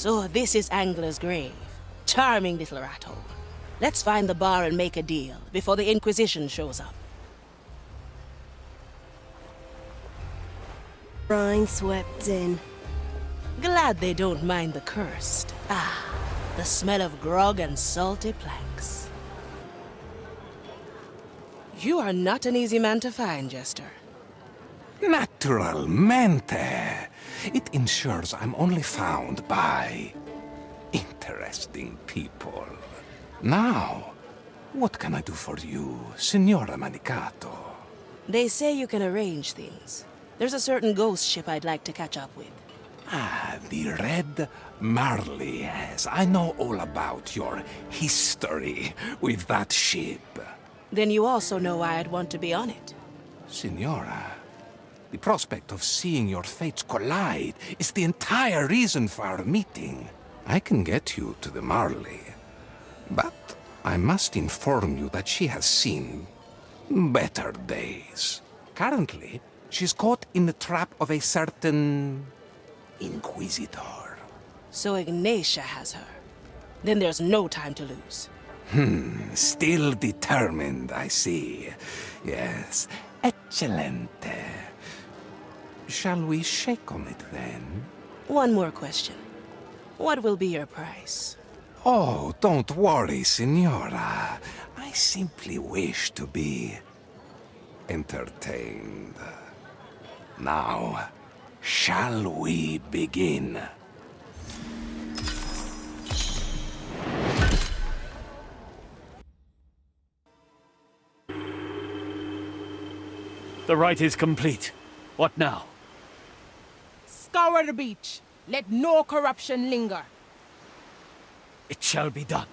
So this is Angler's grave. Charming little rat hole. Let's find the bar and make a deal before the Inquisition shows up. Brine swept in. Glad they don't mind the cursed. Ah, the smell of grog and salty planks. You are not an easy man to find, Jester. Naturalmente. It ensures I'm only found by interesting people. Now, what can I do for you, Signora Manicato? They say you can arrange things. There's a certain ghost ship I'd like to catch up with. Ah, the Red Marley, yes. I know all about your history with that ship. Then you also know why I'd want to be on it. Signora, the prospect of seeing your fates collide is the entire reason for our meeting. I can get you to the Marley, but I must inform you that she has seen better days. Currently, she's caught in the trap of a certain Inquisitor. So Ignatia has her. Then there's no time to lose. Still determined, I see. Yes, excelente. Shall we shake on it then? One more question. What will be your price? Oh, don't worry, Signora. I simply wish to be entertained. Now, shall we begin? The rite is complete. What now? Scour the beach. Let no corruption linger. It shall be done.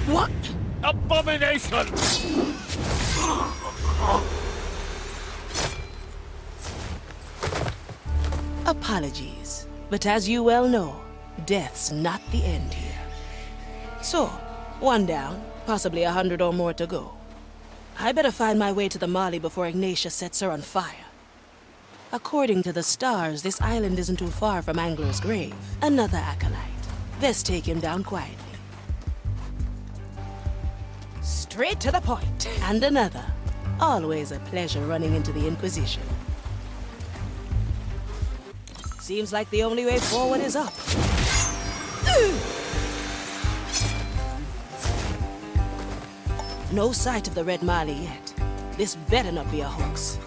What? Abomination! Apologies, but as you well know, death's not the end here. So, one down, possibly 100 or more to go. I better find my way to the Mali before Ignatia sets her on fire. According to the stars, this island isn't too far from Angler's grave. Another acolyte. Best take him down quietly. Straight to the point. And another. Always a pleasure running into the Inquisition. Seems like the only way forward is up. No sight of the Red Mali yet. This better not be a hoax.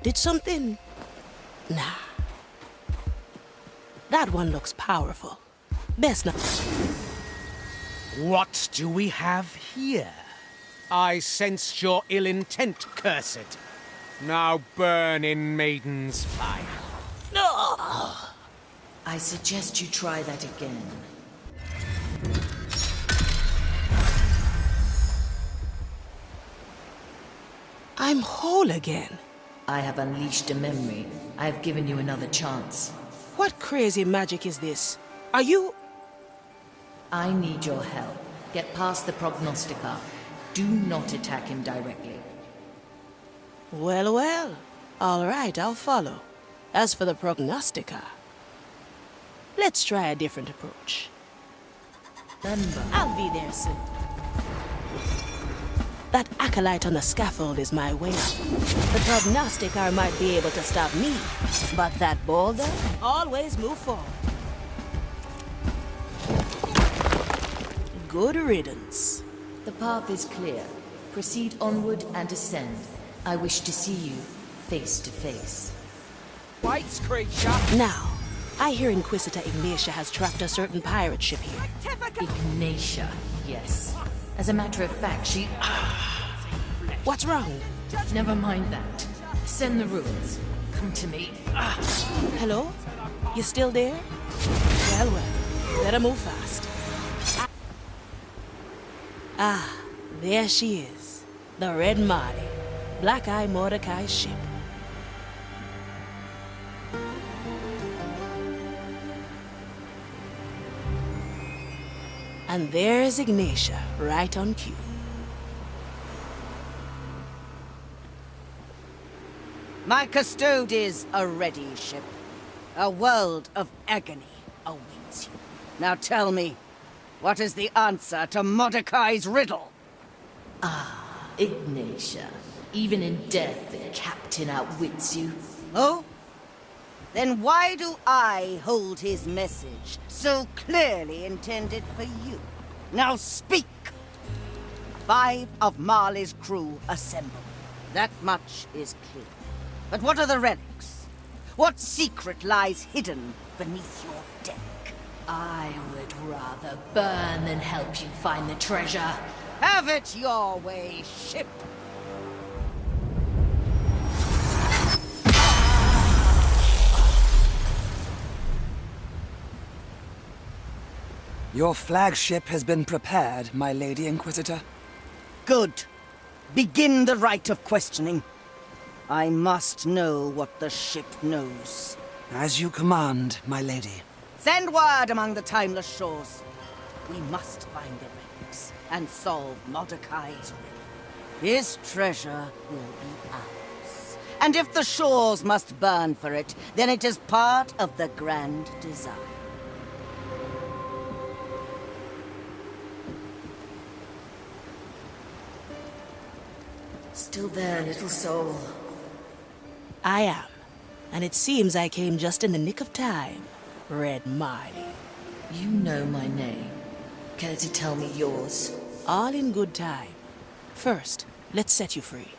Did something? Nah. That one looks powerful. Best not. What do we have here? I sensed your ill intent, cursed. Now burn in Maiden's fire. I suggest you try that again. I'm whole again. I have unleashed a memory. I have given you another chance. What crazy magic is this? Are you... I need your help. Get past the prognostica. Do not attack him directly. Well, well. All right, I'll follow. As for the prognostica, let's try a different approach. Remember, I'll be there soon. That acolyte on the scaffold is my way up. The prognosticar might be able to stop me, but that boulder always move forward. Good riddance. the path is clear. Proceed onward and ascend. I wish to see you face to face. White's creature. Now, I hear Inquisitor Ignatia has trapped a certain pirate ship here. Ignatia, yes. As a matter of fact, she... What's wrong? Never mind that. Send the ruins. Come to me. Hello? You still there? Well, better move fast. Ah, there she is. The Red Marty, Black Eye Mordecai's ship. And there's Ignatia, right on cue. My custode is a ready ship. A world of agony awaits you. Now tell me, what is the answer to Mordecai's riddle? Ignatia. Even in death, the captain outwits you. Oh? Then why do I hold his message so clearly intended for you? Now speak! 5 of Marley's crew assemble. That much is clear. But what are the relics? What secret lies hidden beneath your deck? I would rather burn than help you find the treasure. Have it your way, ship! Your flagship has been prepared, my Lady Inquisitor. Good. Begin the rite of questioning. I must know what the ship knows. As you command, my lady. Send word among the timeless shores. We must find the relics and solve Mordecai's riddle. His treasure will be ours. And if the shores must burn for it, then it is part of the grand design. Still there, little soul. I am. And it seems I came just in the nick of time, Red Marty. You know my name. Care to tell me yours? All in good time. First, let's set you free.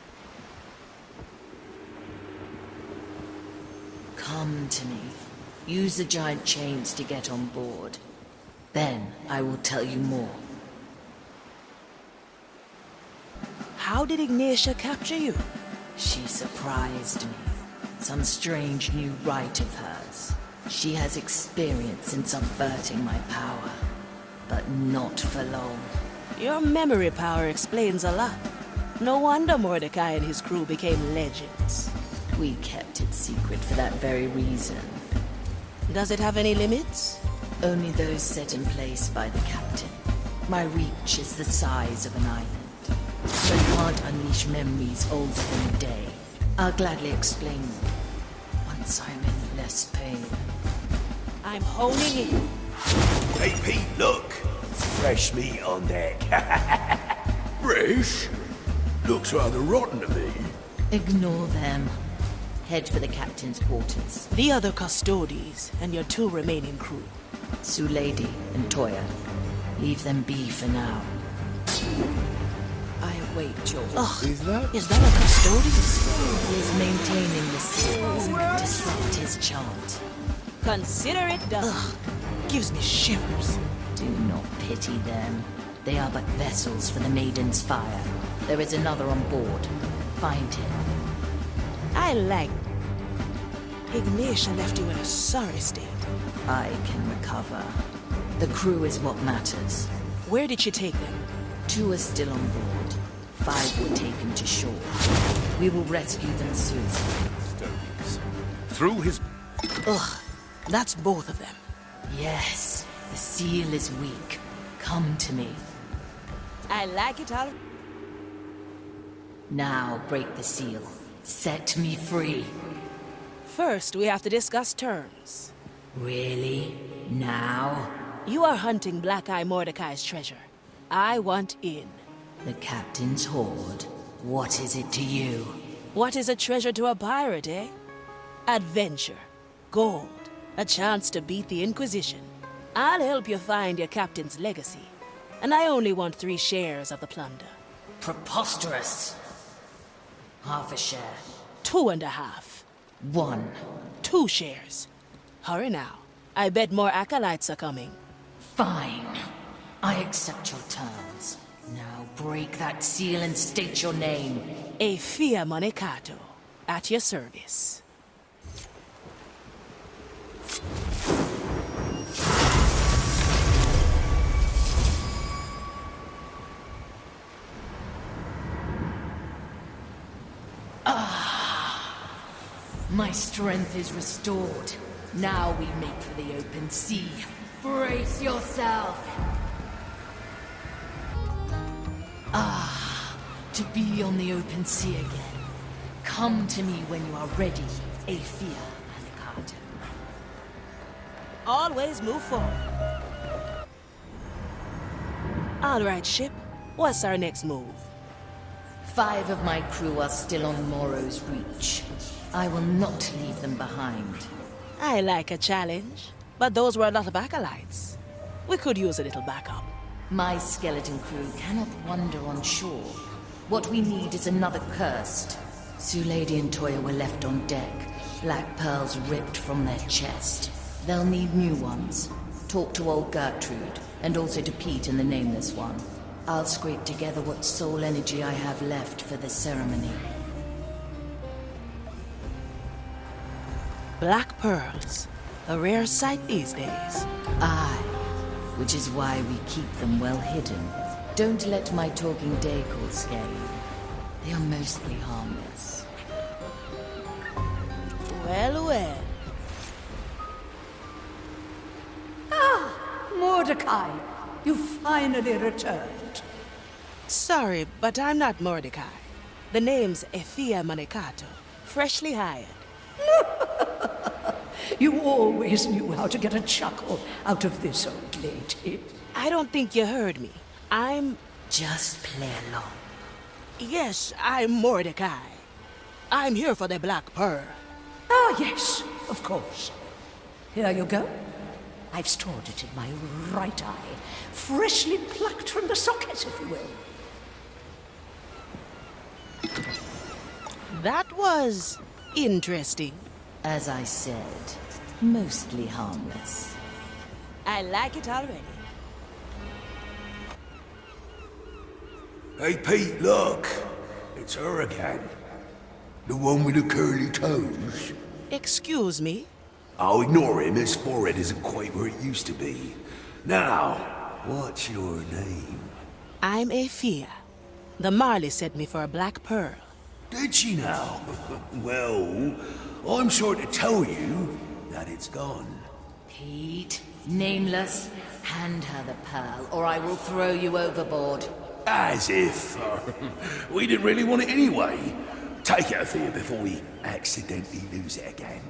Come to me. Use the giant chains to get on board. Then I will tell you more. How did Ignatia capture you? She surprised me. Some strange new right of hers. She has experience in subverting my power, but not for long. Your memory power explains a lot. No wonder Mordecai and his crew became legends. We kept it secret for that very reason. Does it have any limits? Only those set in place by the captain. My reach is the size of an island. So I can't unleash memories older than a day. I'll gladly explain them once I'm in less pain. I'm honing in. Hey Pete, look! Fresh meat on deck. Fresh? Looks rather rotten to me. Ignore them. Head for the captain's quarters. The other custodies and your 2 remaining crew. Sue Lady and Toya. Leave them be for now. I await your... Ugh, is that a custodian? He is maintaining the seals and disrupt his chant. Consider it done. Ugh, gives me shivers. Do not pity them. They are but vessels for the Maiden's fire. There is another on board. Find him. I like... Ignatia left you in a sorry state. I can recover. The crew is what matters. Where did she take them? 2 are still on board. 5 were taken to shore. We will rescue them soon. Through his... Ugh, that's both of them. Yes, the seal is weak. Come to me. I like it all. Now break the seal. Set me free. First, we have to discuss terms. Really? Now? You are hunting Black Eye Mordecai's treasure. I want in. The captain's hoard. What is it to you? What is a treasure to a pirate, eh? Adventure. Gold. A chance to beat the Inquisition. I'll help you find your captain's legacy. And I only want 3 shares of the plunder. Preposterous. Half a share. 2.5. 1. 2 shares. Hurry now. I bet more acolytes are coming. Fine. I accept your terms. Now break that seal and state your name. Afia Manicato. At your service. My strength is restored. Now we make for the open sea. Brace yourself! To be on the open sea again. Come to me when you are ready, Afia Manicato. Always move forward. All right, ship. What's our next move? 5 of my crew are still on Morrow's Reach. I will not leave them behind. I like a challenge, but those were a lot of acolytes. We could use a little backup. My skeleton crew cannot wander on shore. What we need is another cursed. Lady and Toya were left on deck, black pearls ripped from their chest. They'll need new ones. Talk to old Gertrude, and also to Pete and the Nameless One. I'll scrape together what soul energy I have left for the ceremony. Black pearls. A rare sight these days. Aye, which is why we keep them well hidden. Don't let my talking decals scare you. They are mostly harmless. Well, well. Mordecai, you finally returned. Sorry, but I'm not Mordecai. The name's Afia Manicato, freshly hired. You always knew how to get a chuckle out of this old lady. I don't think you heard me. I'm... Just play along. Yes, I'm Mordecai. I'm here for the Black Pearl. Ah, yes, of course. Here you go. I've stored it in my right eye, freshly plucked from the socket, if you will. That was... interesting. As I said, mostly harmless. I like it already. Hey, Pete, look. It's her again. The one with the curly toes. Excuse me? I'll ignore him. His forehead isn't quite where it used to be. Now, what's your name? I'm Afia. The Marley sent me for a Black Pearl. Did she now? Well, I'm sure to tell you that it's gone. Pete, Nameless, hand her the pearl, or I will throw you overboard. As if we didn't really want it anyway. Take it, Afia, before we accidentally lose it again.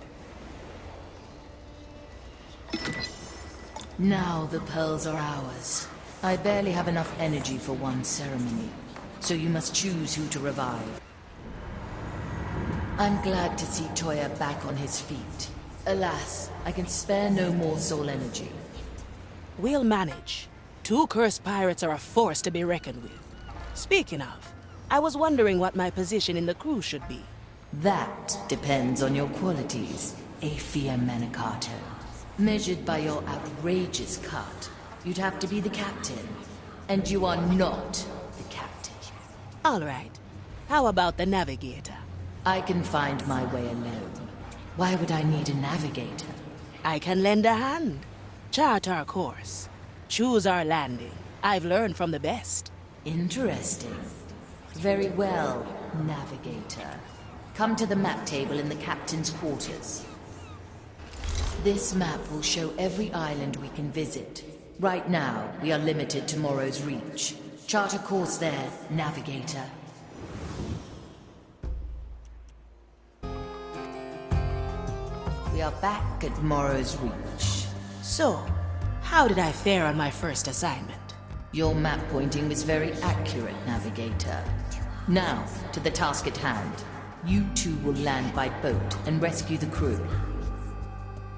Now the pearls are ours. I barely have enough energy for one ceremony, so you must choose who to revive. I'm glad to see Toya back on his feet. Alas, I can spare no more soul energy. We'll manage. 2 cursed pirates are a force to be reckoned with. Speaking of, I was wondering what my position in the crew should be. That depends on your qualities, Afia Manicato. Measured by your outrageous cut, you'd have to be the captain. And you are not the captain. All right. How about the navigator? I can find my way alone. Why would I need a navigator? I can lend a hand. Chart our course. Choose our landing. I've learned from the best. Interesting. Very well, navigator. Come to the map table in the captain's quarters. This map will show every island we can visit. Right now, we are limited to Morrow's Reach. Chart a course there, navigator. We are back at Morrow's Reach. So, how did I fare on my first assignment? Your map pointing was very accurate, navigator. Now, to the task at hand. You two will land by boat and rescue the crew.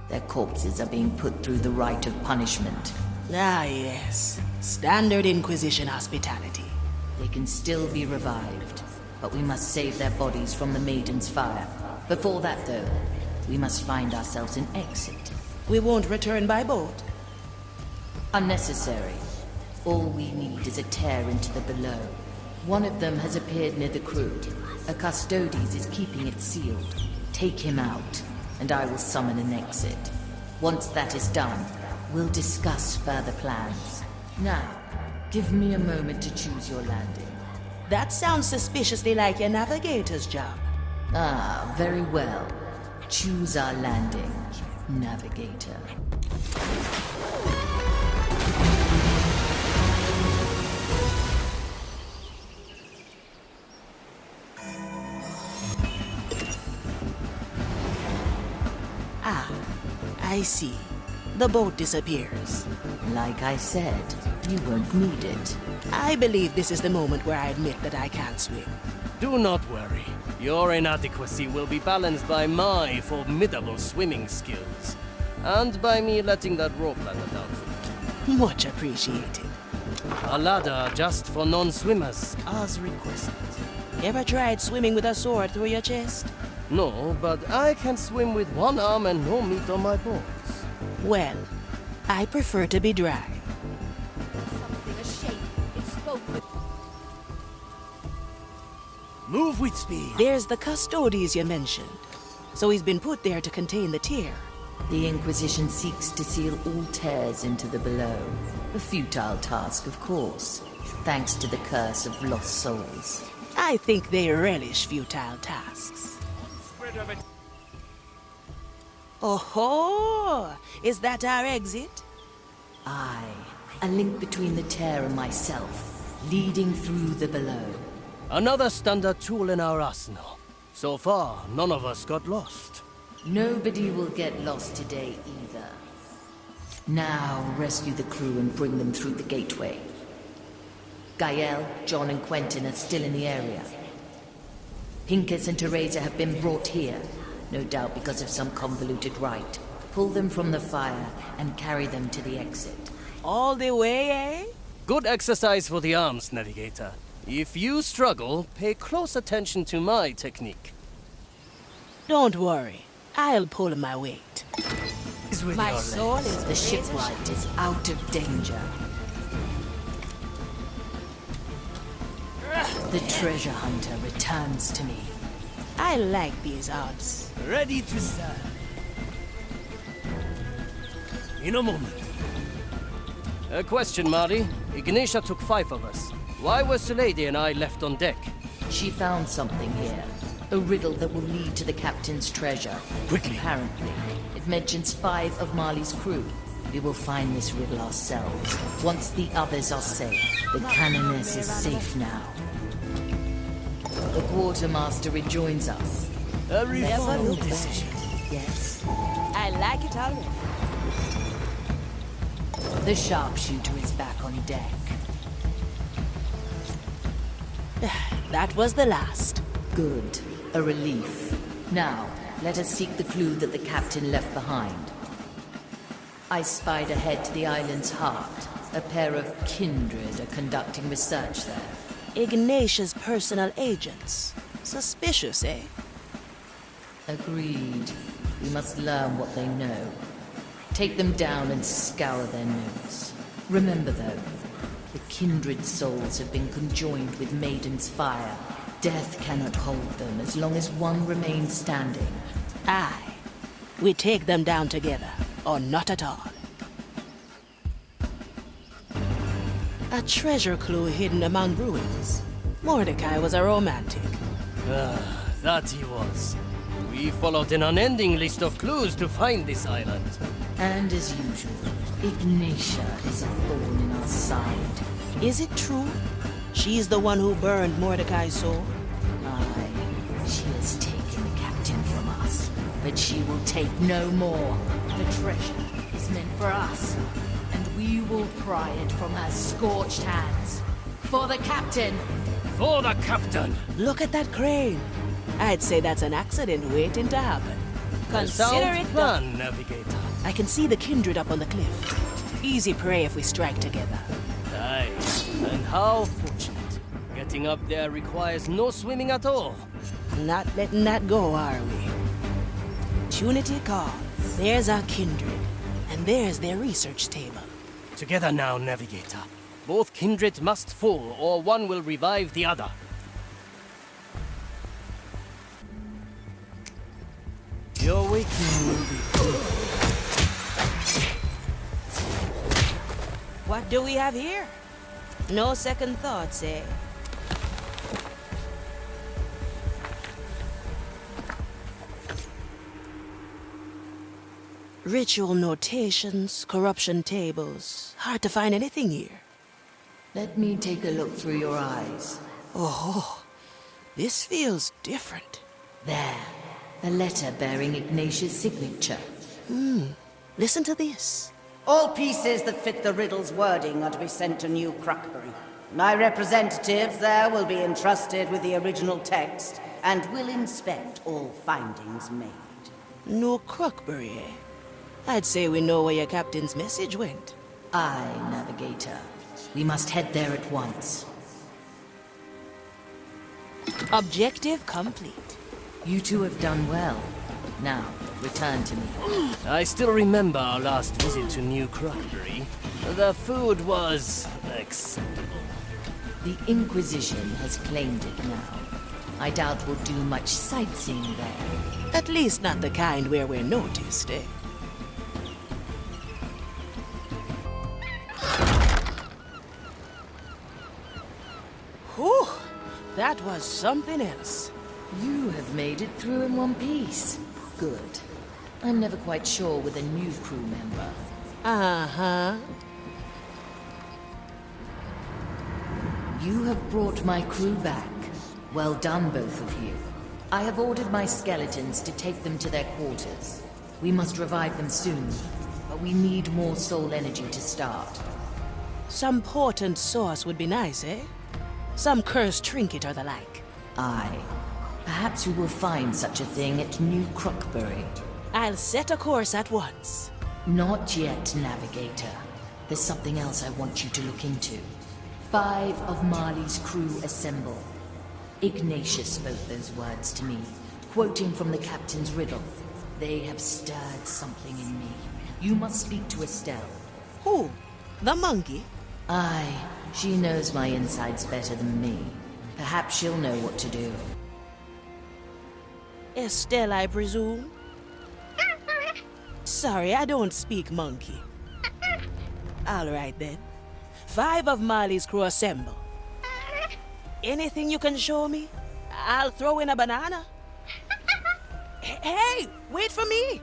Their corpses are being put through the rite of punishment. Ah, yes. Standard Inquisition hospitality. They can still be revived, but we must save their bodies from the Maiden's fire. Before that, though, we must find ourselves an exit. We won't return by boat. Unnecessary. All we need is a tear into the below. One of them has appeared near the crew. A Custodes is keeping it sealed. Take him out, and I will summon an exit. Once that is done, we'll discuss further plans. Now, give me a moment to choose your landing. That sounds suspiciously like your navigator's job. Ah, very well. Choose our landing, Navigator. I see. The boat disappears. Like I said, you won't need it. I believe this is the moment where I admit that I can't swim. Do not worry. Your inadequacy will be balanced by my formidable swimming skills. And by me letting that rope ladder down for you. Much appreciated. A ladder just for non-swimmers, as requested. Ever tried swimming with a sword through your chest? No, but I can swim with one arm and no meat on my bones. Well, I prefer to be dry. Something a shape. It spoke with... Move with speed. There's the Custodes you mentioned. So he's been put there to contain the tear. The Inquisition seeks to seal all tears into the below. A futile task, of course, thanks to the curse of lost souls. I think they relish futile tasks. Oh-ho! Is that our exit? Aye, a link between the tear and myself, leading through the below. Another standard tool in our arsenal. So far, none of us got lost. Nobody will get lost today either. Now, rescue the crew and bring them through the gateway. Gael, John and Quentin are still in the area. Pincus and Teresa have been brought here, no doubt because of some convoluted rite. Pull them from the fire and carry them to the exit. All the way, eh? Good exercise for the arms, Navigator. If you struggle, pay close attention to my technique. Don't worry. I'll pull my weight. My soul is... The shipwright is out of danger. The treasure hunter returns to me. I like these odds. Ready to serve. In a moment. A question, Mari. Ignatia took 5 of us. Why was the lady and I left on deck? She found something here. A riddle that will lead to the captain's treasure. Quickly. Apparently. It mentions 5 of Marley's crew. We will find this riddle ourselves. Once the others are safe, the Canoness is safe now. The quartermaster rejoins us. A reasonable decision. Yes. I like it already. The sharpshooter is back on deck. That was the last. Good. A relief. Now, let us seek the clue that the captain left behind. I spied ahead to the island's heart. A pair of kindred are conducting research there. Ignatia's personal agents. Suspicious, eh? Agreed. We must learn what they know. Take them down and scour their notes. Remember, though, the kindred souls have been conjoined with Maiden's fire. Death cannot hold them as long as one remains standing. Aye. We take them down together, or not at all. A treasure clue hidden among ruins. Mordecai was a romantic. That he was. We followed an unending list of clues to find this island. And as usual, Ignatia is a thorn in our side. Is it true? She's the one who burned Mordecai's soul? Aye. She has taken the captain from us, but she will take no more. The treasure is meant for us, and we will pry it from her scorched hands. For the captain! For the captain! Look at that crane. I'd say that's an accident waiting to happen. Consider it plan, Navigator. I can see the kindred up on the cliff. Easy prey if we strike together. Aye, and how fortunate. Getting up there requires no swimming at all. Not letting that go, are we? Opportunity calls. There's our kindred, and there's their research table. Together now, Navigator. Both kindred must fall, or one will revive the other. Your waking will be good. What do we have here? No second thoughts, eh? Ritual notations, corruption tables. Hard to find anything here. Let me take a look through your eyes. Oh, this feels different. There, a letter bearing Ignatius' signature. Listen to this. All pieces that fit the riddle's wording are to be sent to New Crockbury. My representatives there will be entrusted with the original text and will inspect all findings made. No Crockbury, eh? I'd say we know where your captain's message went. Aye, Navigator. We must head there at once. Objective complete. You two have done well. Now, return to me. I still remember our last visit to New Crockbury. The food was acceptable. The Inquisition has claimed it now. I doubt we'll do much sightseeing there. At least not the kind where we're noticed, eh? Whew! That was something else. You have made it through in one piece. Good. I'm never quite sure with a new crew member. Uh-huh. You have brought my crew back. Well done, both of you. I have ordered my skeletons to take them to their quarters. We must revive them soon, but we need more soul energy to start. Some potent source would be nice, eh? Some cursed trinket or the like. Aye. Perhaps we will find such a thing at New Crockbury. I'll set a course at once. Not yet, Navigator. There's something else I want you to look into. 5 of Marley's crew assemble. Ignatius spoke those words to me, quoting from the captain's riddle. They have stirred something in me. You must speak to Estelle. Who? The monkey? Aye, she knows my insides better than me. Perhaps she'll know what to do. Estelle, I presume? Sorry, I don't speak monkey. All right, then. 5 of Marley's crew assemble. Anything you can show me? I'll throw in a banana. Hey, wait for me!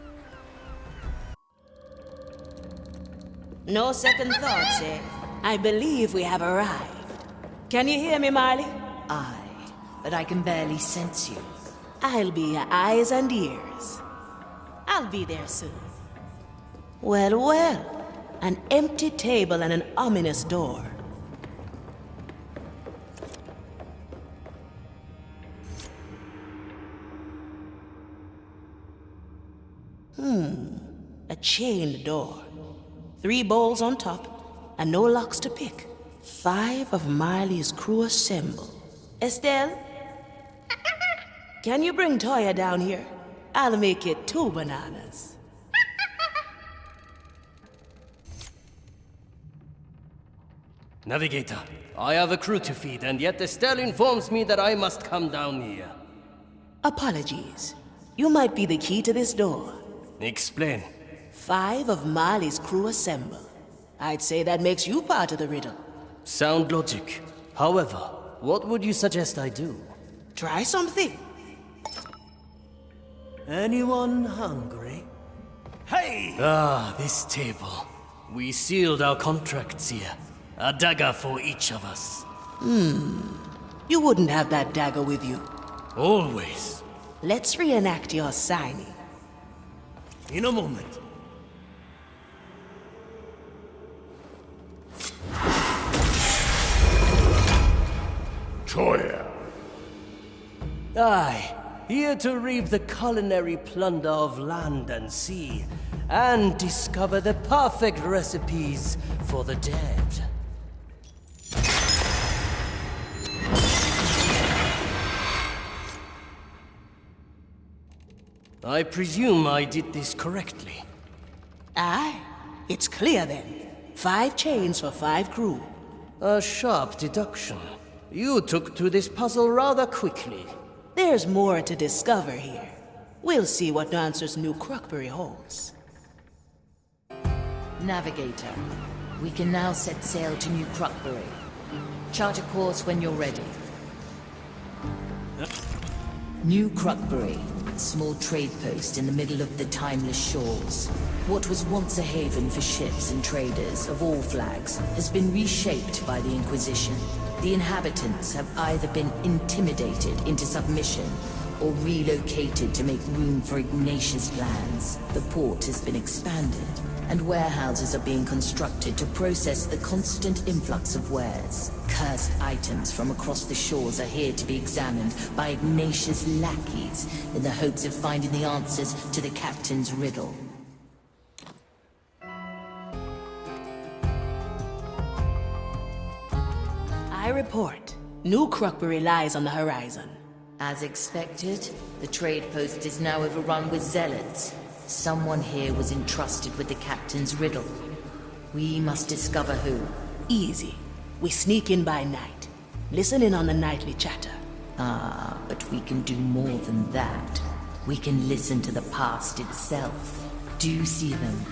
No second thoughts, eh? I believe we have arrived. Can you hear me, Marley? Aye, but I can barely sense you. I'll be your eyes and ears. I'll be there soon. Well, well. An empty table and an ominous door. A chained door. 3 bowls on top, and no locks to pick. 5 of Marley's crew assemble. Estelle? Can you bring Toya down here? I'll make it 2 bananas. Navigator, I have a crew to feed, and yet Estelle informs me that I must come down here. Apologies. You might be the key to this door. Explain. 5 of Marley's crew assemble. I'd say that makes you part of the riddle. Sound logic. However, what would you suggest I do? Try something. Anyone hungry? Hey! Ah, this table. We sealed our contracts here. A dagger for each of us. You wouldn't have that dagger with you. Always. Let's reenact your signing. In a moment. Toya. Aye, here to reap the culinary plunder of land and sea, and discover the perfect recipes for the dead. I presume I did this correctly. Aye, it's clear then. 5 chains for 5 crew. A sharp deduction. You took to this puzzle rather quickly. There's more to discover here. We'll see what answers New Crockbury holds. Navigator, We can now set sail to New Crockbury. Chart a course when you're ready. New Crockbury, a small trade post in the middle of the timeless shores. What was once a haven for ships and traders of all flags has been reshaped by the Inquisition. The inhabitants have either been intimidated into submission or relocated to make room for Ignatius' plans. The port has been expanded, and warehouses are being constructed to process the constant influx of wares. Cursed items from across the shores are here to be examined by Ignatius' lackeys in the hopes of finding the answers to the captain's riddle. I report. New Crockbury lies on the horizon. As expected, the trade post is now overrun with zealots. Someone here was entrusted with the captain's riddle. We must discover who. Easy. We sneak in by night. Listen in on the nightly chatter. Ah, but we can do more than that. We can listen to the past itself. Do you see them?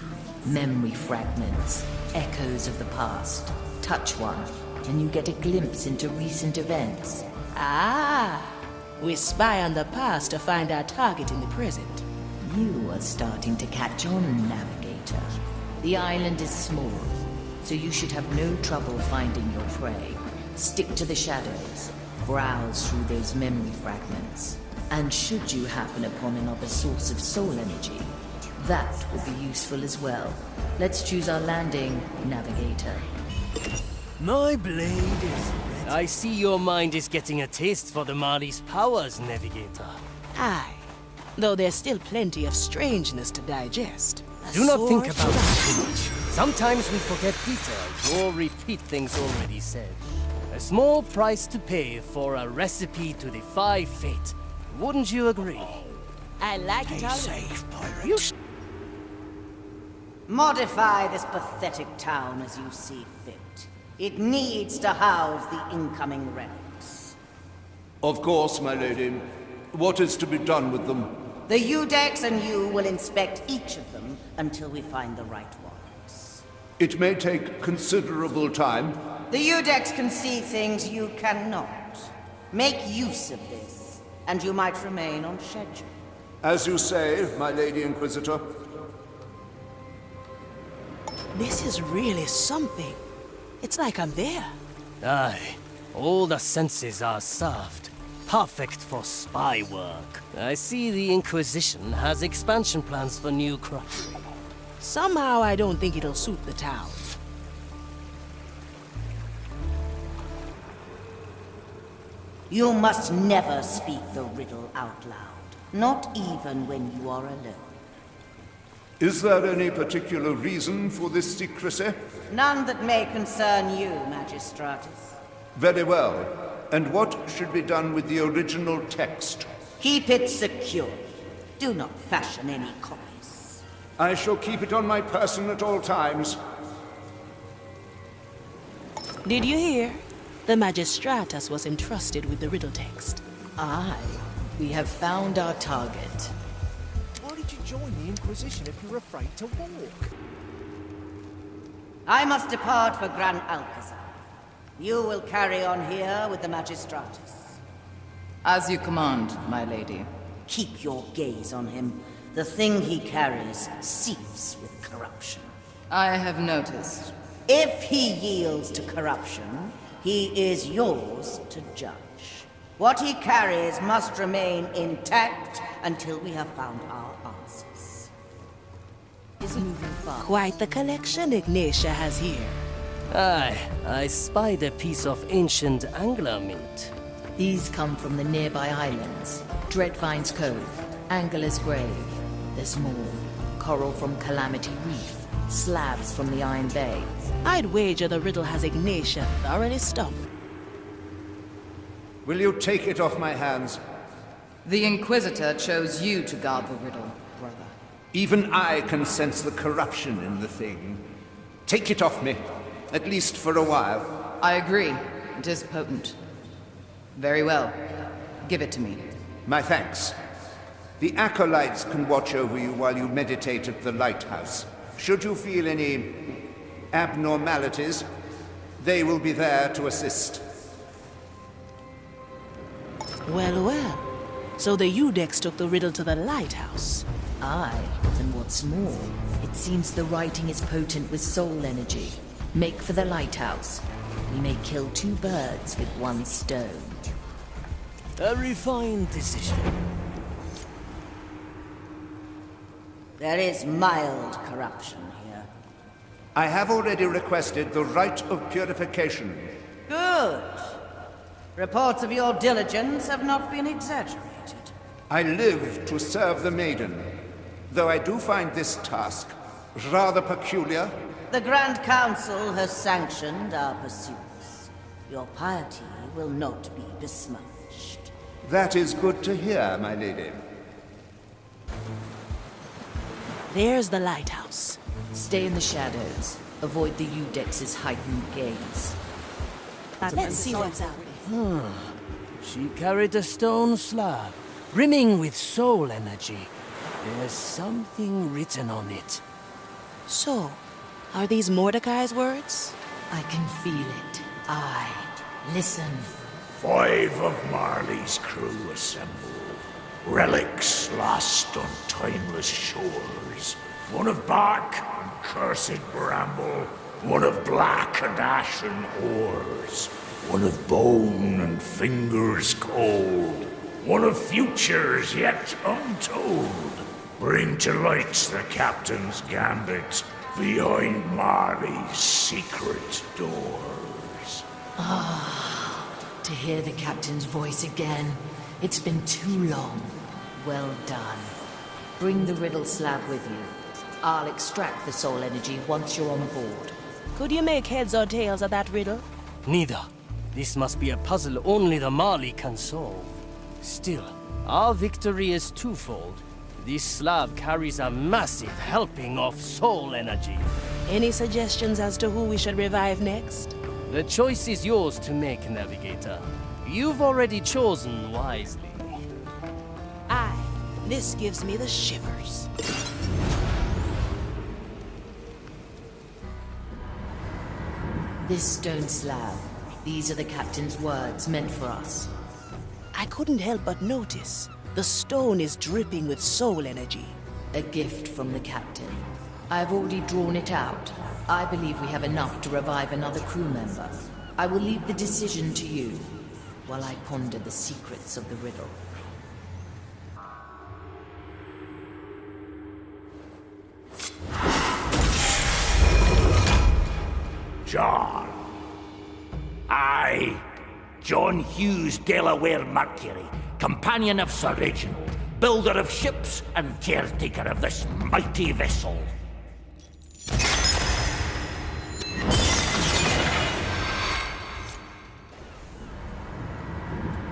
Memory fragments, echoes of the past. Touch one, and you get a glimpse into recent events. Ah, we spy on the past to find our target in the present. You are starting to catch on, Navigator. The island is small, so you should have no trouble finding your prey. Stick to the shadows, browse through those memory fragments, and should you happen upon another source of soul energy, that will be useful as well. Let's choose our landing, Navigator. My blade is ready. I see your mind is getting a taste for the Marley's powers, Navigator. Aye, though there's still plenty of strangeness to digest. Do not think about it too much. Sometimes we forget details or repeat things already said. A small price to pay for a recipe to defy fate. Wouldn't you agree? I like it already. Modify this pathetic town as you see fit. It needs to house the incoming relics. Of course, my lady. What is to be done with them? The Eudex and you will inspect each of them until we find the right ones. It may take considerable time. The Eudex can see things you cannot. Make use of this, and you might remain on schedule. As you say, my Lady Inquisitor. This is really something. It's like I'm there. Aye, all the senses are served. Perfect for spy work. I see the Inquisition has expansion plans for New Crockbury. Somehow I don't think it'll suit the town. You must never speak the riddle out loud, not even when you are alone. Is there any particular reason for this secrecy? None that may concern you, Magistratus. Very well. And what should be done with the original text? Keep it secure. Do not fashion any copies. I shall keep it on my person at all times. Did you hear? The Magistratus was entrusted with the riddle text. Aye, we have found our target. Why did you join the Inquisition if you're afraid to walk? I must depart for Gran Alcazar. You will carry on here with the Magistratus. As you command, my lady. Keep your gaze on him. The thing he carries seeps with corruption. I have noticed. If he yields to corruption, he is yours to judge. What he carries must remain intact until we have found our answers. Is moving fast. Quite the collection Ignatia has here. Aye, I spied a piece of ancient angler meat. These come from the nearby islands. Dreadvine's Cove, Angler's Grave. There's more. Coral from Calamity Reef, slabs from the Iron Bay. I'd wager the riddle has Ignatia thoroughly stumped. Will you take it off my hands? The Inquisitor chose you to guard the riddle, brother. Even I can sense the corruption in the thing. Take it off me, at least for a while. I agree. It is potent. Very well. Give it to me. My thanks. The acolytes can watch over you while you meditate at the lighthouse. Should you feel any abnormalities, they will be there to assist. Well, well. So the Udex took the riddle to the lighthouse. Aye, and what's more, it seems the writing is potent with soul energy. Make for the lighthouse. We may kill 2 birds with 1 stone. A refined decision. There is mild corruption here. I have already requested the rite of purification. Good. Reports of your diligence have not been exaggerated. I live to serve the maiden, though I do find this task rather peculiar. The Grand Council has sanctioned our pursuits. Your piety will not be besmirched. That is good to hear, my lady. There's the lighthouse. Stay in the shadows. Avoid the Udex's heightened gaze. Let's see what's out there. She carried a stone slab, brimming with soul energy. There's something written on it. So, are these Mordecai's words? I can feel it. Aye. Listen. 5 of Marley's crew assemble. Relics lost on timeless shores. 1 of bark and cursed bramble. 1 of black and ashen ores. 1 of bone and fingers cold. 1 of futures yet untold. Bring to light the captain's gambit behind Marley's secret doors. To hear the captain's voice again. It's been too long. Well done. Bring the riddle slab with you. I'll extract the soul energy once you're on board. Could you make heads or tails of that riddle? Neither. This must be a puzzle only the Marley can solve. Still, our victory is twofold. This slab carries a massive helping of soul energy. Any suggestions as to who we should revive next? The choice is yours to make, Navigator. You've already chosen wisely. Aye. This gives me the shivers. This stone slab. These are the captain's words meant for us. I couldn't help but notice. The stone is dripping with soul energy. A gift from the captain. I've already drawn it out. I believe we have enough to revive another crew member. I will leave the decision to you, while I ponder the secrets of the riddle. John. I, John Hughes Delaware Mercury, companion of Sir Reginald, builder of ships and caretaker of this mighty vessel.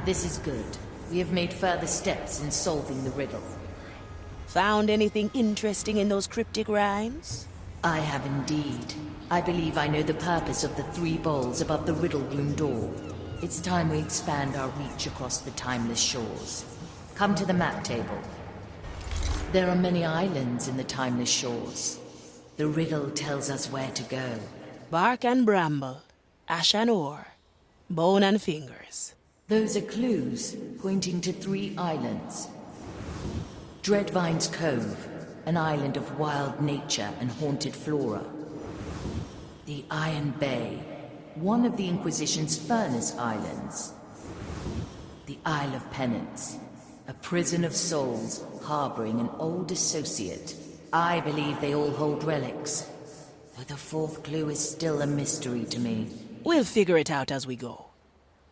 This is good. We have made further steps in solving the riddle. Found anything interesting in those cryptic rhymes? I have indeed. I believe I know the purpose of the 3 bowls above the riddle room door. It's time we expand our reach across the timeless shores. Come to the map table. There are many islands in the timeless shores. The riddle tells us where to go. Bark and bramble, ash and ore, bone and fingers. Those are clues pointing to 3 islands. Dreadvine's Cove, an island of wild nature and haunted flora. The Iron Bay, one of the Inquisition's furnace islands. The Isle of Penance, a prison of souls harboring an old associate. I believe they all hold relics, though the 4th clue is still a mystery to me. We'll figure it out as we go.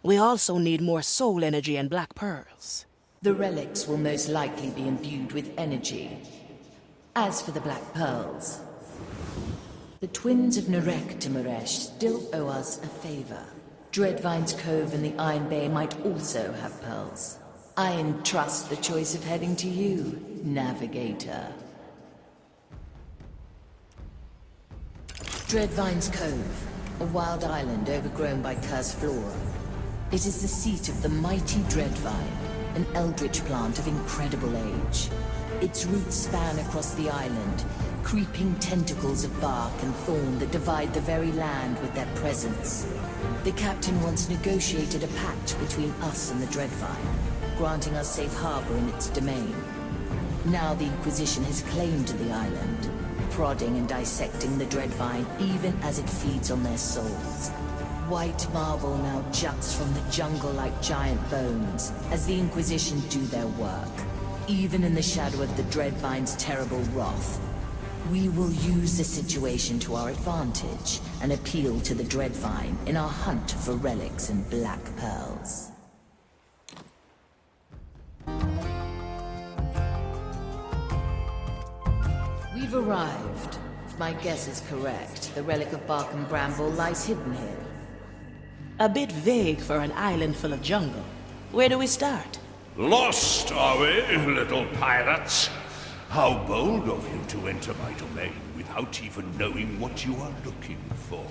We also need more soul energy and black pearls. The relics will most likely be imbued with energy. As for the black pearls, the twins of Narek to Maresh still owe us a favor. Dreadvine's Cove and the Iron Bay might also have pearls. I entrust the choice of heading to you, Navigator. Dreadvine's Cove, a wild island overgrown by cursed flora. It is the seat of the mighty Dreadvine, an eldritch plant of incredible age. Its roots span across the island, creeping tentacles of bark and thorn that divide the very land with their presence. The captain once negotiated a pact between us and the Dreadvine, granting us safe harbor in its domain. Now the Inquisition has claimed the island, prodding and dissecting the Dreadvine even as it feeds on their souls. White marble now juts from the jungle like giant bones as the Inquisition do their work, even in the shadow of the Dreadvine's terrible wrath. We will use the situation to our advantage and appeal to the Dreadvine in our hunt for relics and black pearls. We've arrived. If my guess is correct, the relic of bark and bramble lies hidden here. A bit vague for an island full of jungle. Where do we start? Lost, are we, little pirates? How bold of you to enter my domain without even knowing what you are looking for.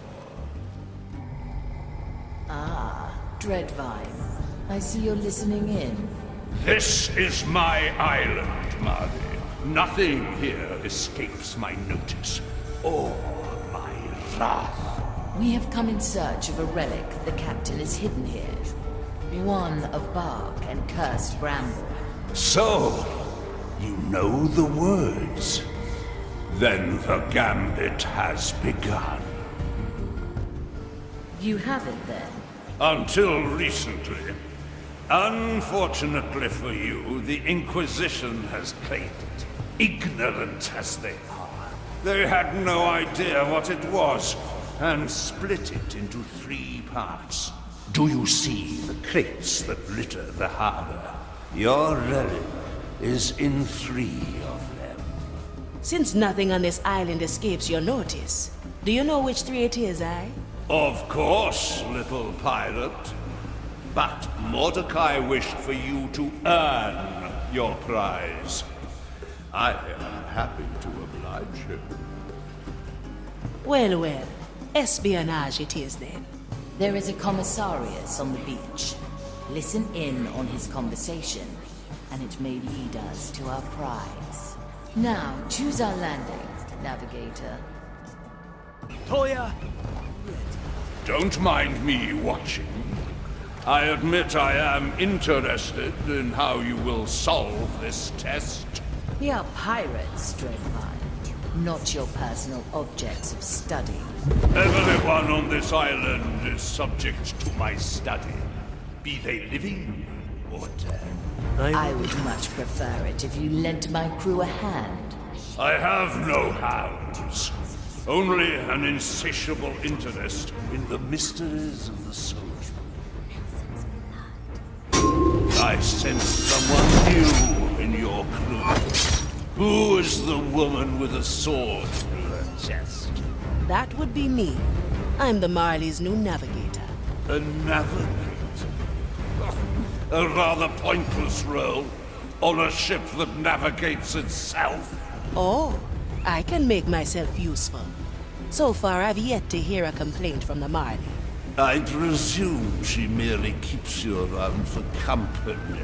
Ah, Dreadvine. I see you're listening in. This is my island, Marley. Nothing here escapes my notice, or my wrath. We have come in search of a relic the captain has hidden here. One of bark and cursed bramble. So, you know the words. Then the Gambit has begun. You have it then? Until recently. Unfortunately for you, the Inquisition has claimed it. Ignorant as they are. They had no idea what it was, and split it into 3 parts. Do you see the crates that litter the harbor? Your relic is in 3 of them. Since nothing on this island escapes your notice, do you know which 3 it is, eh? Of course, little pirate. But Mordecai wished for you to earn your prize. I am happy to oblige him. Well, well. Espionage it is, then. There is a commissarius on the beach. Listen in on his conversation, and it may lead us to our prize. Now, choose our landing, navigator. Toya! Don't mind me watching. I admit I am interested in how you will solve this test. We are pirates, Dreadvine, not your personal objects of study. Everyone on this island is subject to my study, be they living or dead. I would much prefer it if you lent my crew a hand. I have no hands, only an insatiable interest in the mysteries of the soul. I sense someone new in your crew. Who is the woman with a sword through her chest? That would be me. I'm the Marley's new navigator. A navigator? A rather pointless role on a ship that navigates itself. Oh, I can make myself useful. So far, I've yet to hear a complaint from the Marley. I presume she merely keeps you around for company.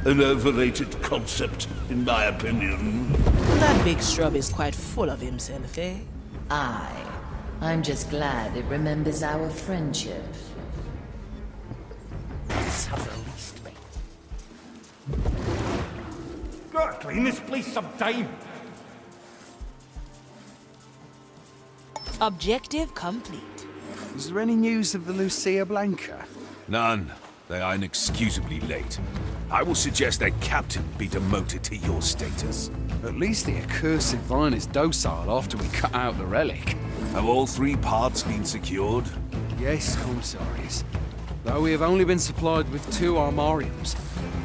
An overrated concept, in my opinion. That big scrub is quite full of himself, eh? Aye. I'm just glad it remembers our friendship. Let's have released me. Gotta clean this place sometime. Objective complete. Is there any news of the Lucia Blanca? None. They are inexcusably late. I will suggest their captain be demoted to your status. At least the accursed vine is docile after we cut out the relic. Have all 3 parts been secured? Yes, Commissarius. Though we have only been supplied with 2 armariums,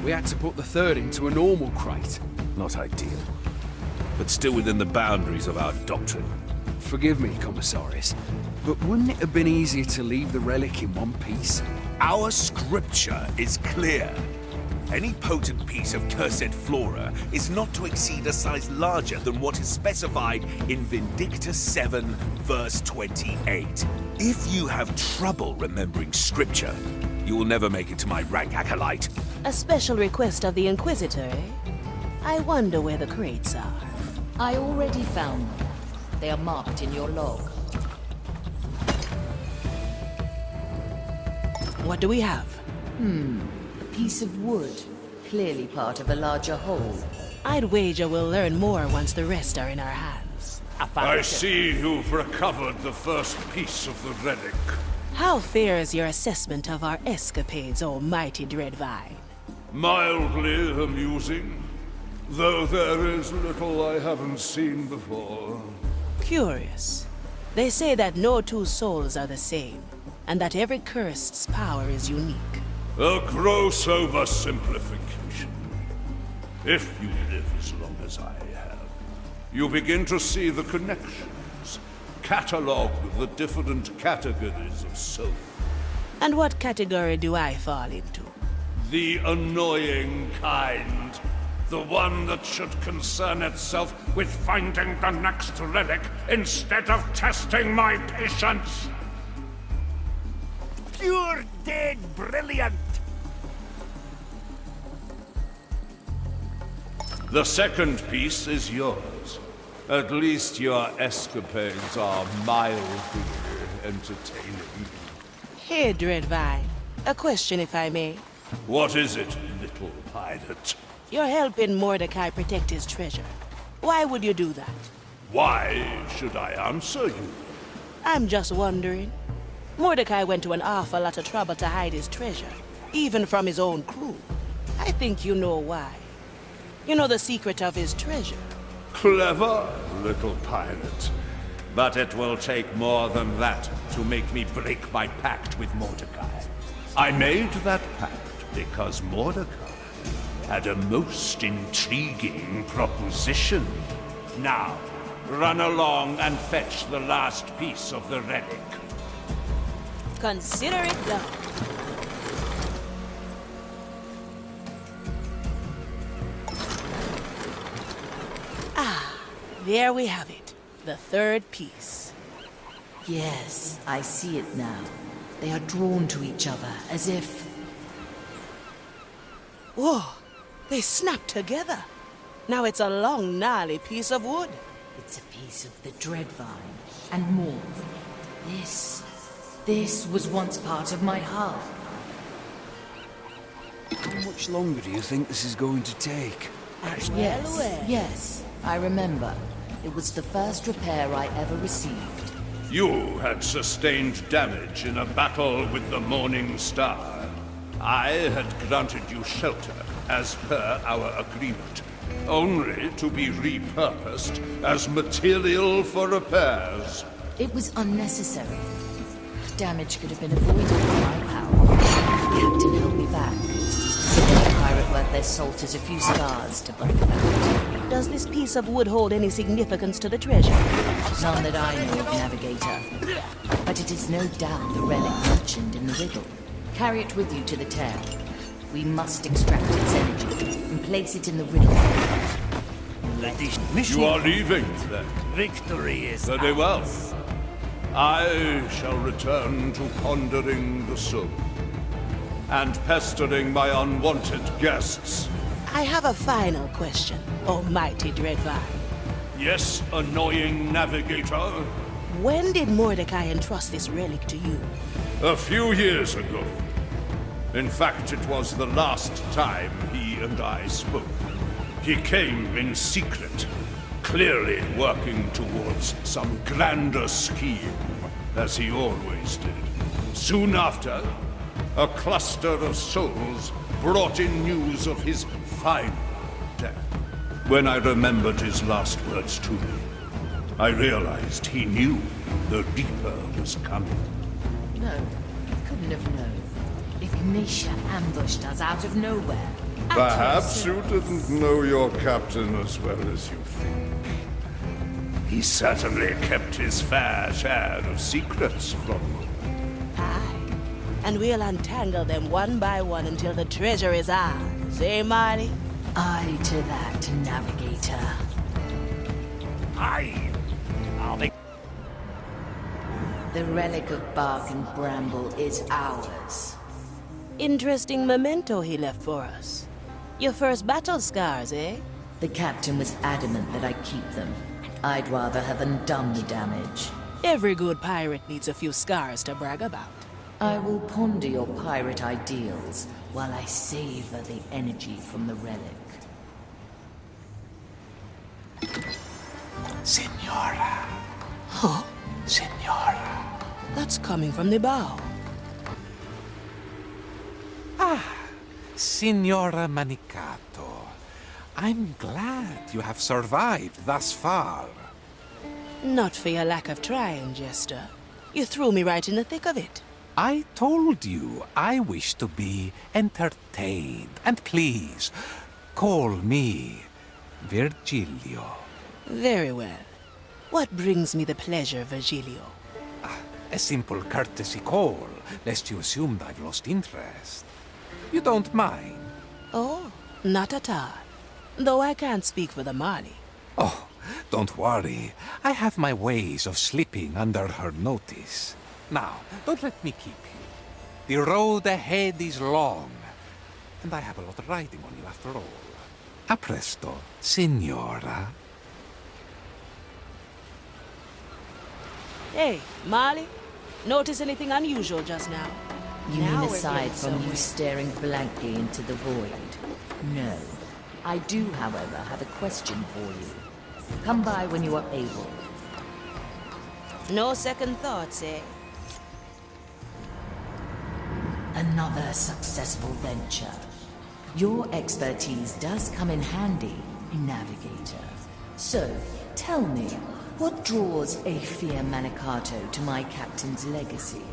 we had to put the 3rd into a normal crate. Not ideal. But still within the boundaries of our doctrine. Forgive me, Commissarius, but wouldn't it have been easier to leave the relic in one piece? Our scripture is clear. Any potent piece of cursed flora is not to exceed a size larger than what is specified in Vindicta 7, verse 28. If you have trouble remembering scripture, you will never make it to my rank acolyte. A special request of the Inquisitor, eh? I wonder where the crates are. I already found them. They are marked in your log. What do we have? A piece of wood. Clearly part of a larger whole. I'd wager we'll learn more once the rest are in our hands. I see you've recovered the first piece of the relic. How fair is your assessment of our escapades, O mighty Dreadvine? Mildly amusing, though there is little I haven't seen before. Curious. They say that no two souls are the same, and that every cursed's power is unique. A gross oversimplification. If you live as long as I have, you begin to see the connections, catalogued with the different categories of soul. And what category do I fall into? The annoying kind. The one that should concern itself with finding the next relic instead of testing my patience. Pure dead brilliant! The second piece is yours. At least your escapades are mildly entertaining. Here, Dreadvine. A question, if I may. What is it, little pilot? You're helping Mordecai protect his treasure. Why would you do that? Why should I answer you? I'm just wondering. Mordecai went to an awful lot of trouble to hide his treasure, even from his own crew. I think you know why. You know the secret of his treasure. Clever, little pilot. But it will take more than that to make me break my pact with Mordecai. I made that pact because Mordecai had a most intriguing proposition. Now, run along and fetch the last piece of the relic. Consider it done. There we have it. The third piece. Yes, I see it now. They are drawn to each other, as if... Whoa! They snapped together. Now it's a long, gnarly piece of wood. It's a piece of the Dreadvine, and more. This was once part of my hull. How much longer do you think this is going to take? Yes, I remember. It was the first repair I ever received. You had sustained damage in a battle with the Morning Star. I had granted you shelter as per our agreement, only to be repurposed as material for repairs. It was unnecessary. Damage could have been avoided with my power. The captain held me back. So the pirate worth their salt as a few scars to brag about. Does this piece of wood hold any significance to the treasure? None that I know of, Navigator. But it is no doubt the relic mentioned in the riddle. Carry it with you to the town. We must extract its energy and place it in the riddle. You are leaving, then? Victory is very well. I shall return to pondering the soul and pestering my unwanted guests. I have a final question, O mighty Dreadvine. Yes, annoying navigator? When did Mordecai entrust this relic to you? A few years ago. In fact, it was the last time he and I spoke. He came in secret, clearly working towards some grander scheme, as he always did. Soon after, a cluster of souls brought in news of his final death. When I remembered his last words to me, I realized he knew the Reaper was coming. No, couldn't have known. If Misha ambushed us out of nowhere. Perhaps you didn't know your captain as well as you think. He certainly kept his fair share of secrets from you. Aye. And we'll untangle them one by one until the treasure is ours, eh, Marley? Aye to that, Navigator. Aye! I'll be... The relic of bark and bramble is ours. Interesting memento he left for us. Your first battle scars, eh? The captain was adamant that I keep them. I'd rather have undone the damage. Every good pirate needs a few scars to brag about. I will ponder your pirate ideals while I savor the energy from the relic. Signora. Huh? Signora. That's coming from the bow. Signora Manicato. I'm glad you have survived thus far. Not for your lack of trying, Jester. You threw me right in the thick of it. I told you I wish to be entertained. And please, call me Virgilio. Very well. What brings me the pleasure, Virgilio? A simple courtesy call, lest you assumed I've lost interest. You don't mind? Oh, not at all. Though I can't speak for the Marley. Oh, don't worry. I have my ways of slipping under her notice. Now, don't let me keep you. The road ahead is long, and I have a lot of riding on you after all. A presto, signora. Hey, Marley. Notice anything unusual just now? You Now mean we're aside getting from you somewhere. staring blankly into the void? No. I do, however, have a question for you. Come by when you are able. No second thoughts, eh? Another successful venture. Your expertise does come in handy, Navigator. So, tell me, what draws Afia Manicato to my captain's legacy?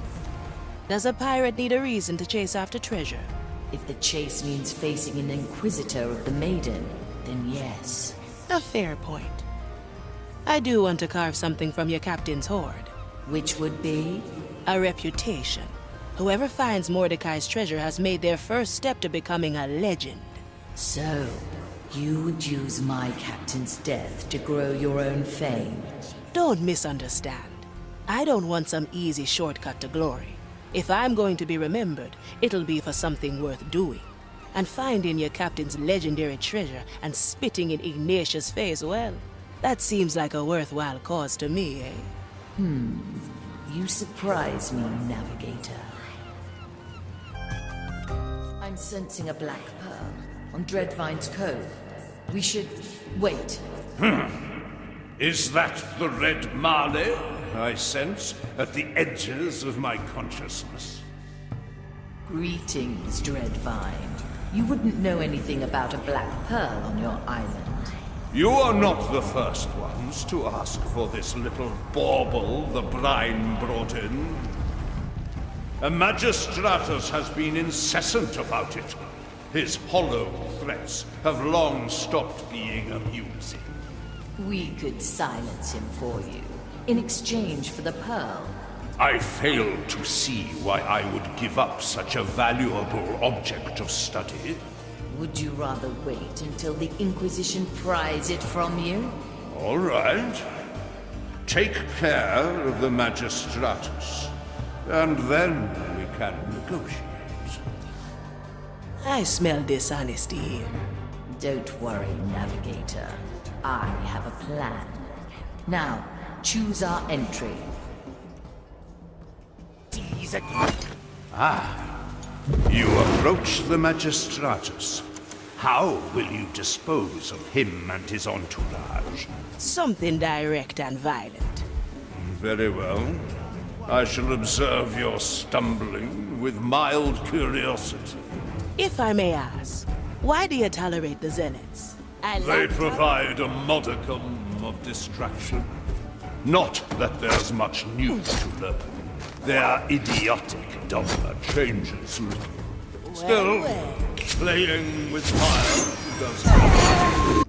Does a pirate need a reason to chase after treasure? If the chase means facing an Inquisitor of the Maiden, then yes. A fair point. I do want to carve something from your captain's hoard. Which would be? A reputation. Whoever finds Mordecai's treasure has made their first step to becoming a legend. So, you would use my captain's death to grow your own fame? Don't misunderstand. I don't want some easy shortcut to glory. If I'm going to be remembered, it'll be for something worth doing. And finding your captain's legendary treasure and spitting in Ignatius' face, well, that seems like a worthwhile cause to me, eh? You surprise me, Navigator. I'm sensing a black pearl on Dreadvine's Cove. We should wait. Is that the red Marley I sense at the edges of my consciousness? Greetings, Dreadvine. You wouldn't know anything about a black pearl on your island. You are not the first ones to ask for this little bauble the brine brought in. A Magistratus has been incessant about it. His hollow threats have long stopped being amusing. We could silence him for you, in exchange for the pearl. I fail to see why I would give up such a valuable object of study. Would you rather wait until the Inquisition pries it from you? All right. Take care of the Magistratus, and then we can negotiate. I smell dishonesty here. Don't worry, Navigator. I have a plan. Now, choose our entry. You approach the Magistratus. How will you dispose of him and his entourage? Something direct and violent. Very well. I shall observe your stumbling with mild curiosity. If I may ask, why do you tolerate the Zealots? They provide a modicum of distraction. Not that there's much new to learn. Their idiotic dogma changes little. Still, playing with fire does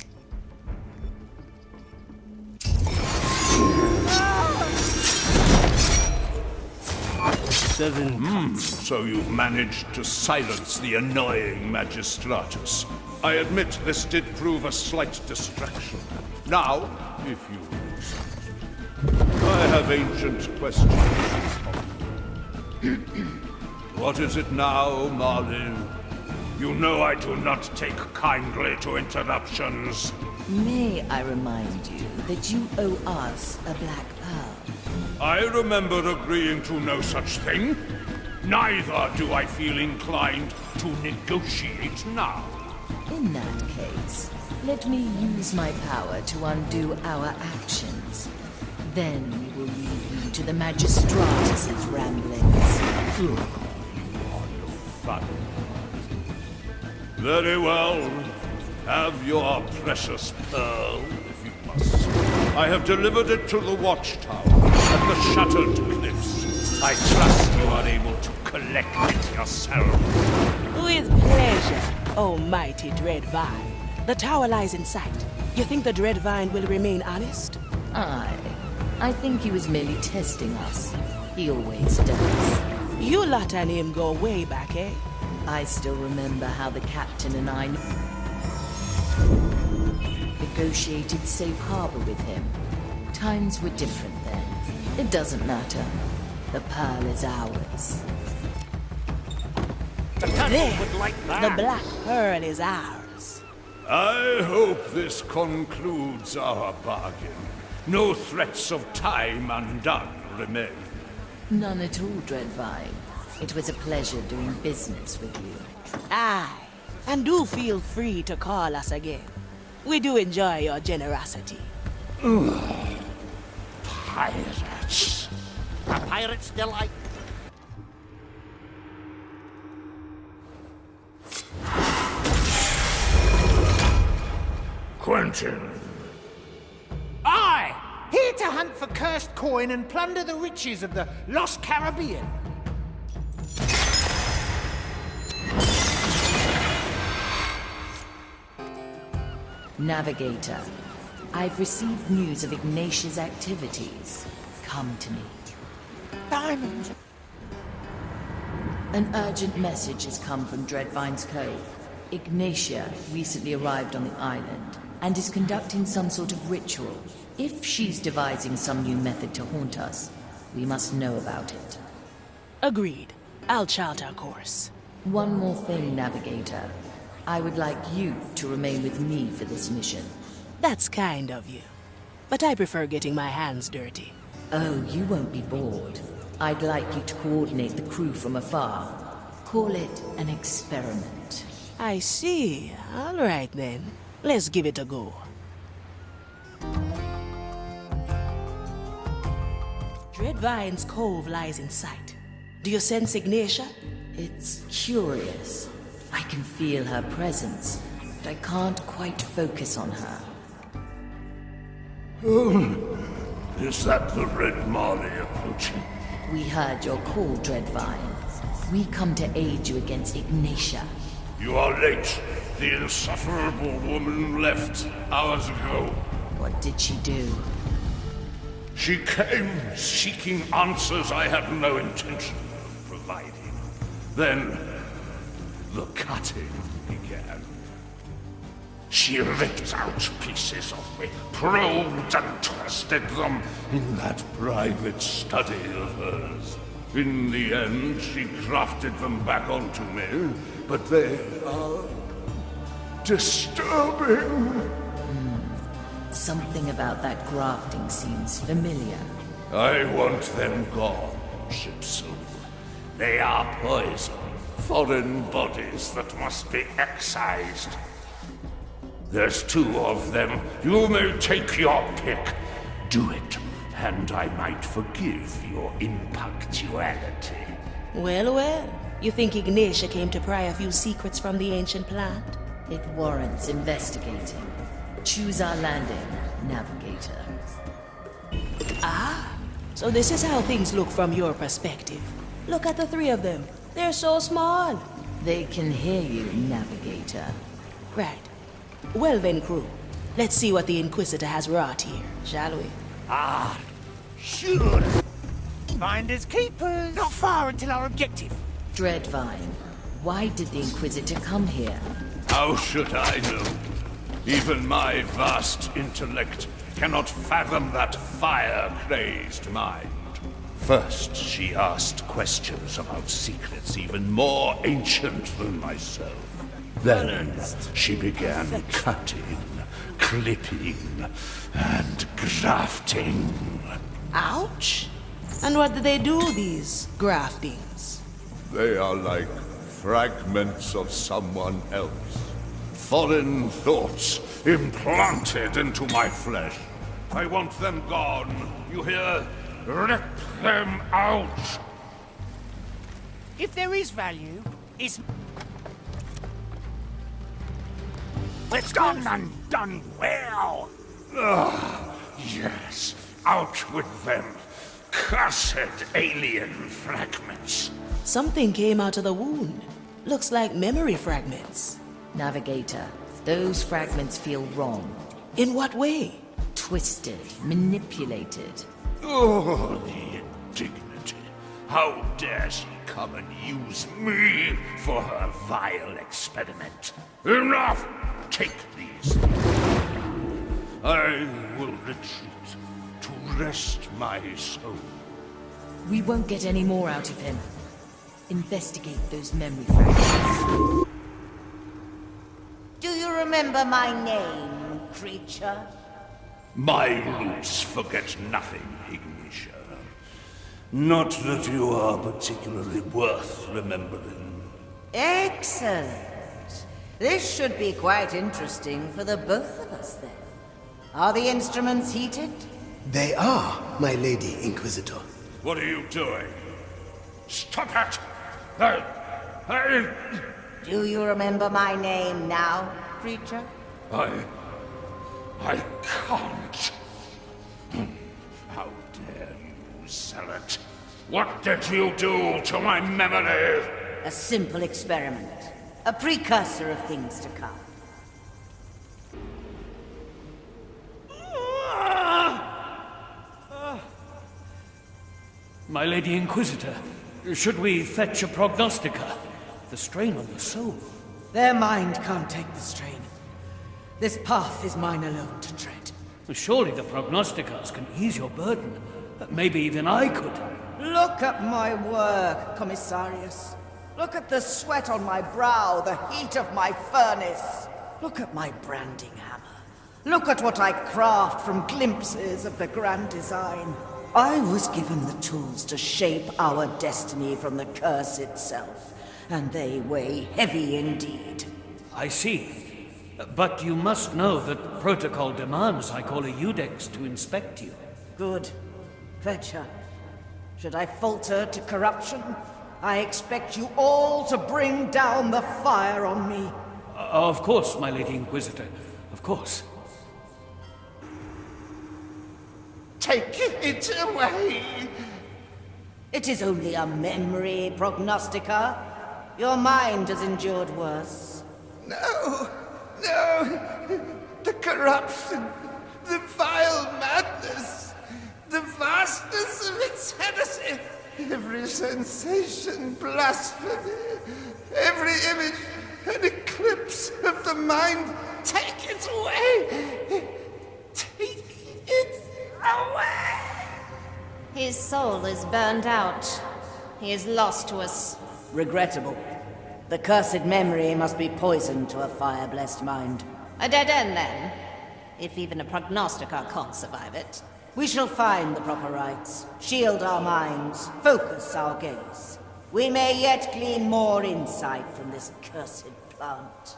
So you've managed to silence the annoying Magistratus. I admit this did prove a slight distraction. Now, if you will, I have ancient questions. What is it now, Marley? You know I do not take kindly to interruptions. May I remind you that you owe us a black pearl? I remember agreeing to no such thing. Neither do I feel inclined to negotiate now. In that case, let me use my power to undo our actions. Then we will leave you to the Magistratus's ramblings. Fun. Very well. Have your precious pearl, if you must. I have delivered it to the watchtower at the Shattered Cliffs. I trust you are able to collect it yourself. With pleasure, oh mighty Dread Vine. The tower lies in sight. You think the Dread Vine will remain honest? I think he was merely testing us. He always does. You lot and him go way back, eh? I still remember how the captain and I negotiated safe harbor with him. Times were different then. It doesn't matter. The pearl is ours. There, the black pearl is ours. I hope this concludes our bargain. No threats of time undone remain. None at all, Dreadvine. It was a pleasure doing business with you. Aye, and do feel free to call us again. We do enjoy your generosity. Pirates. A pirate's delight. Quentin. Aye! Here to hunt for cursed coin and plunder the riches of the lost Caribbean. Navigator, I've received news of Ignatia's activities. Come to me. Diamonds! An urgent message has come from Dreadvine's Cove. Ignatia recently arrived on the island and is conducting some sort of ritual. If she's devising some new method to haunt us, we must know about it. Agreed. I'll chart our course. One more thing, Navigator. I would like you to remain with me for this mission. That's kind of you. But I prefer getting my hands dirty. Oh, you won't be bored. I'd like you to coordinate the crew from afar. Call it an experiment. I see. All right then. Let's give it a go. Dreadvine's Cove lies in sight. Do you sense Ignatia? It's curious. I can feel her presence, but I can't quite focus on her. Is that the Red Marley approaching? We heard your call, Dreadvine. We come to aid you against Ignatia. You are late. The insufferable woman left hours ago. What did she do? She came seeking answers I had no intention of providing. Then, the cutting began. She ripped out pieces of me, probed and twisted them in that private study of hers. In the end, she grafted them back onto me, but they are disturbing. Something about that grafting seems familiar. I want them gone, Shipsu. They are poison, foreign bodies that must be excised. There's 2 of them. You may take your pick. Do it, and I might forgive your impunctuality. Well, well. You think Ignatia came to pry a few secrets from the ancient plant? It warrants investigating. Choose our landing, Navigator. Ah, so this is how things look from your perspective. Look at the 3 of them. They're so small. They can hear you, Navigator. Right. Well then, crew. Let's see what the Inquisitor has wrought here, shall we? Sure. Finders keepers. Not far until our objective. Dreadvine, why did the Inquisitor come here? How should I know? Even my vast intellect cannot fathom that fire-crazed mind. First, she asked questions about secrets even more ancient than myself. Then she began cutting, clipping, and grafting. Ouch! And what do they do, these graftings? They are like fragments of someone else. Foreign thoughts implanted into my flesh. I want them gone. You hear? Rip them out! If there is value, it's... It's done and done well! Ah, yes. Out with them. Cursed alien fragments. Something came out of the wound. Looks like memory fragments. Navigator, those fragments feel wrong. In what way? Twisted, manipulated. Oh, the indignity. How dare she come and use me for her vile experiment? Enough! Take these. I will retreat to rest my soul. We won't get any more out of him. Investigate those memory fragments. Do you remember my name, creature? My roots forget nothing, Ignitia. Not that you are particularly worth remembering. Excellent. This should be quite interesting for the both of us, then. Are the instruments heated? They are, my Lady Inquisitor. What are you doing? Stop it! Do you remember my name now, creature? I can't. How dare you sell it? What did you do to my memory? A simple experiment. A precursor of things to come. My Lady Inquisitor, should we fetch a prognostica? The strain on your soul. Their mind can't take the strain. This path is mine alone to tread. Surely the prognosticas can ease your burden. Maybe even I could. Look at my work, Commissarius. Look at the sweat on my brow, the heat of my furnace. Look at my branding hammer. Look at what I craft from glimpses of the grand design. I was given the tools to shape our destiny from the curse itself, and they weigh heavy indeed. I see. But you must know that protocol demands I call a Eudex to inspect you. Good. Fetch her. Should I falter to corruption, I expect you all to bring down the fire on me. Of course, my Lady Inquisitor. Of course. Take it away! It is only a memory, Prognostica. Your mind has endured worse. No! No! The corruption! The vile madness! The vastness of its heresy! Every sensation blasphemy! Every image an eclipse of the mind! Take it away! Take it away! His soul is burned out. He is lost to us. Regrettable. The cursed memory must be poison to a fire-blessed mind. A dead end, then? If even a prognostica can't survive it. We shall find the proper rites, shield our minds, focus our gaze. We may yet glean more insight from this cursed plant.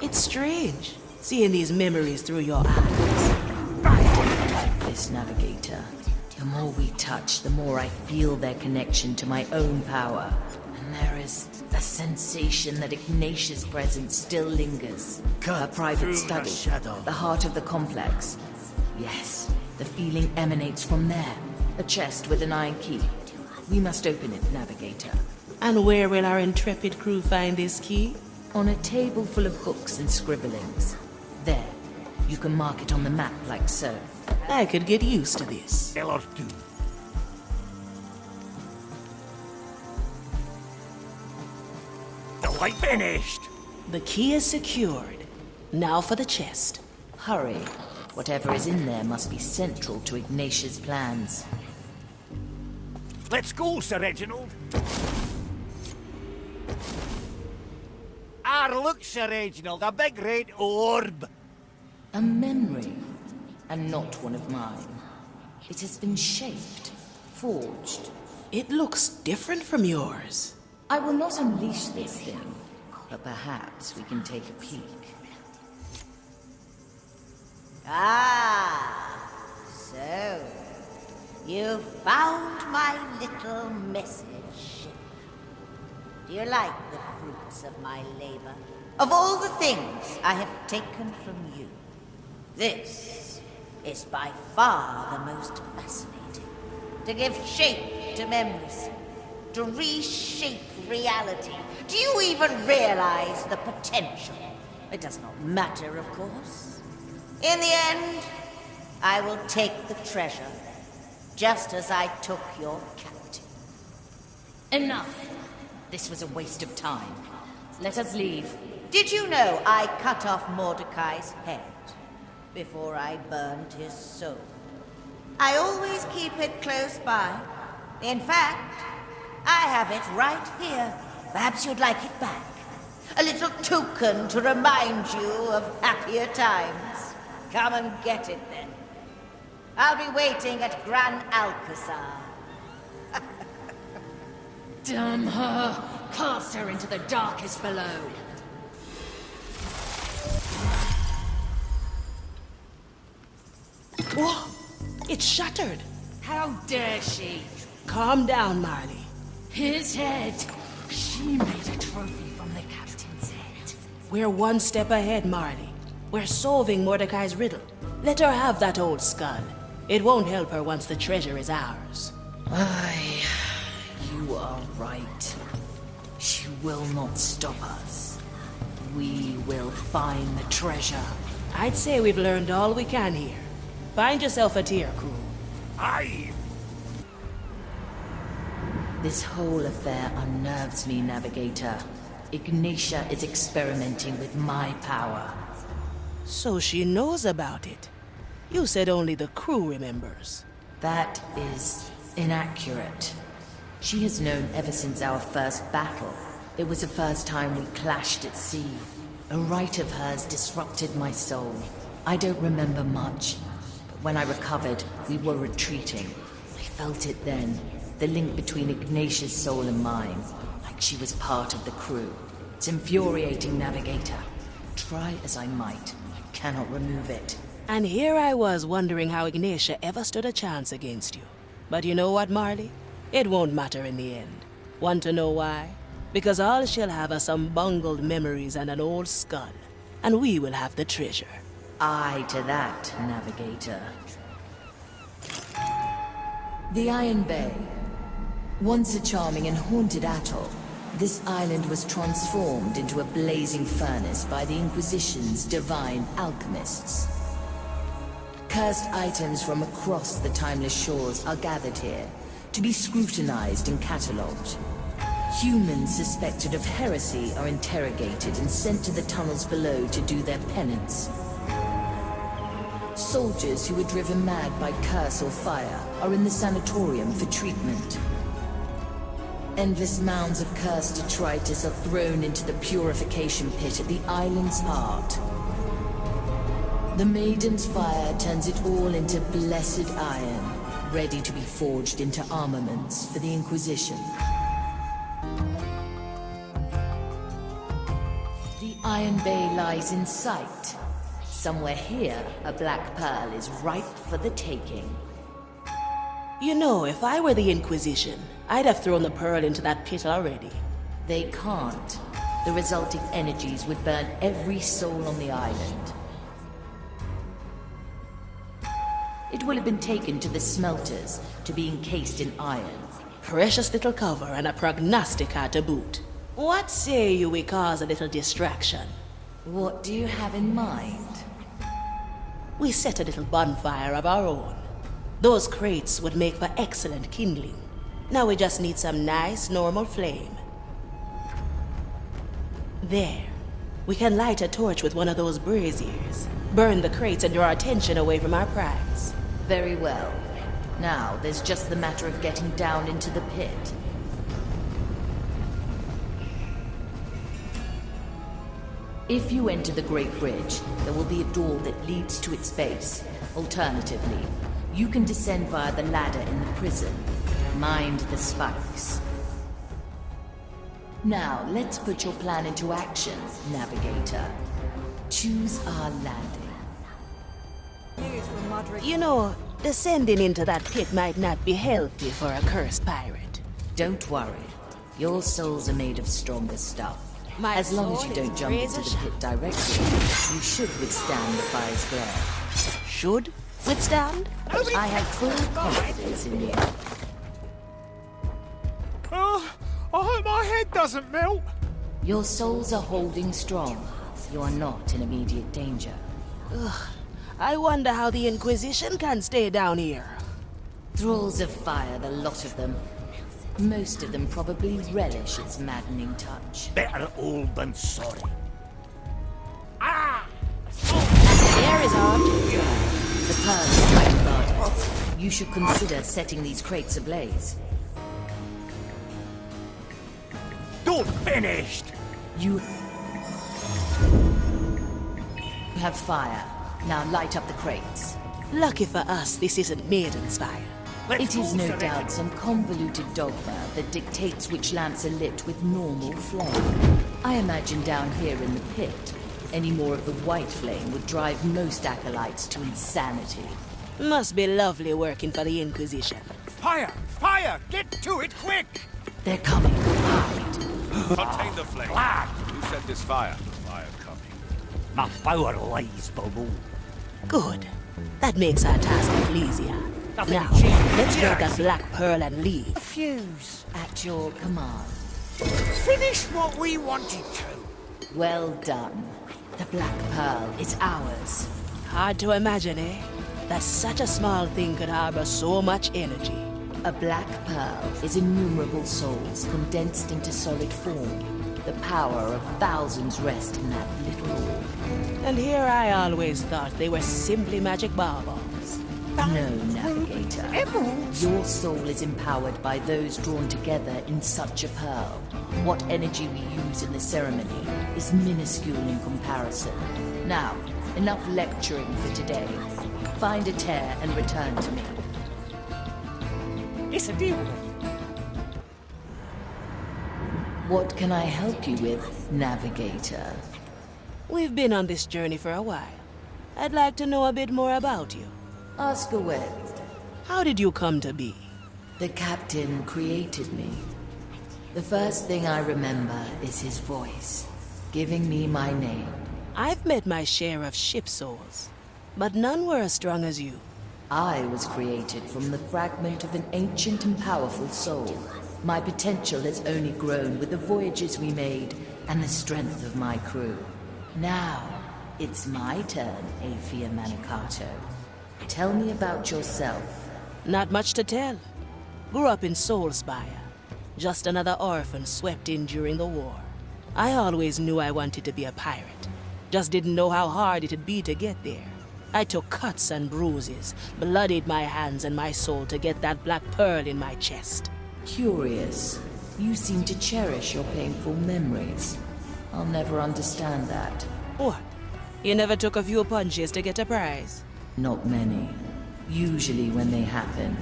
It's strange, seeing these memories through your eyes. Like this, Navigator. The more we touch, the more I feel their connection to my own power. And there is a sensation that Ignatia's presence still lingers. Her private study, the heart of the complex. Yes, the feeling emanates from there. A chest with an iron key. We must open it, Navigator. And where will our intrepid crew find this key? On a table full of books and scribblings. There. You can mark it on the map like so. I could get used to this. They'll do. I finished. The key is secured. Now for the chest. Hurry. Whatever is in there must be central to Ignatius' plans. Let's go, Sir Reginald. Look, Sir Reginald, a big red orb. A memory, and not one of mine. It has been shaped, forged. It looks different from yours. I will not unleash this thing, but perhaps we can take a peek. Ah, so you found my little message. Do you like the fruits of my labor? Of all the things I have taken from you, this is by far the most fascinating. To give shape to memories, to reshape reality. Do you even realize the potential? It does not matter, of course. In the end, I will take the treasure, just as I took your captain. Enough! This was a waste of time. Let us leave. Did you know I cut off Mordecai's head before I burned his soul? I always keep it close by. In fact, I have it right here. Perhaps you'd like it back. A little token to remind you of happier times. Come and get it then. I'll be waiting at Gran Alcazar. Damn her! Cast her into the darkest below! Whoa! It's shattered! How dare she? Calm down, Marley. His head! She made a trophy from the captain's head. We're one step ahead, Marley. We're solving Mordecai's riddle. Let her have that old skull. It won't help her once the treasure is ours. You are right. She will not stop us. We will find the treasure. I'd say we've learned all we can here. Find yourself a tier, crew. Aye! This whole affair unnerves me, Navigator. Ignatia is experimenting with my power. So she knows about it. You said only the crew remembers. That is inaccurate. She has known ever since our first battle. It was the first time we clashed at sea. A rite of hers disrupted my soul. I don't remember much, but when I recovered, we were retreating. I felt it then, the link between Ignatia's soul and mine, like she was part of the crew. It's infuriating, Navigator. Try as I might, I cannot remove it. And here I was wondering how Ignatia ever stood a chance against you. But you know what, Marley? It won't matter in the end. Want to know why? Because all she'll have are some bungled memories and an old skull. And we will have the treasure. Aye to that, Navigator. The Iron Bay. Once a charming and haunted atoll, this island was transformed into a blazing furnace by the Inquisition's divine alchemists. Cursed items from across the timeless shores are gathered here, to be scrutinized and catalogued. Humans suspected of heresy are interrogated and sent to the tunnels below to do their penance. Soldiers who were driven mad by curse or fire are in the sanatorium for treatment. Endless mounds of cursed detritus are thrown into the purification pit at the island's heart. The Maiden's fire turns it all into blessed iron, ready to be forged into armaments for the Inquisition. The Iron Bay lies in sight. Somewhere here, a black pearl is ripe for the taking. You know, if I were the Inquisition, I'd have thrown the pearl into that pit already. They can't. The resulting energies would burn every soul on the island. It will have been taken to the smelters to be encased in iron. Precious little cover and a prognostica to boot. What say you we cause a little distraction? What do you have in mind? We set a little bonfire of our own. Those crates would make for excellent kindling. Now we just need some nice, normal flame. There. We can light a torch with one of those braziers, burn the crates and draw attention away from our prize. Very well. Now, there's just the matter of getting down into the pit. If you enter the Great Bridge, there will be a door that leads to its base. Alternatively, you can descend via the ladder in the prison. Mind the spikes. Now, let's put your plan into action, Navigator. Choose our landing. You know, descending into that pit might not be healthy for a cursed pirate. Don't worry. Your souls are made of stronger stuff. As long as you don't jump into the pit directly, you should withstand the fire's glare. Should withstand? I have full confidence in you. Oh, I hope my head doesn't melt. Your souls are holding strong. You are not in immediate danger. Ugh, I wonder how the Inquisition can stay down here. Thralls of fire, the lot of them. Most of them probably relish its maddening touch. Better old than sorry. And the air is hot. The pearl is quite guarded. You should consider setting these crates ablaze. Don't finished! You have fire. Now light up the crates. Lucky for us, this isn't Maiden's fire. It is no doubt some convoluted dogma that dictates which lamps are lit with normal flame. I imagine down here in the pit, any more of the white flame would drive most acolytes to insanity. Must be lovely working for the Inquisition. Fire! Fire! Get to it quick! They're coming. Hide. Contain the flame. Who set this fire? Fire coming. My power lies below. Good. That makes our task a little easier. Now, let's get that black pearl and leave. Fuse. At your command. Finish what we wanted to. Well done. The black pearl is ours. Hard to imagine, eh? That such a small thing could harbor so much energy. A black pearl is innumerable souls condensed into solid form. The power of thousands rest in that little orb. And here I always thought they were simply magic baubles. No, Navigator. Your soul is empowered by those drawn together in such a pearl. What energy we use in the ceremony is minuscule in comparison. Now, enough lecturing for today. Find a tear and return to me. It's a deal. What can I help you with, Navigator? We've been on this journey for a while. I'd like to know a bit more about you. Ask away. How did you come to be? The captain created me. The first thing I remember is his voice, giving me my name. I've met my share of ship souls, but none were as strong as you. I was created from the fragment of an ancient and powerful soul. My potential has only grown with the voyages we made and the strength of my crew. Now, it's my turn, Afia Manicato. Tell me about yourself. Not much to tell. Grew up in Soulspire. Just another orphan swept in during the war. I always knew I wanted to be a pirate. Just didn't know how hard it'd be to get there. I took cuts and bruises, bloodied my hands and my soul to get that black pearl in my chest. Curious. You seem to cherish your painful memories. I'll never understand that. What? You never took a few punches to get a prize? Not many. Usually when they happen,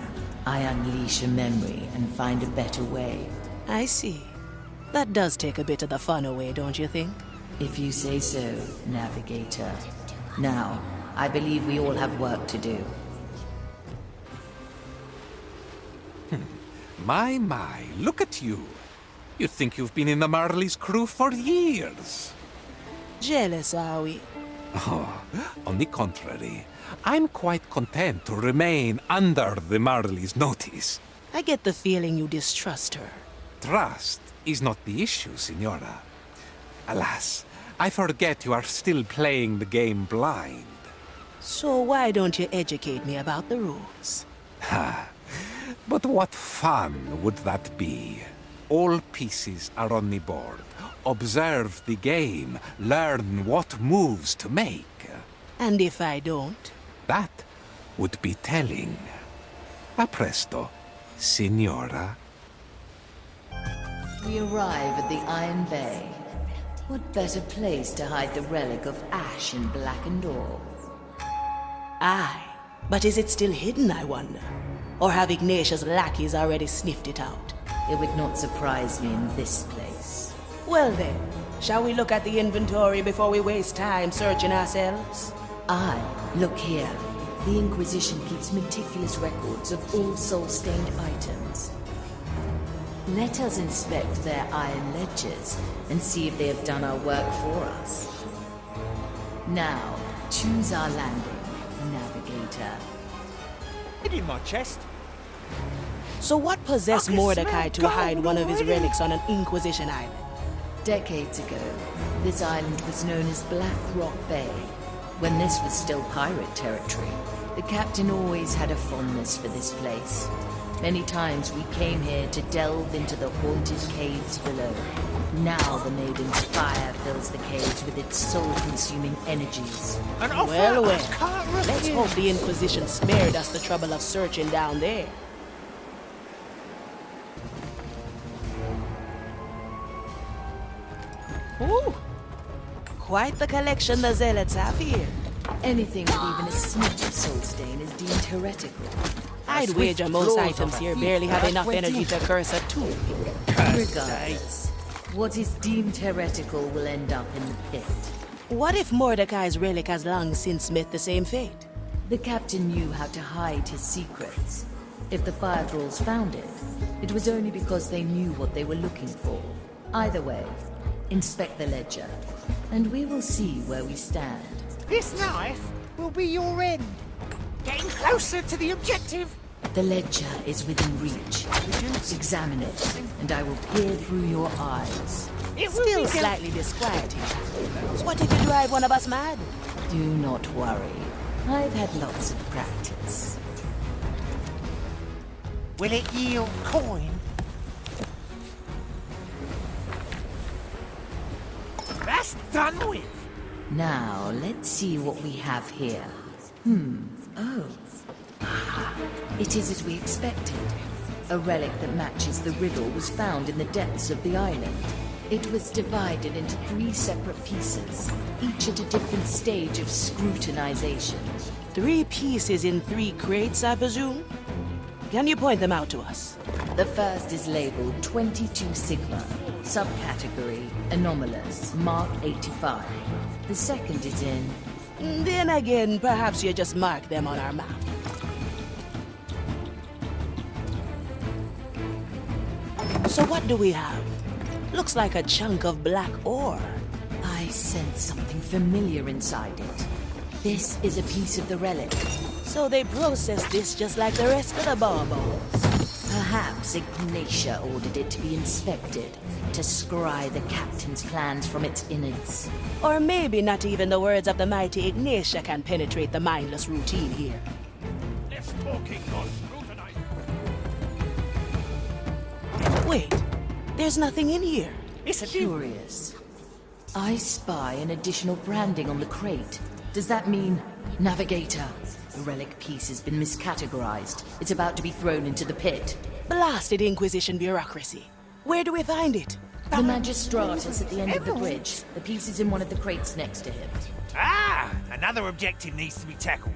I unleash a memory and find a better way. I see. That does take a bit of the fun away, don't you think? If you say so, Navigator. Now, I believe we all have work to do. My, look at you. You think you've been in the Marley's crew for years. Jealous, are we? Oh, on the contrary, I'm quite content to remain under the Marley's notice. I get the feeling you distrust her. Trust is not the issue, Signora. Alas, I forget you are still playing the game blind. So why don't you educate me about the rules? Ha! But what fun would that be? All pieces are on the board. Observe the game. Learn what moves to make. And if I don't? That would be telling. A presto, signora. We arrive at the Iron Bay. What better place to hide the relic of ash and blackened ore? Aye, but is it still hidden, I wonder? Or have Ignatius' lackeys already sniffed it out? It would not surprise me in this place. Well then, shall we look at the inventory before we waste time searching ourselves? Aye, look here. The Inquisition keeps meticulous records of all soul-stained items. Let us inspect their iron ledgers and see if they have done our work for us. Now, choose our landing, Navigator. It in my chest. So what possessed Mordecai to hide one of his relics on an Inquisition island? Decades ago, this island was known as Black Rock Bay. When this was still pirate territory, the captain always had a fondness for this place. Many times we came here to delve into the haunted caves below. Now the Maiden's fire fills the caves with its soul-consuming energies. Well, let's hope the Inquisition spared us the trouble of searching down there. Ooh! Quite the collection the Zealots have here. Anything with even a smidge of soul stain is deemed heretical. I'd wager most items here barely have enough energy to curse a tooth. Regardless, what is deemed heretical will end up in the pit. What if Mordecai's relic has long since met the same fate? The captain knew how to hide his secrets. If the fire thralls found it, it was only because they knew what they were looking for. Either way, inspect the ledger, and we will see where we stand. This knife will be your end. Getting closer to the objective. The ledger is within reach. Examine it, and I will peer through your eyes. Still slightly disquieting. What if you drive one of us mad? Do not worry. I've had lots of practice. Will it yield coin? That's done with. Now, let's see what we have here. Oh. It is as we expected. A relic that matches the riddle was found in the depths of the island. It was divided into 3 separate pieces, each at a different stage of scrutinization. 3 pieces in 3 crates, I presume? Can you point them out to us? The first is labeled 22 Sigma, subcategory anomalous, mark 85. The second is in... Then again, perhaps you just mark them on our map. So what do we have? Looks like a chunk of black ore. I sense something familiar inside it. This is a piece of the relic. So they processed this just like the rest of the baubles. Perhaps Ignatia ordered it to be inspected, to scry the captain's plans from its innards. Or maybe not even the words of the mighty Ignatia can penetrate the mindless routine here. Less talking, not scrutinizing. Wait, there's nothing in here. It's curious. I spy an additional branding on the crate. Does that mean Navigator? The relic piece has been miscategorized. It's about to be thrown into the pit. Blasted Inquisition bureaucracy. Where do we find it? The Magistratus at the end of the bridge. The piece is in one of the crates next to him. Ah! Another objective needs to be tackled.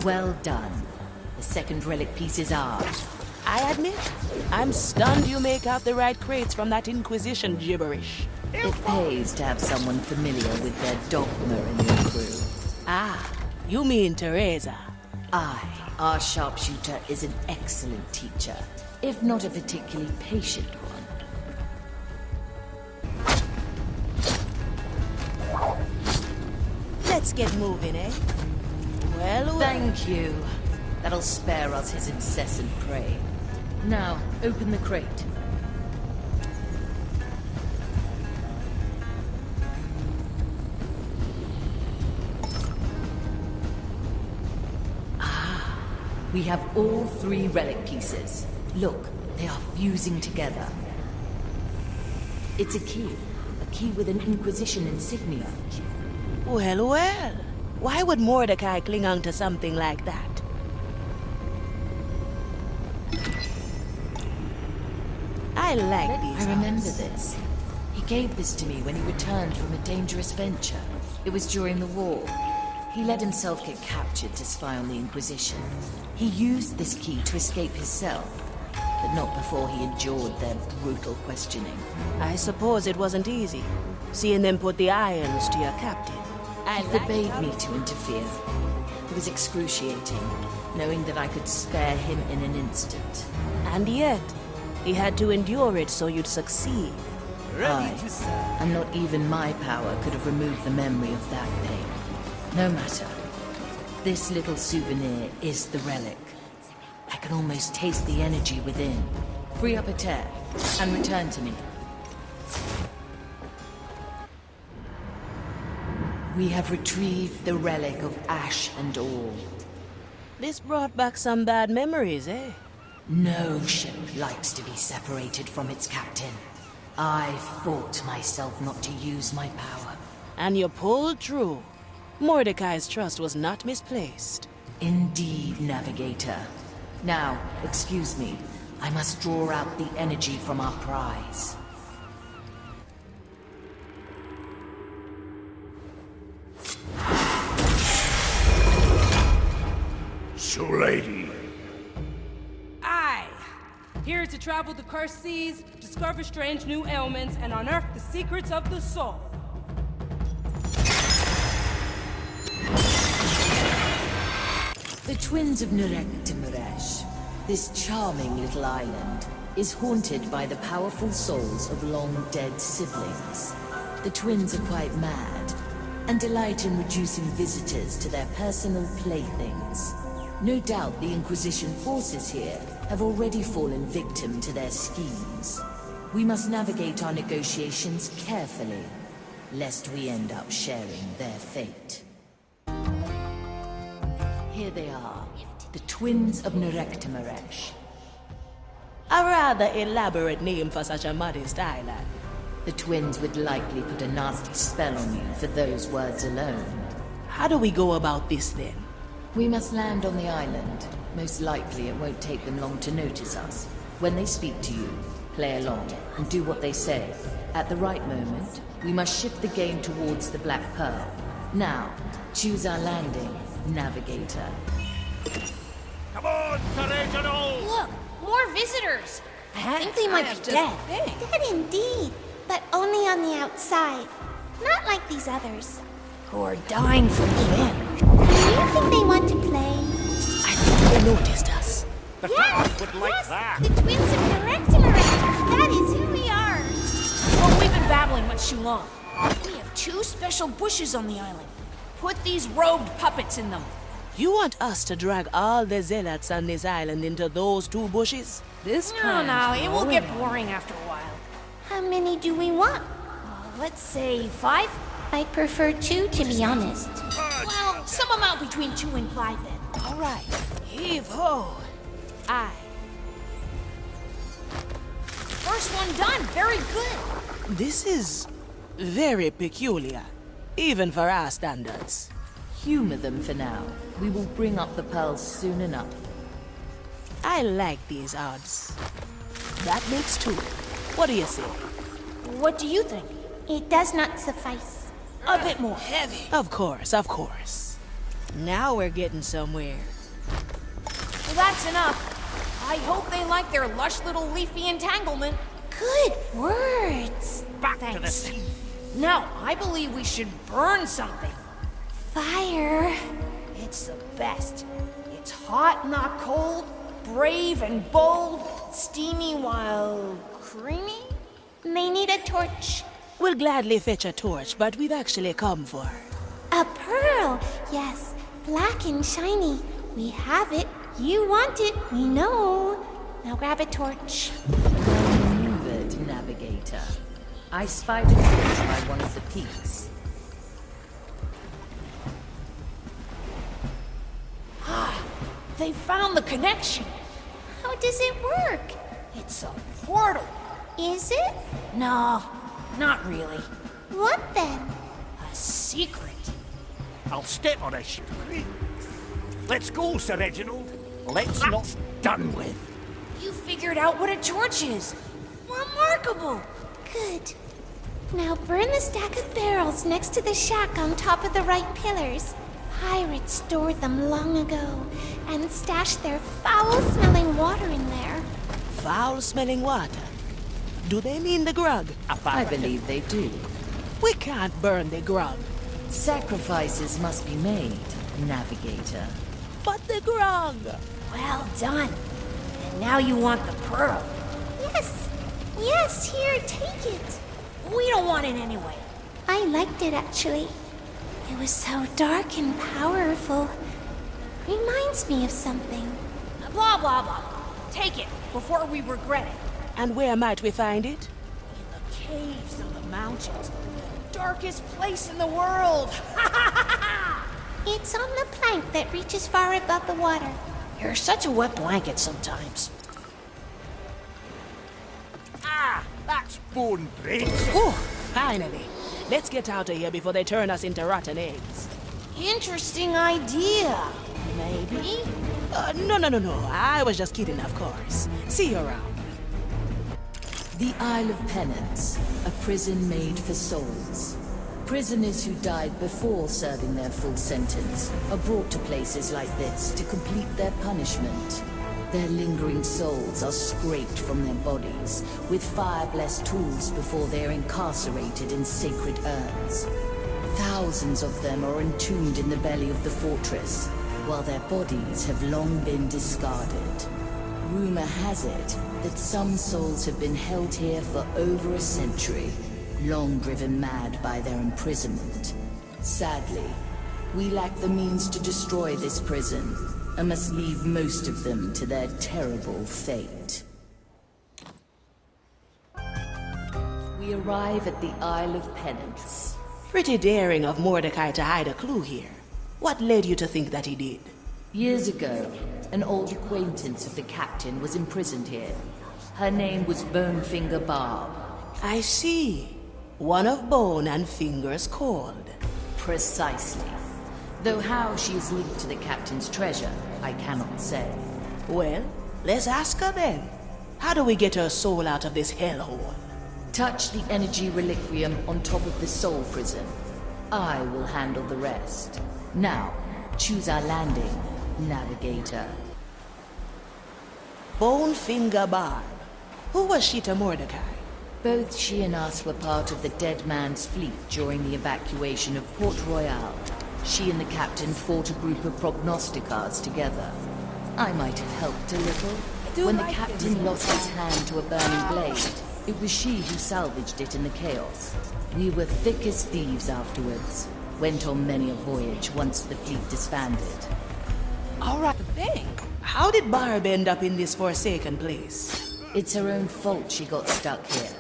Well done. The second relic piece is ours. I admit, I'm stunned you make out the right crates from that Inquisition gibberish. It pays to have someone familiar with their dogma in your crew. Ah, you mean Teresa? Aye, our sharpshooter is an excellent teacher, if not a particularly patient one. Let's get moving, eh? Well, Thank you. That'll spare us his incessant prey. Now, open the crate. We have all 3 relic pieces. Look, they are fusing together. It's a key with an Inquisition insignia. Well, well. Why would Mordecai cling on to something like that? I like these. I remember this. He gave this to me when he returned from a dangerous venture. It was during the war. He let himself get captured to spy on the Inquisition. He used this key to escape his cell, but not before he endured their brutal questioning. I suppose it wasn't easy, seeing them put the irons to your captain. He forbade me to interfere. It was excruciating, knowing that I could spare him in an instant. And yet, he had to endure it so you'd succeed. And not even my power could have removed the memory of that pain. No matter. This little souvenir is the relic. I can almost taste the energy within. Free up a tear, and return to me. We have retrieved the relic of ash and all. This brought back some bad memories, eh? No ship likes to be separated from its captain. I fought myself not to use my power. And you pulled through. Mordecai's trust was not misplaced. Indeed, Navigator. Now, excuse me. I must draw out the energy from our prize. So, lady. Aye. Here to travel the cursed seas, discover strange new ailments, and unearth the secrets of the soul. The twins of Nurek-Tumuresh. This charming little island is haunted by the powerful souls of long-dead siblings. The twins are quite mad, and delight in reducing visitors to their personal playthings. No doubt the Inquisition forces here have already fallen victim to their schemes. We must navigate our negotiations carefully, lest we end up sharing their fate. Here they are, the twins of Nurek-Tumuresh. A rather elaborate name for such a modest island. The twins would likely put a nasty spell on you for those words alone. How do we go about this then? We must land on the island. Most likely it won't take them long to notice us. When they speak to you, play along and do what they say. At the right moment, we must shift the game towards the Black Pearl. Now, choose our landing, Navigator. Come on, Terregiano! Look, more visitors. I think they might be dead. Dead indeed, but only on the outside. Not like these others. Who are dying from within. Do you think they want to play? I think they noticed us. The Yes, would like that. The twins of Nurek-Tumuresh. That is who we are. Well, we've been battling much too long. We have 2 special bushes on the island. Put these robed puppets in them. You want us to drag all the zealots on this island into those 2 bushes? No, it will get boring after a while. How many do we want? Let's say 5? I prefer 2, to be honest. Well, some amount between 2 and 5 then. All right. Heave-ho. Aye. First one done. Very good. This is very peculiar, even for our standards. Humor them for now. We will bring up the pearls soon enough. I like these odds. That makes 2. What do you say? What do you think? It does not suffice. A bit more heavy. Of course, of course. Now we're getting somewhere. Well, that's enough. I hope they like their lush little leafy entanglement. Good words. Back to the sea. Now, I believe we should burn something. Fire. It's the best. It's hot, not cold, brave and bold, steamy while creamy. May need a torch. We'll gladly fetch a torch, but we've actually come for a pearl. Yes, black and shiny. We have it. You want it. We know. Now grab a torch. Maneuvered, Navigator. I spied a torch by one of the peaks. They found the connection. How does it work? It's a portal. Is it? No, not really. What then? A secret. I'll step on a secret. Let's go, Sir Reginald. Let's not done with. You figured out what a torch is. Remarkable. Good. Now burn the stack of barrels next to the shack on top of the right pillars. Pirates stored them long ago and stashed their foul-smelling water in there. Foul-smelling water? Do they mean the grog? I believe they do. We can't burn the grog. Sacrifices must be made, Navigator. But the grog! Well done. And now you want the pearl. Yes. Yes, here, take it. We don't want it anyway. I liked it, actually. It was so dark and powerful. Reminds me of something. Blah, blah, blah. Take it before we regret it. And where might we find it? In the caves of the mountains. The darkest place in the world. It's on the plank that reaches far above the water. You're such a wet blanket sometimes. That's bone breaks. Oh, finally. Let's get out of here before they turn us into rotten eggs. Interesting idea. Maybe? No. I was just kidding, of course. See you around. The Isle of Penance, a prison made for souls. Prisoners who died before serving their full sentence are brought to places like this to complete their punishment. Their lingering souls are scraped from their bodies with fire-blessed tools before they are incarcerated in sacred urns. Thousands of them are entombed in the belly of the fortress, while their bodies have long been discarded. Rumor has it that some souls have been held here for over a century, long driven mad by their imprisonment. Sadly, we lack the means to destroy this prison, and must leave most of them to their terrible fate. We arrive at the Isle of Penance. Pretty daring of Mordecai to hide a clue here. What led you to think that he did? Years ago, an old acquaintance of the captain was imprisoned here. Her name was Bonefinger Barb. I see. One of Bone and Finger's called. Precisely. Though how she is linked to the captain's treasure, I cannot say. Well, let's ask her then. How do we get her soul out of this hellhole? Touch the energy reliquium on top of the soul prison. I will handle the rest. Now, choose our landing, Navigator. Bonefinger Barb. Who was she to Mordecai? Both she and us were part of the Dead Man's fleet during the evacuation of Port Royal. She and the captain fought a group of prognosticars together. I might have helped a little. When the captain lost his hand to a burning blade, it was she who salvaged it in the chaos. We were thick as thieves afterwards. Went on many a voyage once the fleet disbanded. All right, thing. How did Barb end up in this forsaken place? It's her own fault she got stuck here.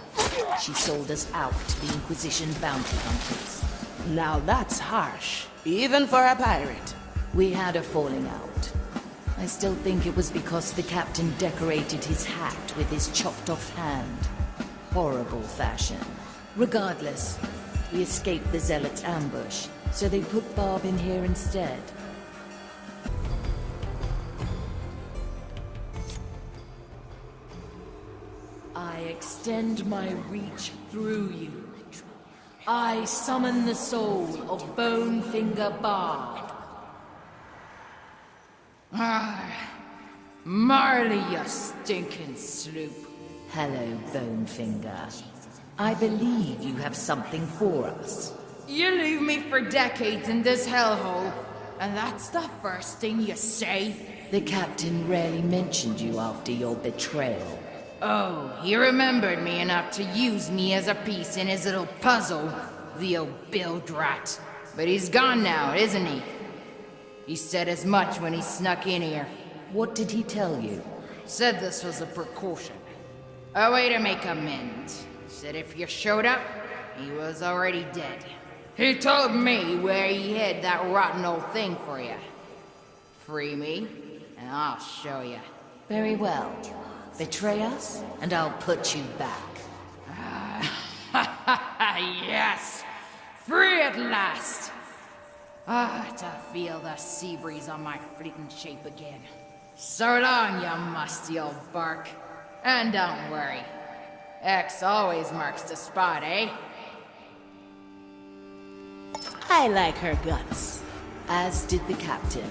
She sold us out to the Inquisition bounty hunters. Now that's harsh, even for a pirate. We had a falling out. I still think it was because the captain decorated his hat with his chopped off hand. Horrible fashion. Regardless, we escaped the Zealot's ambush, so they put Barb in here instead. I extend my reach through you. I summon the soul of Bonefinger Barb. Marley, you stinking sloop. Hello, Bonefinger. I believe you have something for us. You leave me for decades in this hellhole, and that's the first thing you say? The captain rarely mentioned you after your betrayal. Oh, he remembered me enough to use me as a piece in his little puzzle, the old bilge rat. But he's gone now, isn't he? He said as much when he snuck in here. What did he tell you? Said this was a precaution. A way to make amends. Said if you showed up, he was already dead. He told me where he hid that rotten old thing for you. Free me, and I'll show you. Very well. Betray us, and I'll put you back. Yes! Free at last! To feel the sea breeze on my fleeting shape again. So long, you musty old bark. And don't worry. X always marks the spot, eh? I like her guts. As did the captain.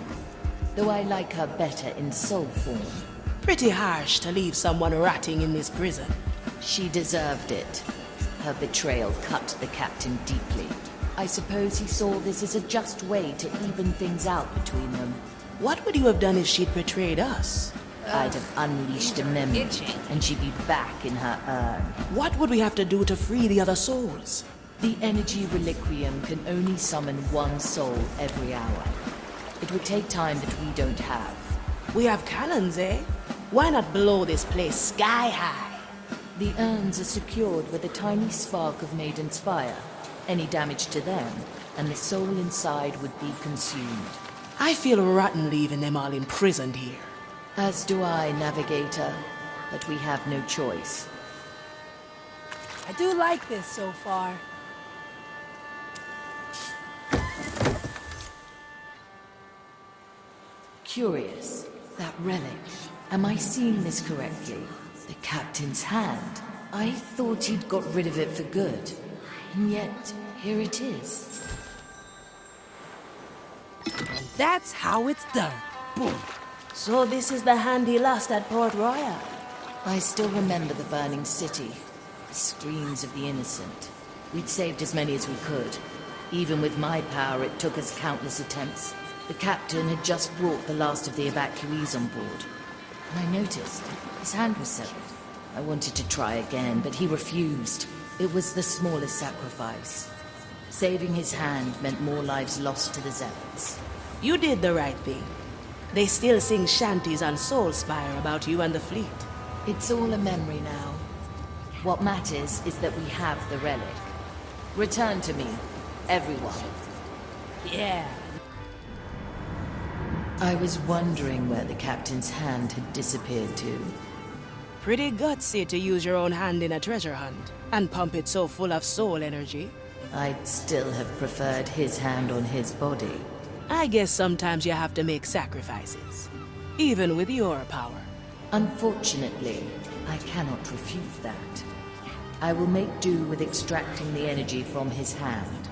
Though I like her better in soul form. Pretty harsh to leave someone rotting in this prison. She deserved it. Her betrayal cut the captain deeply. I suppose he saw this as a just way to even things out between them. What would you have done if she'd betrayed us? I'd have unleashed a memory, and she'd be back in her urn. What would we have to do to free the other souls? The energy reliquium can only summon one soul every hour. It would take time that we don't have. We have cannons, eh? Why not blow this place sky high? The urns are secured with a tiny spark of Maiden's fire. Any damage to them, and the soul inside would be consumed. I feel rotten leaving them all imprisoned here. As do I, Navigator, but we have no choice. I do like this so far. Curious. That relic. Am I seeing this correctly? The captain's hand. I thought he'd got rid of it for good. And yet, here it is. And that's how it's done. Boom. So this is the hand he lost at Port Royal. I still remember the burning city. The screams of the innocent. We'd saved as many as we could. Even with my power, it took us countless attempts. The captain had just brought the last of the evacuees on board. And I noticed his hand was severed. I wanted to try again, but he refused. It was the smallest sacrifice. Saving his hand meant more lives lost to the Zealots. You did the right thing. They still sing shanties on Soulspire about you and the fleet. It's all a memory now. What matters is that we have the relic. Return to me, everyone. Yeah. I was wondering where the captain's hand had disappeared to. Pretty gutsy to use your own hand in a treasure hunt, and pump it so full of soul energy. I'd still have preferred his hand on his body. I guess sometimes you have to make sacrifices, even with your power. Unfortunately, I cannot refute that. I will make do with extracting the energy from his hand.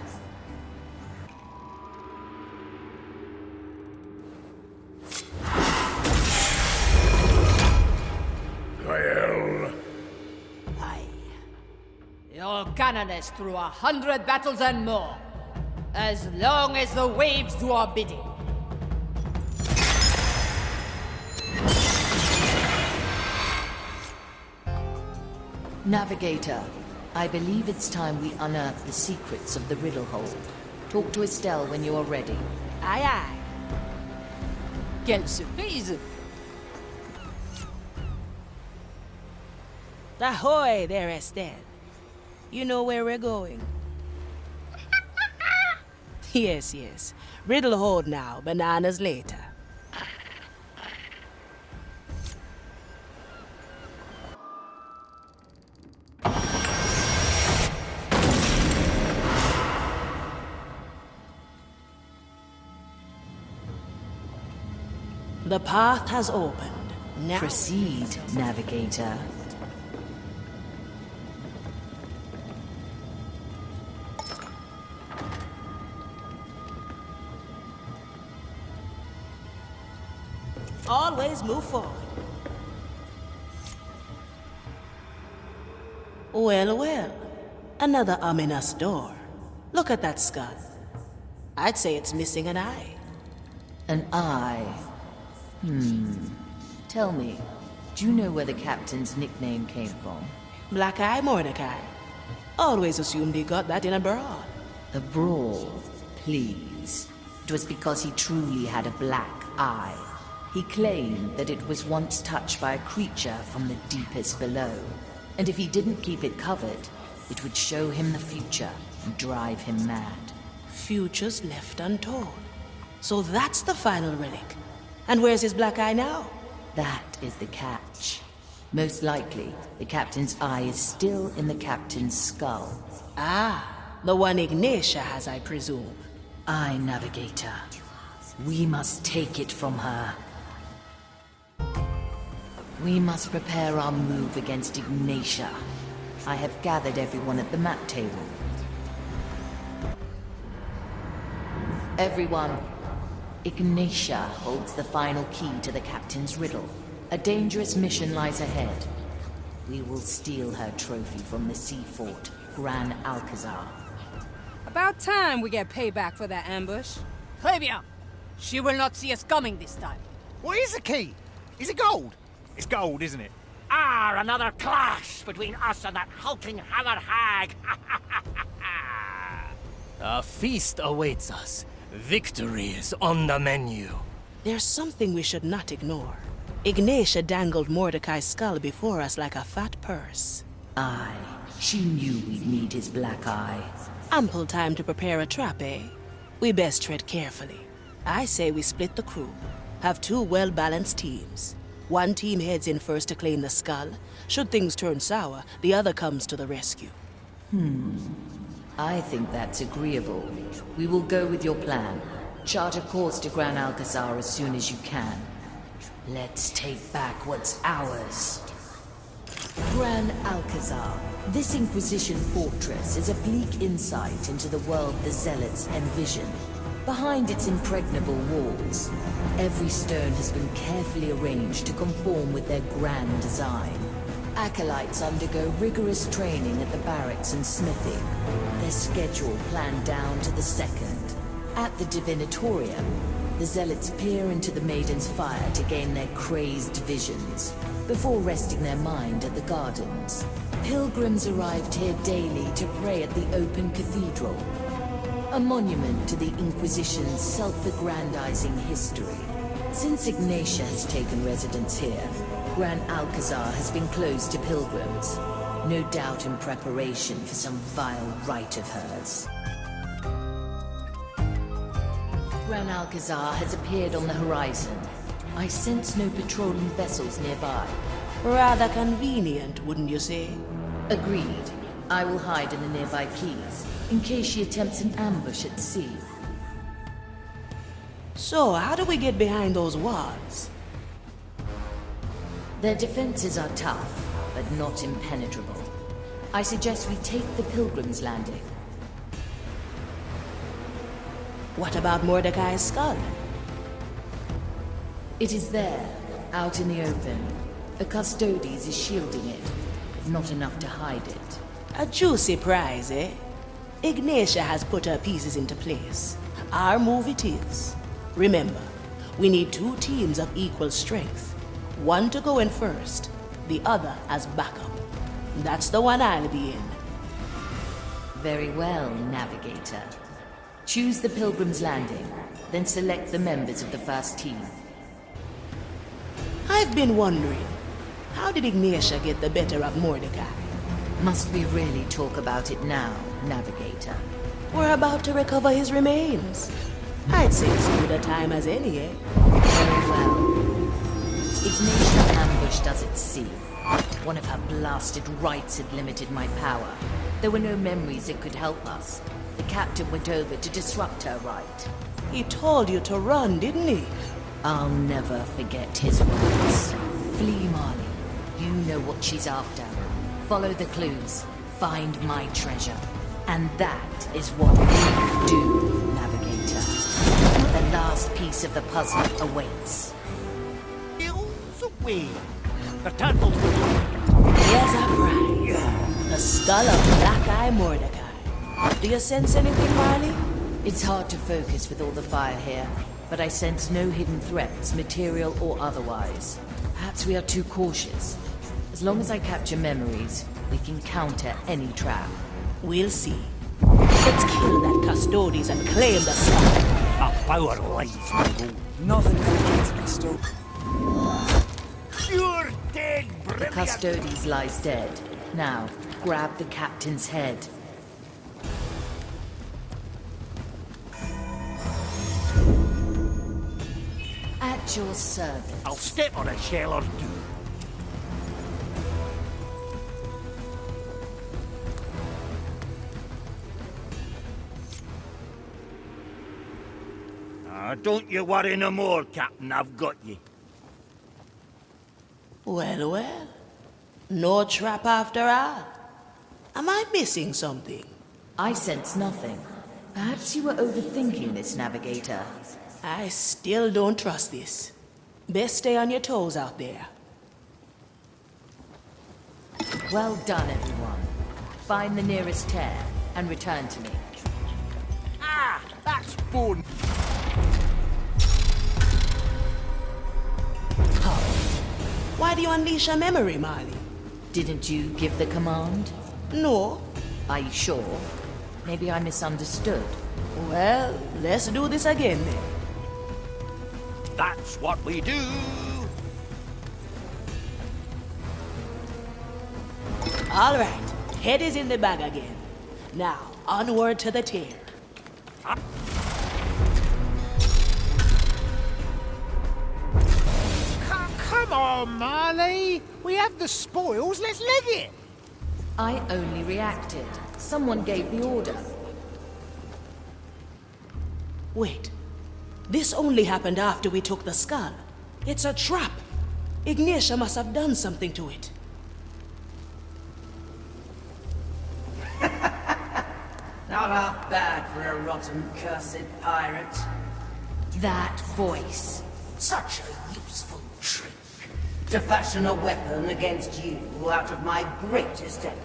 Your cannon is through 100 battles and more. As long as the waves do our bidding. Navigator, I believe it's time we unearth the secrets of the Riddle Hold. Talk to Estelle when you are ready. Aye, aye. Quelle surprise! Ahoy there, Estelle. You know where we're going. Yes, yes. Riddle hold now, bananas later. The path has opened. Now proceed, Navigator. Always move forward. Well, well. Another ominous door. Look at that skull. I'd say it's missing an eye. An eye? Tell me, do you know where the captain's nickname came from? Black Eye Mordecai. Always assumed he got that in a brawl. A brawl? Please. It was because he truly had a black eye. He claimed that it was once touched by a creature from the deepest below. And if he didn't keep it covered, it would show him the future and drive him mad. Futures left untold. So that's the final relic. And where's his black eye now? That is the catch. Most likely, the captain's eye is still in the captain's skull. Ah, the one Ignatia has, I presume. Aye, Navigator. We must take it from her. We must prepare our move against Ignatia. I have gathered everyone at the map table. Everyone, Ignatia holds the final key to the captain's riddle. A dangerous mission lies ahead. We will steal her trophy from the sea fort, Gran Alcazar. About time we get payback for that ambush. Très bien. She will not see us coming this time. What is the key? Is it gold? It's gold, isn't it? Ah, another clash between us and that hulking hammer hag. A feast awaits us. Victory is on the menu. There's something we should not ignore. Ignatia dangled Mordecai's skull before us like a fat purse. Aye, she knew we'd need his black eye. Ample time to prepare a trap, eh? We best tread carefully. I say we split the crew. Have two well-balanced teams. One team heads in first to claim the skull. Should things turn sour, the other comes to the rescue. I think that's agreeable. We will go with your plan. Chart a course to Gran Alcazar as soon as you can. Let's take back what's ours. Gran Alcazar. This Inquisition fortress is a bleak insight into the world the Zealots envision. Behind its impregnable walls, every stone has been carefully arranged to conform with their grand design. Acolytes undergo rigorous training at the barracks and smithy, their schedule planned down to the second. At the Divinatorium, the Zealots peer into the Maiden's fire to gain their crazed visions, before resting their mind at the gardens. Pilgrims arrived here daily to pray at the open cathedral, a monument to the Inquisition's self-aggrandizing history. Since Ignatia has taken residence here, Gran Alcazar has been closed to pilgrims, no doubt in preparation for some vile rite of hers. Gran Alcazar has appeared on the horizon. I sense no patrolling vessels nearby. Rather convenient, wouldn't you say? Agreed. I will hide in the nearby quays, in case she attempts an ambush at sea. So, how do we get behind those walls? Their defenses are tough, but not impenetrable. I suggest we take the Pilgrim's Landing. What about Mordecai's skull? It is there, out in the open. The Custodes is shielding it, but not enough to hide it. A juicy prize, eh? Ignatia has put her pieces into place. Our move it is. Remember, we need two teams of equal strength. One to go in first, the other as backup. That's the one I'll be in. Very well, Navigator. Choose the Pilgrim's Landing, then select the members of the first team. I've been wondering, how did Ignatia get the better of Mordecai? Must we really talk about it now, Navigator? We're about to recover his remains. I'd say as good a time as any, eh? Very well. Ignatia ambushed us at sea. One of her blasted rites had limited my power. There were no memories that could help us. The captain went over to disrupt her rite. He told you to run, didn't he? I'll never forget his words. Flee, Marley. You know what she's after. Follow the clues. Find my treasure. And that is what we do, Navigator. The last piece of the puzzle awaits. Hills away. The turtles will Here's our prize. The skull of Black Eye Mordecai. Do you sense anything, Marley? It's hard to focus with all the fire here, but I sense no hidden threats, material or otherwise. Perhaps we are too cautious. As long as I capture memories, we can counter any trap. We'll see. Let's kill that Custodes and claim the skull. A power lies, Mongo. Nothing against Custodes. You're dead, The brilliant. Custodes lies dead. Now, grab the captain's head. At At your service. I'll step on a shell or two. Don't you worry no more, Captain. I've got you. Well, well. No trap after all. Am I missing something? I sense nothing. Perhaps you were overthinking this, Navigator. I still don't trust this. Best stay on your toes out there. Well done, everyone. Find the nearest tear and return to me. Ah, that's fun. Why do you unleash a memory, Marley? Didn't you give the command? No. Are you sure? Maybe I misunderstood. Well, let's do this again then. That's what we do. All right, head is in the bag again. Now, onward to the tear. Come on, Marley. We have the spoils. Let's leg it. I only reacted. Someone gave the order. Wait. This only happened after we took the skull. It's a trap. Ignatia must have done something to it. Not half bad for a rotten, cursed pirate. That voice. Such a useful trick. To fashion a weapon against you out of my greatest enemy.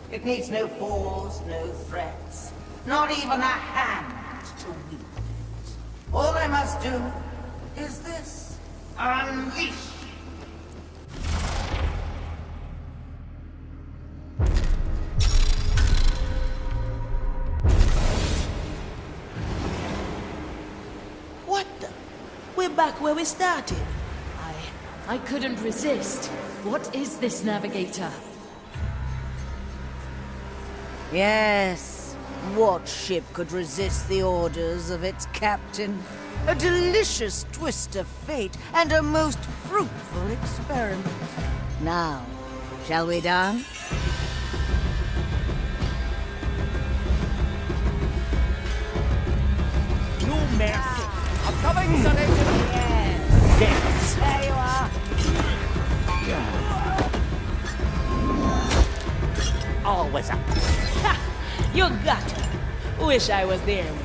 It needs no force, no threats. Not even a hand to wield it. All I must do is this. Unleash. What the? We're back where we started. I couldn't resist. What is this, Navigator? Yes. What ship could resist the orders of its captain? A delicious twist of fate and a most fruitful experiment. Now, shall we dance? No mercy. I'm coming, Sergeant. Yes. There you are. Always up. You got her. Wish I was there with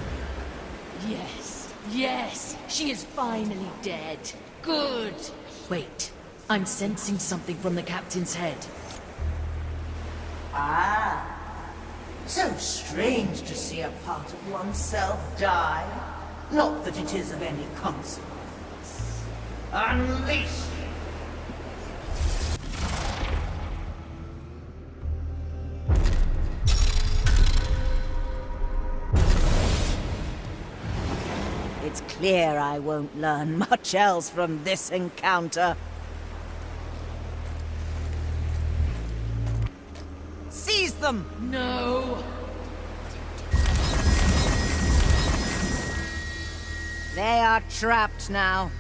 you. Yes, yes, she is finally dead. Good. Wait, I'm sensing something from the captain's head. Ah. So strange to see a part of oneself die. Not that it is of any consequence. Unleash! It's clear I won't learn much else from this encounter. Seize them! No! They are trapped now.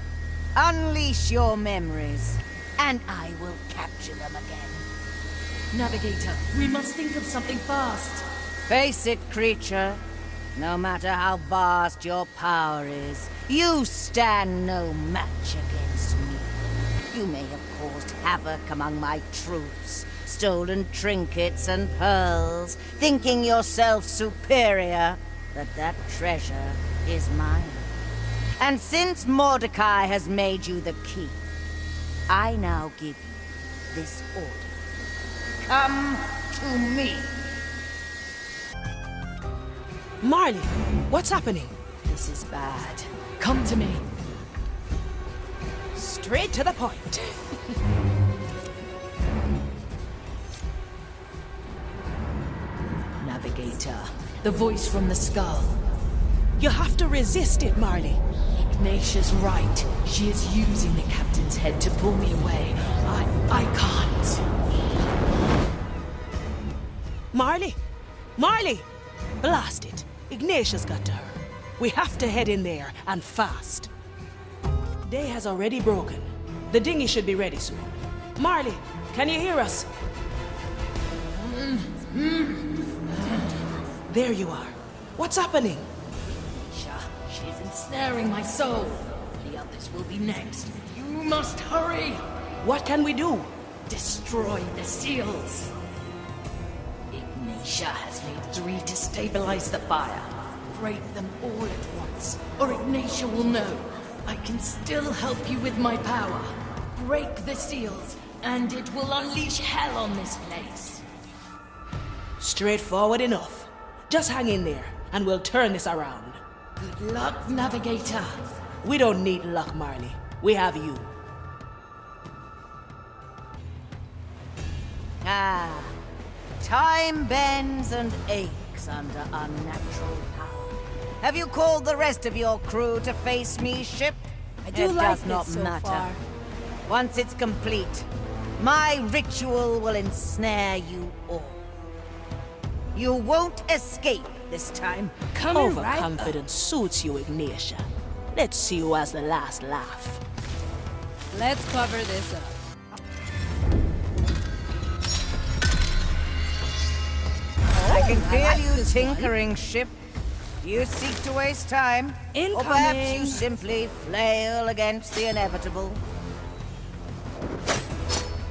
Unleash your memories, and I will capture them again. Navigator, we must think of something fast. Face it, creature. No matter how vast your power is, you stand no match against me. You may have caused havoc among my troops, stolen trinkets and pearls, thinking yourself superior, but that treasure is mine. And since Mordecai has made you the key, I now give you this order. Come to me. Marley, what's happening? This is bad. Come to me. Straight to the point. Navigator, the voice from the skull. You have to resist it, Marley. Ignatia's right. She is using the captain's head to pull me away. I can't. Marley! Marley! Blast it. Ignatia's got to her. We have to head in there, and fast. Day has already broken. The dinghy should be ready soon. Marley, can you hear us? There you are. What's happening? She's ensnaring my soul. The others will be next. You must hurry. What can we do? Destroy the seals. Ignatia has made 3 to stabilize the fire. Break them all at once, or Ignatia will know. I can still help you with my power. Break the seals, and it will unleash hell on this place. Straightforward enough. Just hang in there, and we'll turn this around. Good luck, Navigator. We don't need luck, Marley. We have you. Ah, time bends and aches under unnatural power. Have you called the rest of your crew to face me, ship? I do it like does not this so matter. far. Once it's complete, my ritual will ensnare you all. You won't escape this time. Overconfidence suits you, Ignatia. Let's see who has the last laugh. Let's cover this up. I can feel you tinkering, ship. You seek to waste time, or perhaps you simply flail against the inevitable.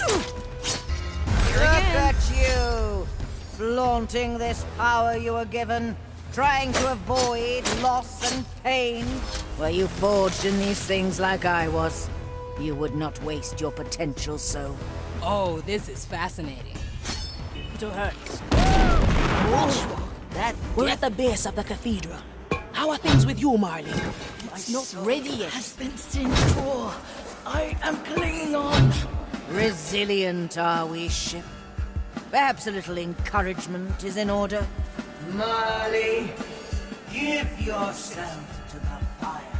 Look at you, flaunting this power you were given, trying to avoid loss and pain. Were you forged in these things like I was, you would not waste your potential so. Oh, this is fascinating. It hurts. We're at the base of the cathedral. How are things with you, Marley? It's not ready yet. Has been singed for. I am clinging on. Resilient are we, ship. Perhaps a little encouragement is in order. Marley, give yourself to the fire.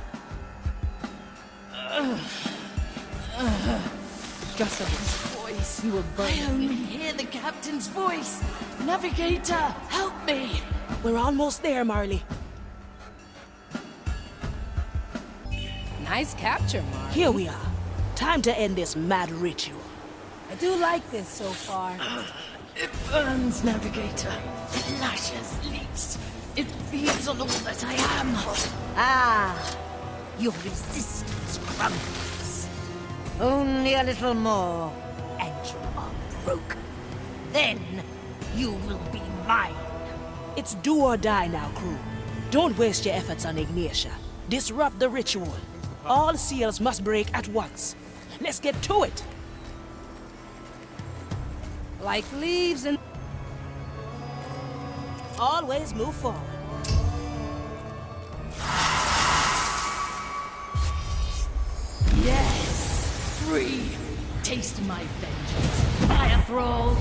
Just a voice. You were burning. I only hear the captain's voice. Navigator, help me. We're almost there, Marley. Nice capture, Marley. Here we are. Time to end this mad ritual. I do like this so far. It burns, Navigator. It lashes, leaps. It feeds on all that I am. Ah, your resistance crumbles. Only a little more, and you are broken. Then you will be mine. It's do or die now, crew. Don't waste your efforts on Ignatia. Disrupt the ritual. All seals must break at once. Let's get to it. Like leaves and... Always move forward. Yes! Free! Taste my vengeance, fire thrall!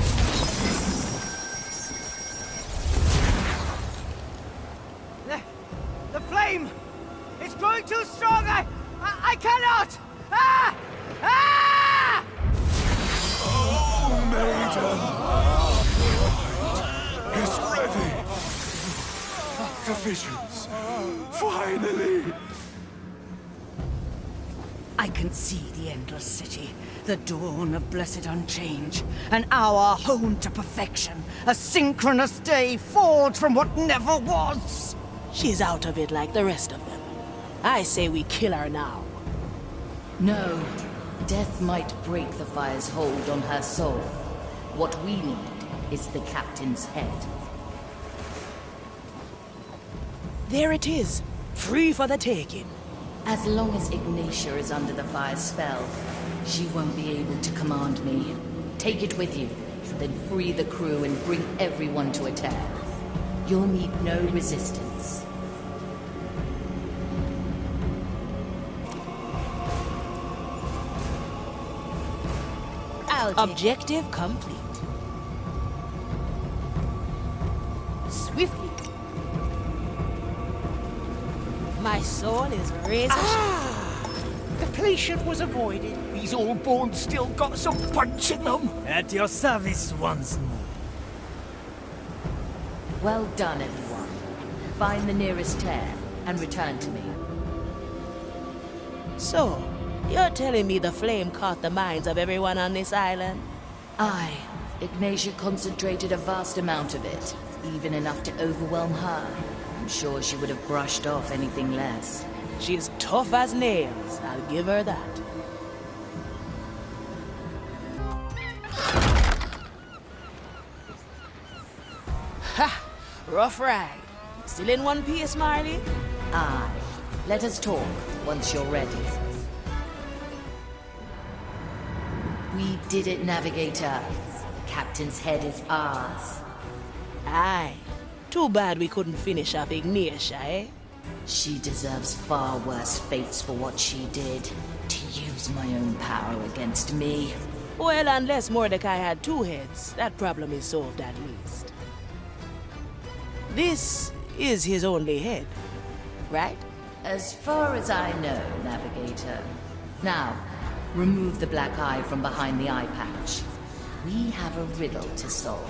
The flame! It's growing too strong! I cannot! Ah! Ah! Oh, maiden! It's ready! The visions! Finally! I can see the endless city, the dawn of blessed unchange, an hour honed to perfection, a synchronous day forged from what never was. She's out of it like the rest of them. I say we kill her now. No. Death might break the fire's hold on her soul. What we need is the captain's head. There it is. Free for the taking. As long as Ignatia is under the fire's spell, she won't be able to command me. Take it with you, then free the crew and bring everyone to attack. You'll meet no resistance. Objective complete. Swiftly. My soul is razor sharp. Depletion was avoided. These all-born still got some punch in them. At your service once more. Well done, everyone. Find the nearest tear and return to me. So, You're telling me the flame caught the minds of everyone on this island? Aye. Ignatia concentrated a vast amount of it, even enough to overwhelm her. I'm sure she would have brushed off anything less. She's tough as nails, I'll give her that. Ha! Rough ride. Still in one piece, Marley? Aye. Let us talk once you're ready. We did it, Navigator. The captain's head is ours. Aye. Too bad we couldn't finish off Ignatia, eh? She deserves far worse fates for what she did. To use my own power against me. Well, unless Mordecai had two heads, that problem is solved at least. This is his only head, right? As far as I know, Navigator. Now, remove the black eye from behind the eye patch. We have a riddle to solve.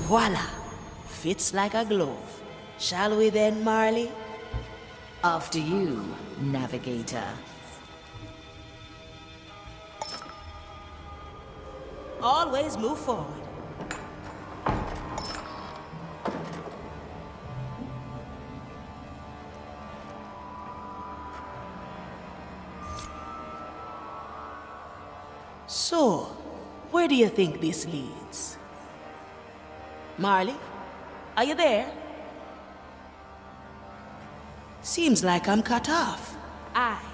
Voila! Fits like a glove. Shall we then, Marley? After you, Navigator. Always move forward. So, where do you think this leads? Marley, are you there? Seems like I'm cut off. Aye.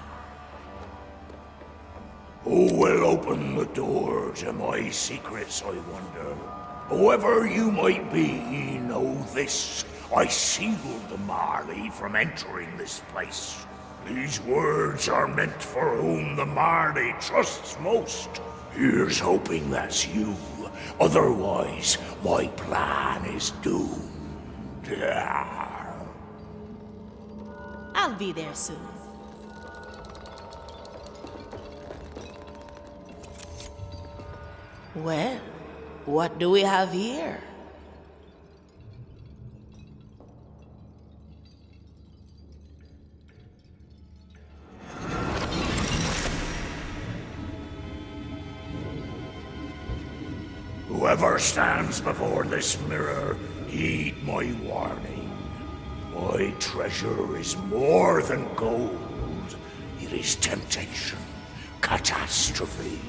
Who will open the door to my secrets, I wonder? Whoever you might be, know this. I sealed the Marley from entering this place. These words are meant for whom the Marley trusts most. Here's hoping that's you. Otherwise, my plan is doomed. I'll be there soon. Well, what do we have here? Whoever stands before this mirror, heed my warning. My treasure is more than gold. It is temptation, catastrophe.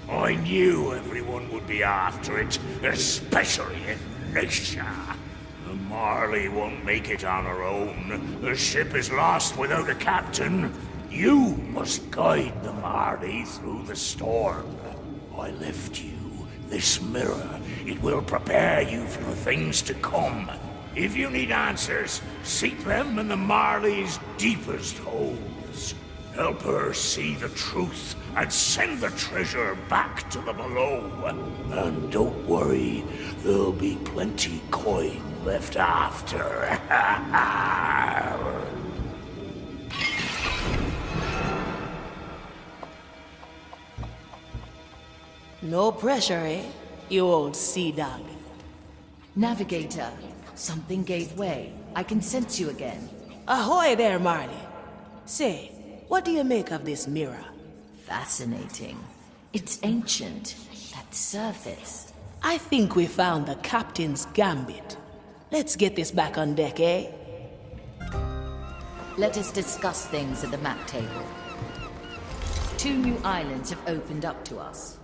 I knew everyone would be after it, especially Ignatia. The Marley won't make it on her own. The ship is lost without a captain. You must guide the Marley through the storm. I left you this mirror. It will prepare you for the things to come. If you need answers, seek them in the Marley's deepest holes. Help her see the truth and send the treasure back to the below. And don't worry, there'll be plenty coin left after. No pressure, eh? You old sea dog. Navigator, something gave way. I can sense you again. Ahoy there, Marley. Say, what do you make of this mirror? Fascinating. It's ancient. That surface. I think we found the captain's Gambit. Let's get this back on deck, eh? Let us discuss things at the map table. 2 new islands have opened up to us.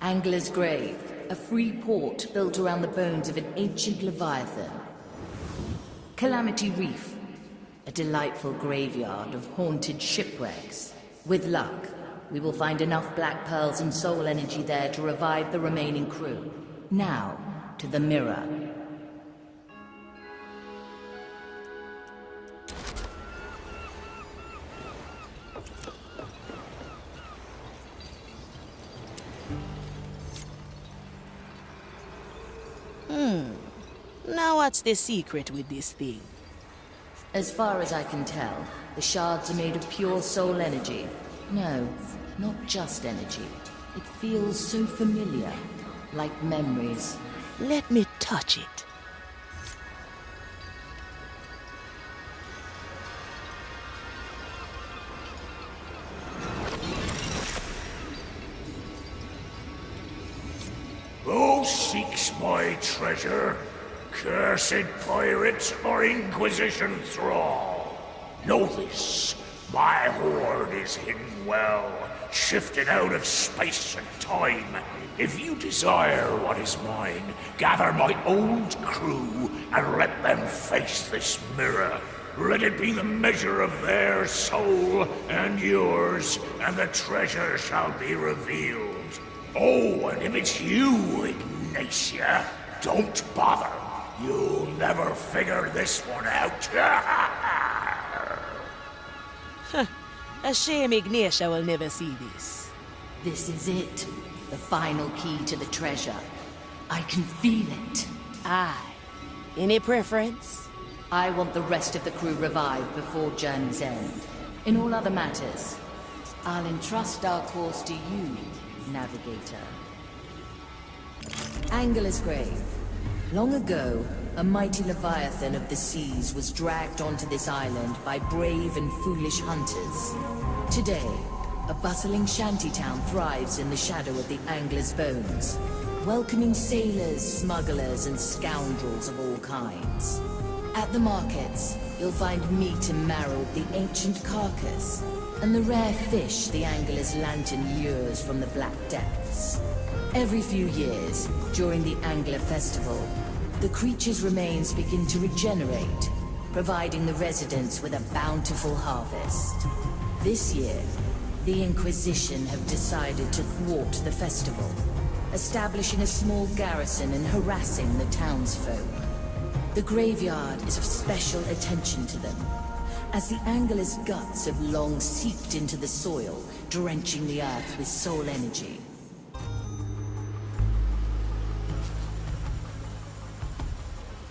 Angler's Grave, a free port built around the bones of an ancient Leviathan. Calamity Reef, a delightful graveyard of haunted shipwrecks. With luck, we will find enough black pearls and soul energy there to revive the remaining crew. Now, to the mirror. Now what's the secret with this thing? As far as I can tell, the shards are made of pure soul energy. No, not just energy. It feels so familiar, like memories. Let me touch it. Who seeks my treasure? Cursed pirates or Inquisition thrall? Know this, my hoard is hidden well, shifted out of space and time. If you desire what is mine, gather my old crew and let them face this mirror. Let it be the measure of their soul and yours, and the treasure shall be revealed. Oh, and if it's you, Ignatia, don't bother. You'll never figure this one out. A shame Ignatia will never see this. This is it. The final key to the treasure. I can feel it. Aye. Any preference? I want the rest of the crew revived before journey's end. In all other matters, I'll entrust our course to you, Navigator. Angela's grave. Long ago, a mighty leviathan of the seas was dragged onto this island by brave and foolish hunters. Today, a bustling shantytown thrives in the shadow of the angler's bones, welcoming sailors, smugglers, and scoundrels of all kinds. At the markets, you'll find meat and marrow of the ancient carcass, and the rare fish the angler's lantern lures from the black depths. Every few years, during the Angler Festival, the creature's remains begin to regenerate, providing the residents with a bountiful harvest. This year, the Inquisition have decided to thwart the festival, establishing a small garrison and harassing the townsfolk. The graveyard is of special attention to them, as the angler's guts have long seeped into the soil, drenching the earth with soul energy.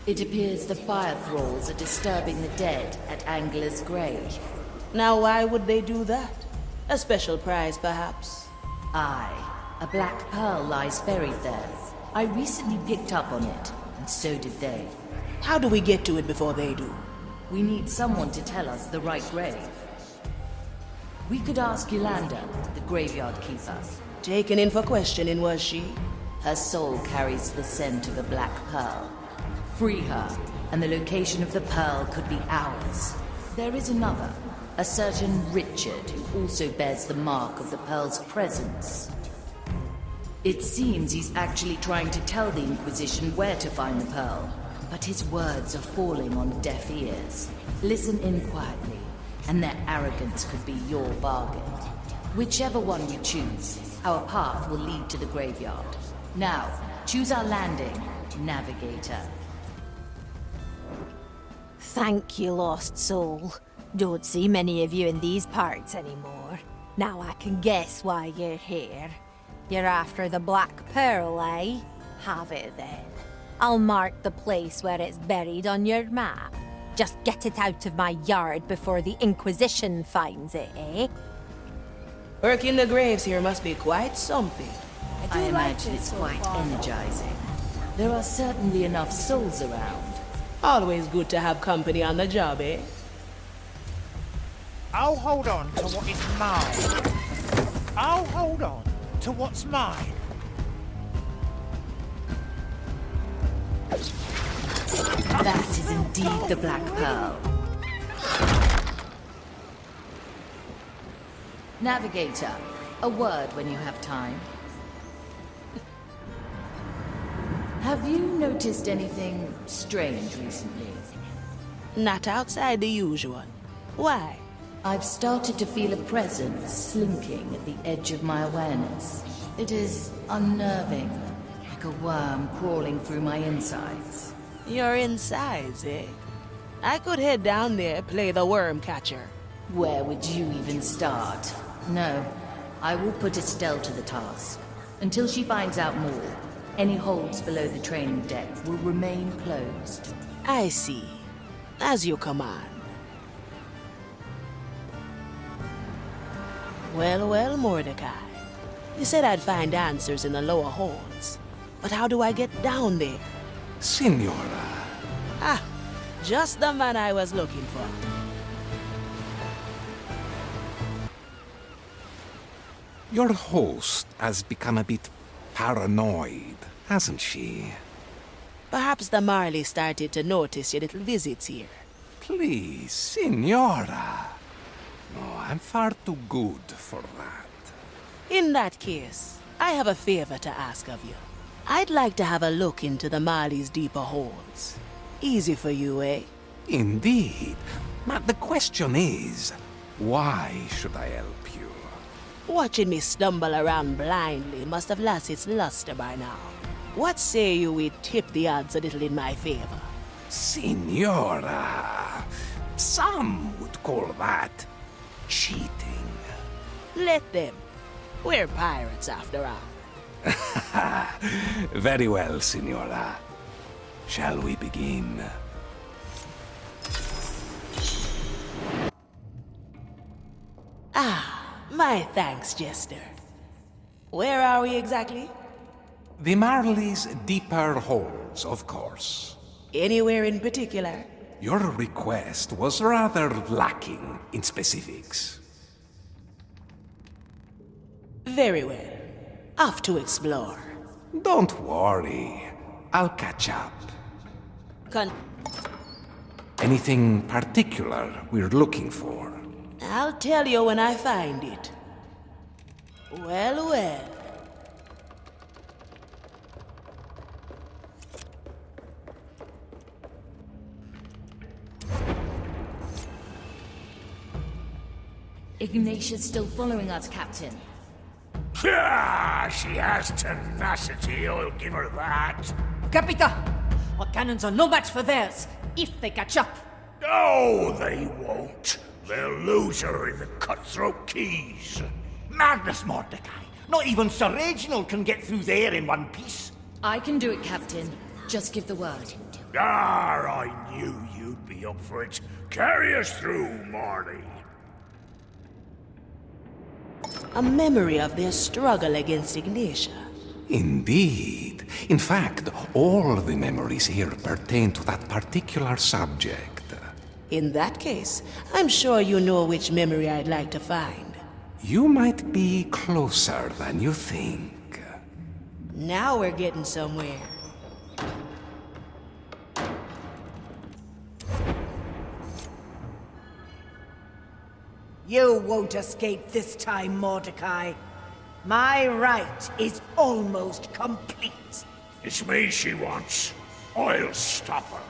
It appears the fire thralls are disturbing the dead at Angler's grave. Now why would they do that? A special prize, perhaps? Aye. A black pearl lies buried there. I recently picked up on it, and so did they. How do we get to it before they do? We need someone to tell us the right grave. We could ask Yolanda, the graveyard keeper. Taken in for questioning, was she? Her soul carries the scent of a black pearl. Free her, and the location of the pearl could be ours. There is another, a certain Richard, who also bears the mark of the pearl's presence. It seems he's actually trying to tell the Inquisition where to find the pearl, but his words are falling on deaf ears. Listen in quietly, and their arrogance could be your bargain. Whichever one you choose, our path will lead to the graveyard. Now, choose our landing, Navigator. Thank you, lost soul. Don't see many of you in these parts anymore. Now I can guess why you're here. You're after the Black Pearl, eh? Have it then. I'll mark the place where it's buried on your map. Just get it out of my yard before the Inquisition finds it, eh? Working the graves here must be quite something. I imagine it's quite energizing. There are certainly enough souls around. Always good to have company on the job, eh? I'll hold on to what is mine. I'll hold on to what's mine. That is indeed the Black Pearl. Navigator, a word when you have time. Have you noticed anything strange recently? Not outside the usual. Why? I've started to feel a presence slinking at the edge of my awareness. It is unnerving, like a worm crawling through my insides. Your insides, eh? I could head down there, play the worm catcher. Where would you even start? No, I will put Estelle to the task. Until she finds out more, any holds below the training deck will remain closed. I see. As you command. Well, well, Mordecai. You said I'd find answers in the lower halls. But how do I get down there? Signora. Ah, just the man I was looking for. Your host has become a bit paranoid, hasn't she? Perhaps the Marley started to notice your little visits here. Please, Signora. No, I'm far too good for that. In that case, I have a favor to ask of you. I'd like to have a look into the Marley's deeper holes. Easy for you, eh? Indeed. But the question is, why should I help you? Watching me stumble around blindly must have lost its luster by now. What say you we tip the odds a little in my favor? Signora, some would call that cheating. Let them. We're pirates after all. Very well, Signora. Shall we begin? Ah, my thanks, Jester. Where are we exactly? The Marley's deeper holes, of course. Anywhere in particular? Your request was rather lacking in specifics. Very well. Off to explore. Don't worry. I'll catch up. Anything particular we're looking for? I'll tell you when I find it. Well, well. Ignatia's still following us, Captain. Ah, she has tenacity, I'll give her that. Capita! Our cannons are no match for theirs, if they catch up. No, they won't. They'll lose her in the cutthroat keys. Magnus Mordecai! Not even Sir Reginald can get through there in one piece. I can do it, Captain. Just give the word. Ah, I knew you'd be up for it. Carry us through, Marley. A memory of their struggle against Ignatia. Indeed. In fact, all the memories here pertain to that particular subject. In that case, I'm sure you know which memory I'd like to find. You might be closer than you think. Now we're getting somewhere. You won't escape this time, Mordecai. My right is almost complete. It's me she wants. I'll stop her.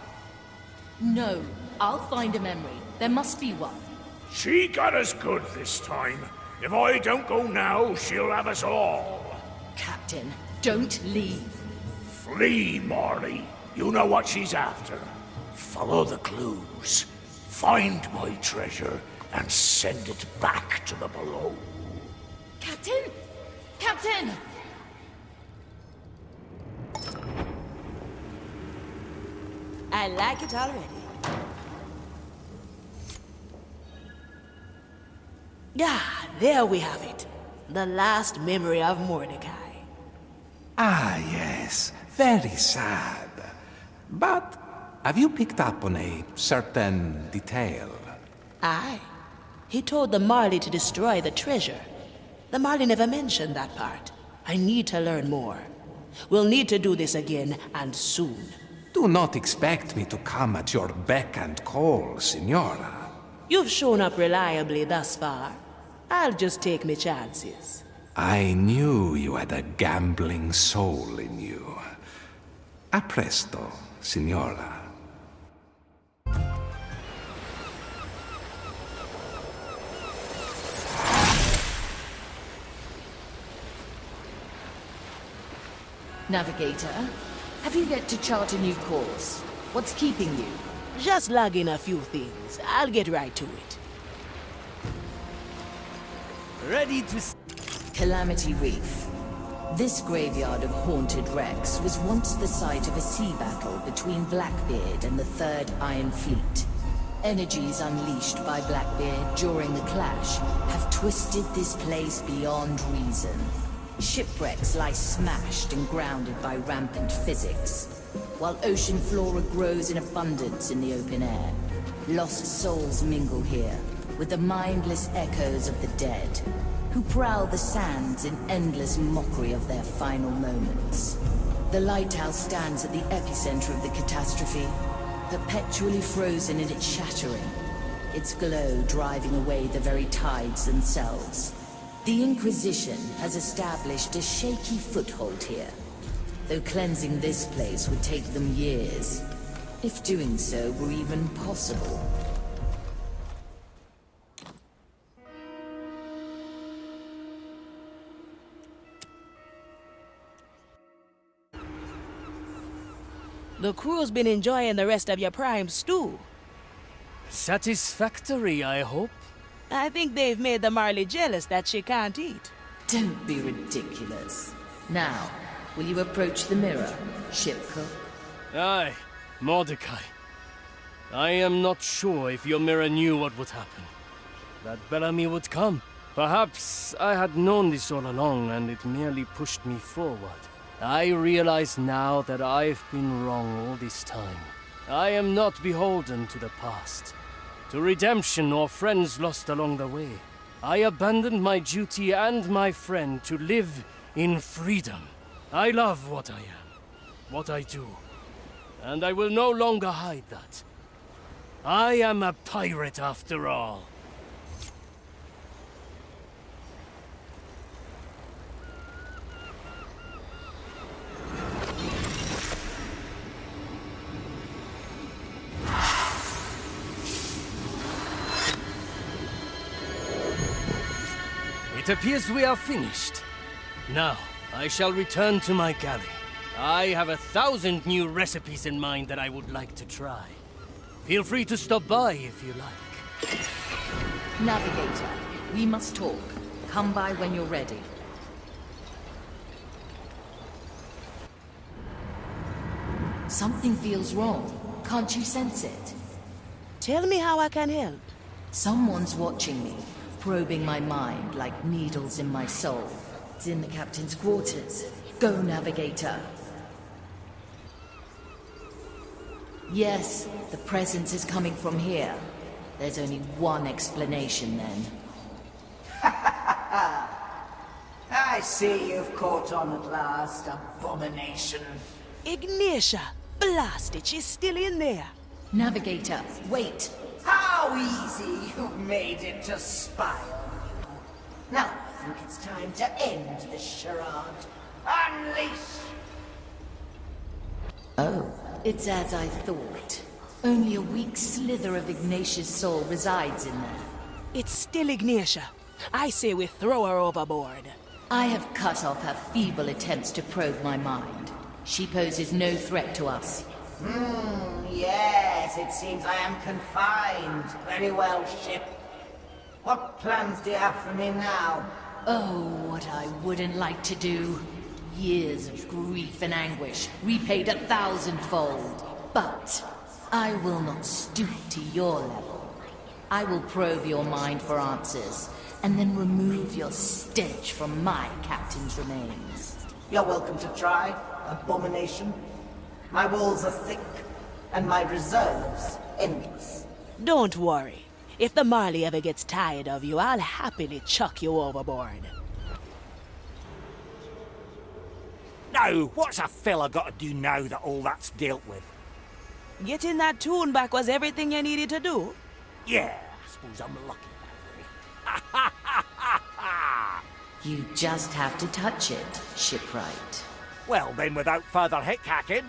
No, I'll find a memory. There must be one. She got us good this time. If I don't go now, she'll have us all. Captain, don't leave. Flee, Marley. You know what she's after. Follow the clues. Find my treasure and send it back to the below. Captain? Captain! I like it already. Ah, there we have it. The last memory of Mordecai. Ah, yes. Very sad. But have you picked up on a certain detail? Aye. He told the Marley to destroy the treasure. The Marley never mentioned that part. I need to learn more. We'll need to do this again, and soon. Do not expect me to come at your beck and call, Signora. You've shown up reliably thus far. I'll just take me chances. I knew you had a gambling soul in you. A presto, Signora. Navigator, have you yet to chart a new course? What's keeping you? Just log in a few things. I'll get right to it. Ready to... Calamity Reef. This graveyard of haunted wrecks was once the site of a sea battle between Blackbeard and the Third Iron Fleet. Energies unleashed by Blackbeard during the clash have twisted this place beyond reason. Shipwrecks lie smashed and grounded by rampant physics, while ocean flora grows in abundance in the open air. Lost souls mingle here with the mindless echoes of the dead, who prowl the sands in endless mockery of their final moments. The lighthouse stands at the epicenter of the catastrophe, perpetually frozen in its shattering, its glow driving away the very tides themselves. The Inquisition has established a shaky foothold here, though cleansing this place would take them years, if doing so were even possible. The crew's been enjoying the rest of your prime stew. Satisfactory, I hope. I think they've made the Marley jealous that she can't eat. Don't be ridiculous. Now, will you approach the mirror, ship cook? Aye, Mordecai. I am not sure if your mirror knew what would happen. That Bellamy would come. Perhaps I had known this all along and it merely pushed me forward. I realize now that I've been wrong all this time. I am not beholden to the past, to redemption or friends lost along the way. I abandoned my duty and my friend to live in freedom. I love what I am, what I do, and I will no longer hide that. I am a pirate after all. It appears we are finished. Now, I shall return to my galley. I have 1,000 new recipes in mind that I would like to try. Feel free to stop by if you like. Navigator, we must talk. Come by when you're ready. Something feels wrong. Can't you sense it? Tell me how I can help. Someone's watching me, probing my mind like needles in my soul. It's in the captain's quarters. Go, Navigator. Yes, the presence is coming from here. There's only one explanation, then. I see you've caught on at last, abomination. Ignatia! Blast it, she's still in there. Navigator, wait. How easy you've made it to spy on you. Now I think it's time to end this charade. Unleash! Oh, it's as I thought. Only a weak slither of Ignatia's soul resides in there. It's still Ignatia. I say we throw her overboard. I have cut off her feeble attempts to probe my mind. She poses no threat to us. Yes, it seems I am confined. Very well, ship. What plans do you have for me now? Oh, what I wouldn't like to do. Years of grief and anguish, repaid 1,000-fold. But I will not stoop to your level. I will probe your mind for answers, and then remove your stench from my captain's remains. You're welcome to try, abomination. My walls are thick, and my reserves endless. Don't worry. If the Marley ever gets tired of you, I'll happily chuck you overboard. Now, what's a fella got to do now that all that's dealt with? Getting that tune back was everything you needed to do? Yeah, I suppose I'm lucky that way. You just have to touch it, shipwright. Well, then, without further hick-hacking.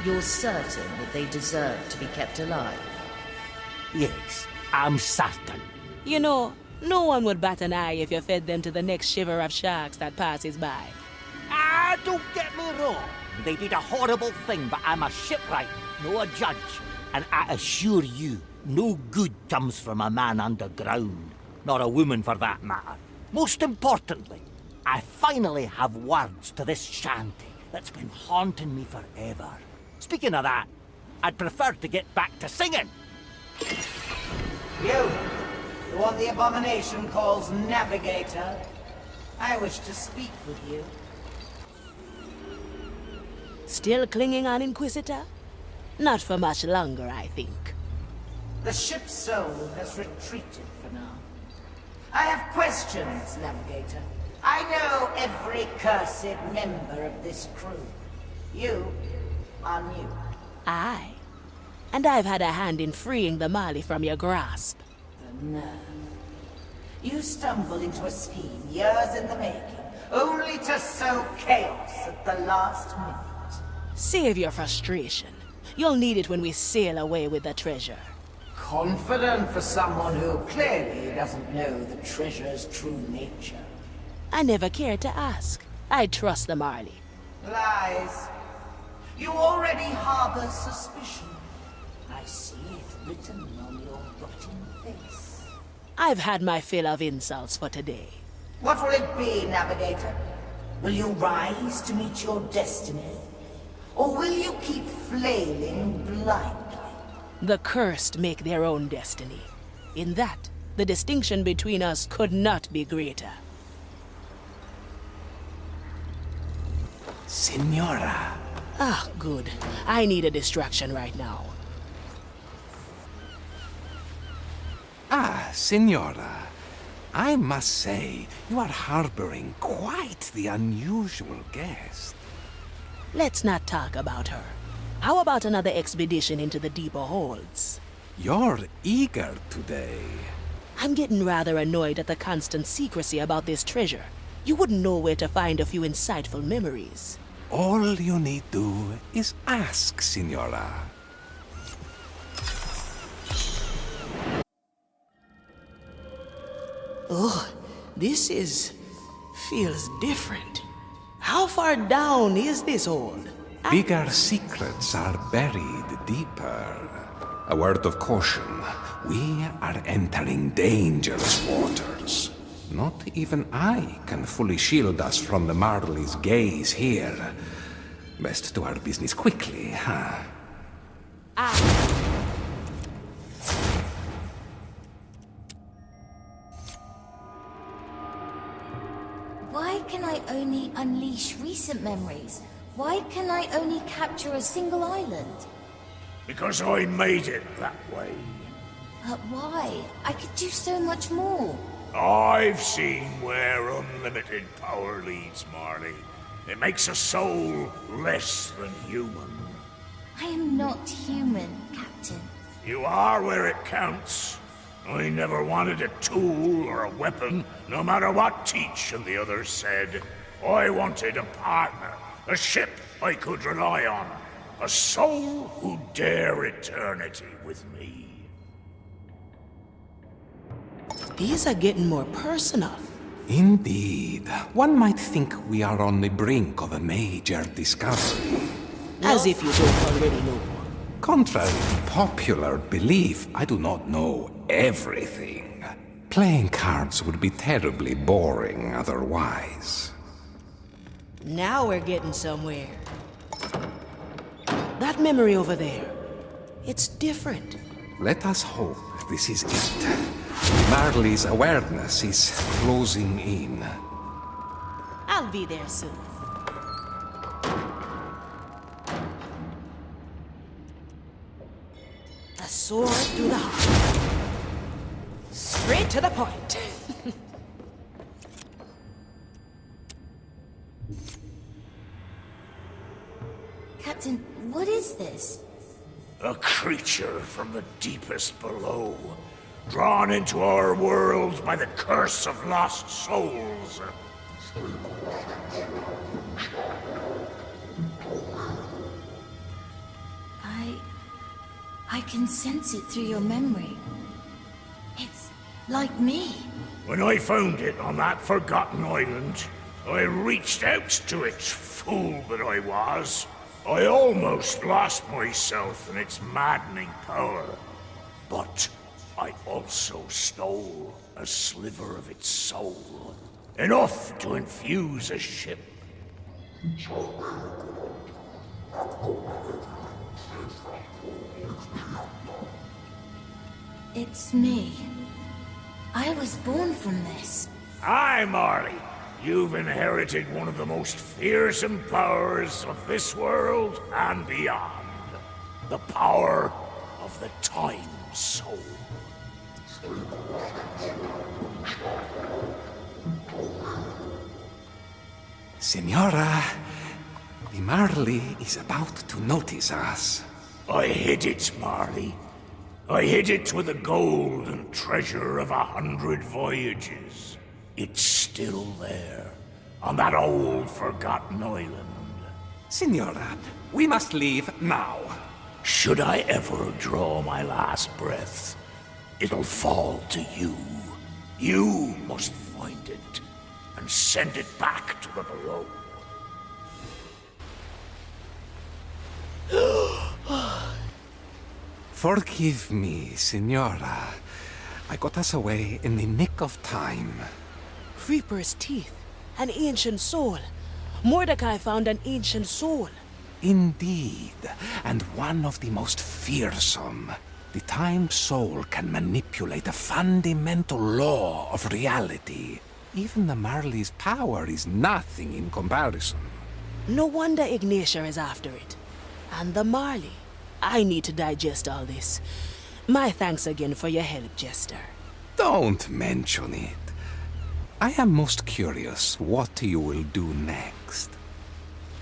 You're certain that they deserve to be kept alive? Yes, I'm certain. You know, no one would bat an eye if you fed them to the next shiver of sharks that passes by. Ah, don't get me wrong. They did a horrible thing, but I'm a shipwright, no a judge. And I assure you, no good comes from a man underground. Nor a woman, for that matter. Most importantly, I finally have words to this shanty that's been haunting me forever. Speaking of that, I'd prefer to get back to singing. You, the one the abomination calls Navigator, I wish to speak with you. Still clinging on, Inquisitor? Not for much longer, I think. The ship's soul has retreated for now. I have questions, Navigator. I know every cursed member of this crew. You are new. Aye. And I've had a hand in freeing the Mali from your grasp. The nerve. You stumbled into a scheme years in the making, only to sow chaos at the last minute. Save your frustration. You'll need it when we sail away with the treasure. Confident for someone who clearly doesn't know the treasure's true nature. I never cared to ask. I trust the Marley. Lies. You already harbor suspicion. I see it written on your rotten face. I've had my fill of insults for today. What will it be, Navigator? Will you rise to meet your destiny? Or will you keep flailing blindly? The cursed make their own destiny. In that, the distinction between us could not be greater. Signora. Ah, good. I need a distraction right now. Ah, Signora. I must say, you are harboring quite the unusual guest. Let's not talk about her. How about another expedition into the deeper holds? You're eager today. I'm getting rather annoyed at the constant secrecy about this treasure. You wouldn't know where to find a few insightful memories. All you need do is ask, Signora. Oh, this feels different. How far down is this hold? Bigger secrets are buried deeper. A word of caution. We are entering dangerous waters. Not even I can fully shield us from the Marley's gaze here. Best do our business quickly, huh? Why can I only unleash recent memories? Why can I only capture a single island? Because I made it that way. But why? I could do so much more. I've seen where unlimited power leads, Marley. It makes a soul less than human. I am not human, Captain. You are where it counts. I never wanted a tool or a weapon, no matter what Teach and the others said. I wanted a partner, a ship I could rely on, a soul who'd dare eternity with me. These are getting more personal. Indeed. One might think we are on the brink of a major discovery. As if you don't already know. Contrary to popular belief, I do not know everything. Playing cards would be terribly boring otherwise. Now we're getting somewhere. That memory over there, it's different. Let us hope this is it. Marley's awareness is closing in. I'll be there soon. A sword through the heart. Straight to the point. Captain, what is this? A creature from the deepest below, drawn into our world by the curse of lost souls. I can sense it through your memory. It's like me. When I found it on that forgotten island, I reached out to it, fool that I was. I almost lost myself in its maddening power. But I also stole a sliver of its soul. Enough to infuse a ship. It's me. I was born from this. Aye, Marley. You've inherited one of the most fearsome powers of this world and beyond. The power of the Time Soul. Senora, the Marley is about to notice us. I hid it, Marley. I hid it with the gold and treasure of 100 voyages. It's still there, on that old forgotten island. Senora, we must leave now. Should I ever draw my last breath, it'll fall to you. You must find it and send it back to the below. Forgive me, Senora. I got us away in the nick of time. Reaper's teeth. An ancient soul. Mordecai found an ancient soul. Indeed, and one of the most fearsome. The Time Soul can manipulate a fundamental law of reality. Even the Marley's power is nothing in comparison. No wonder Ignatia is after it. And the Marley. I need to digest all this. My thanks again for your help, Jester. Don't mention it. I am most curious what you will do next.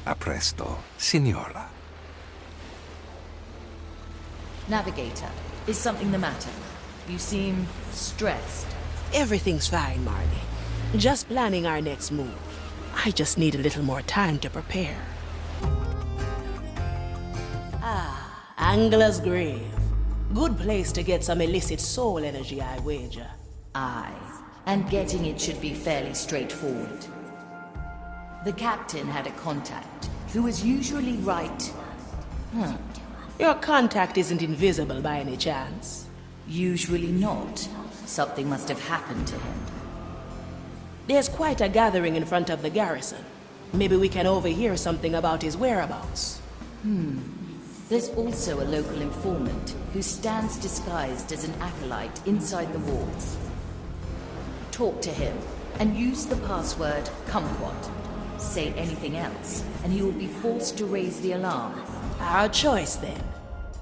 A presto, Signora. Navigator, is something the matter? You seem stressed. Everything's fine, Marley. Just planning our next move. I just need a little more time to prepare. Angler's Grave. Good place to get some illicit soul energy, I wager. Aye, and getting it should be fairly straightforward. The captain had a contact who was usually right. Your contact isn't invisible by any chance? Usually not. Something must have happened to him. There's quite a gathering in front of the garrison. Maybe we can overhear something about his whereabouts. There's also a local informant who stands disguised as an acolyte inside the walls. Talk to him and use the password kumquat. Say anything else, and he will be forced to raise the alarm. Our choice, then.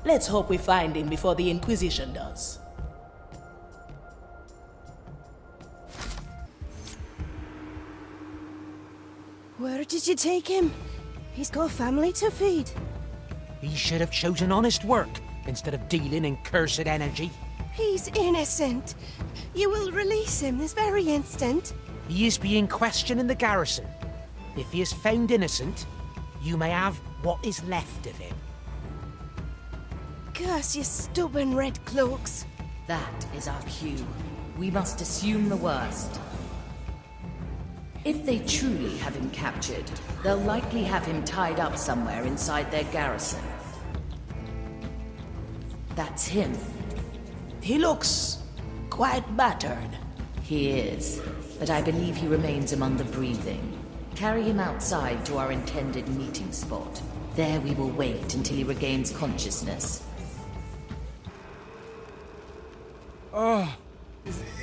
Let's hope we find him before the Inquisition does. Where did you take him? He's got a family to feed. He should have chosen honest work instead of dealing in cursed energy. He's innocent. You will release him this very instant. He is being questioned in the garrison. If he is found innocent, you may have what is left of him. Curse you stubborn red cloaks. That is our cue. We must assume the worst. If they truly have him captured, they'll likely have him tied up somewhere inside their garrison. That's him. He looks quite battered. He is, but I believe he remains among the breathing. Carry him outside to our intended meeting spot. There we will wait until he regains consciousness.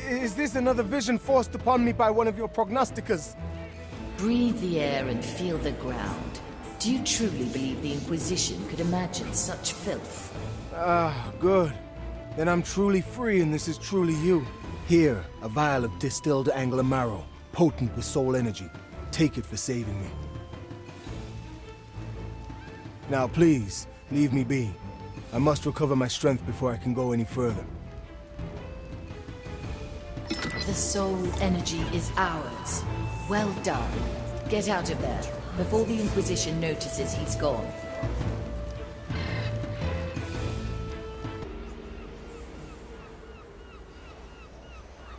Is this another vision forced upon me by one of your prognosticas? Breathe the air and feel the ground. Do you truly believe the Inquisition could imagine such filth? Good. Then I'm truly free and this is truly you. Here, a vial of distilled angler marrow, potent with soul energy. Take it for saving me. Now please, leave me be. I must recover my strength before I can go any further. The soul energy is ours. Well done. Get out of there, before the Inquisition notices he's gone.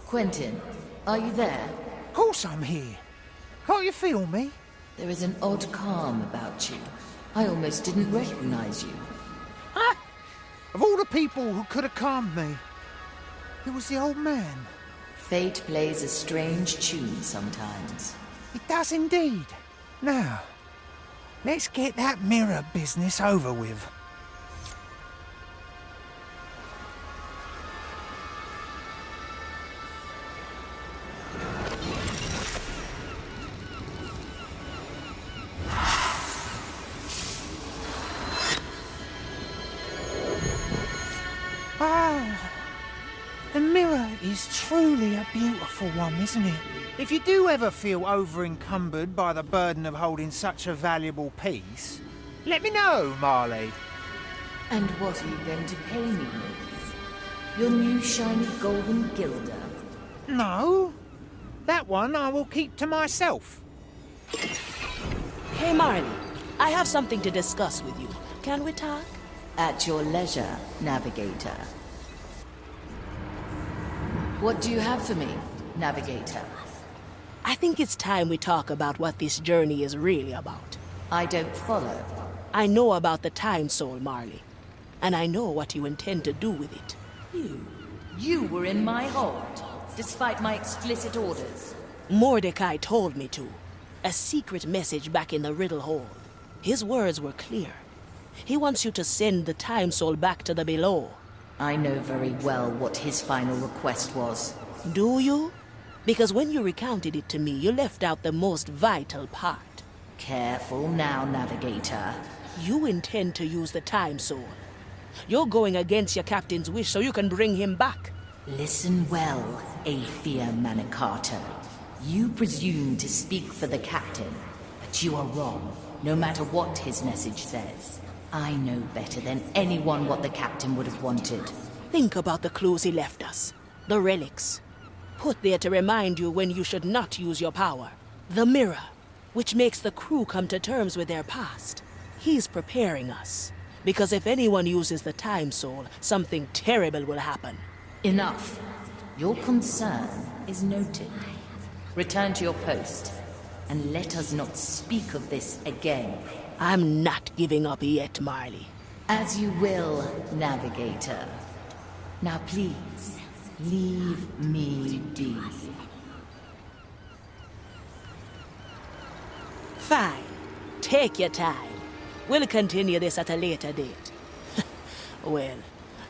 Quentin, are you there? Of course I'm here. Can't you feel me? There is an odd calm about you. I almost didn't recognize you. Of all the people who could have calmed me, it was the old man. Fate plays a strange tune sometimes. It does indeed. Now, let's get that mirror business over with. The mirror is truly a beautiful one, isn't it? If you do ever feel over-encumbered by the burden of holding such a valuable piece, let me know, Marley. And what are you going to pay me with? Your new shiny golden gilder? No. That one I will keep to myself. Hey, Marley. I have something to discuss with you. Can we talk? At your leisure, Navigator. What do you have for me, Navigator? I think it's time we talk about what this journey is really about. I don't follow. I know about the Time Soul, Marley. And I know what you intend to do with it. You were in my hold, despite my explicit orders. Mordecai told me to. A secret message back in the Riddle Hole. His words were clear. He wants you to send the Time Soul back to the below. I know very well what his final request was. Do you? Because when you recounted it to me, you left out the most vital part. Careful now, Navigator. You intend to use the Time Soul. You're going against your captain's wish so you can bring him back. Listen well, Afia Manicato. You presume to speak for the captain, but you are wrong, no matter what his message says. I know better than anyone what the captain would have wanted. Think about the clues he left us. The relics. Put there to remind you when you should not use your power. The mirror, which makes the crew come to terms with their past. He's preparing us. Because if anyone uses the Time Soul, something terrible will happen. Enough. Your concern is noted. Return to your post, and let us not speak of this again. I'm not giving up yet, Marley. As you will, Navigator. Now please, leave me be. Fine. Take your time. We'll continue this at a later date. Well,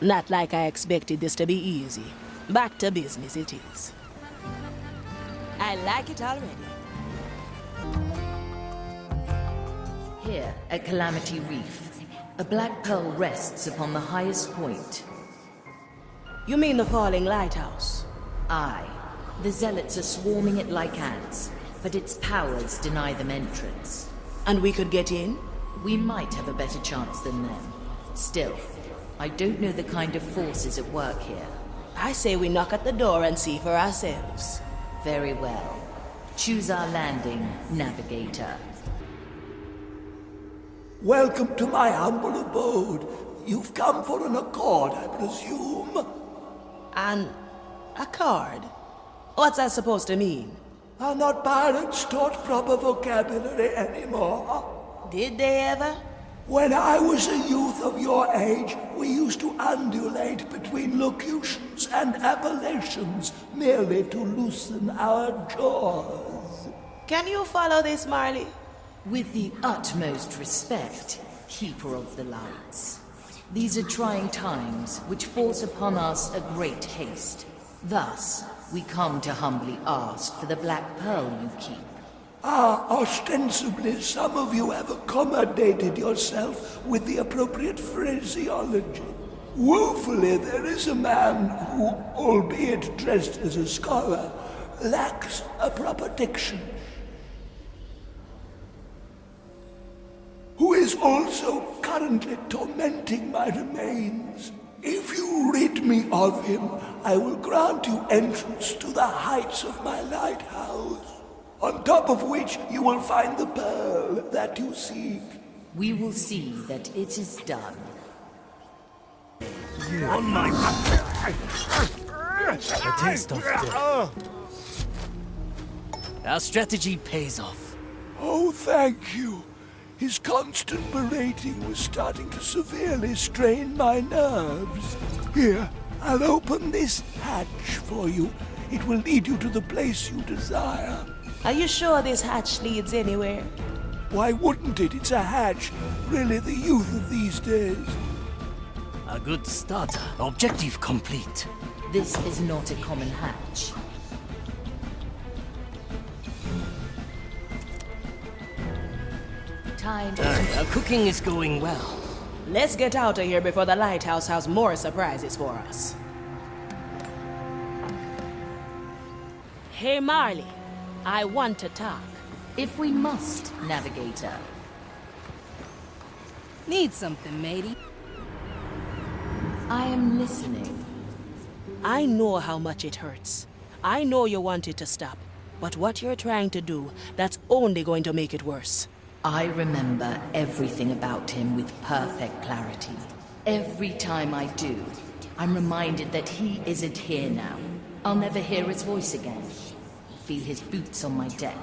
not like I expected this to be easy. Back to business it is. I like it already. Here, at Calamity Reef, a black pearl rests upon the highest point. You mean the falling lighthouse? Aye. The zealots are swarming it like ants, but its powers deny them entrance. And we could get in? We might have a better chance than them. Still, I don't know the kind of forces at work here. I say we knock at the door and see for ourselves. Very well. Choose our landing, Navigator. Welcome to my humble abode. You've come for an accord, I presume? An accord? What's that supposed to mean? Are not pirates taught proper vocabulary anymore? Did they ever? When I was a youth of your age, we used to undulate between locutions and appellations merely to loosen our jaws. Can you follow this, Marley? With the utmost respect, Keeper of the Lights. These are trying times which force upon us a great haste. Thus, we come to humbly ask for the black pearl you keep. Ostensibly some of you have accommodated yourself with the appropriate phraseology. Woefully, there is a man who, albeit dressed as a scholar, lacks a proper diction. Who is also currently tormenting my remains. If you rid me of him, I will grant you entrance to the heights of my lighthouse, on top of which you will find the pearl that you seek. We will see that it is done. On my... A taste of death. Our strategy pays off. Oh, thank you. His constant berating was starting to severely strain my nerves. Here, I'll open this hatch for you. It will lead you to the place you desire. Are you sure this hatch leads anywhere? Why wouldn't it? It's a hatch. Really the youth of these days. A good start. Objective complete. This is not a common hatch. Time. Cooking is going well. Let's get out of here before the lighthouse has more surprises for us. Hey, Marley. I want to talk. If we must, Navigator. Need something, matey? I am listening. I know how much it hurts. I know you want it to stop. But what you're trying to do, that's only going to make it worse. I remember everything about him with perfect clarity. Every time I do, I'm reminded that he isn't here now. I'll never hear his voice again. Feel his boots on my deck.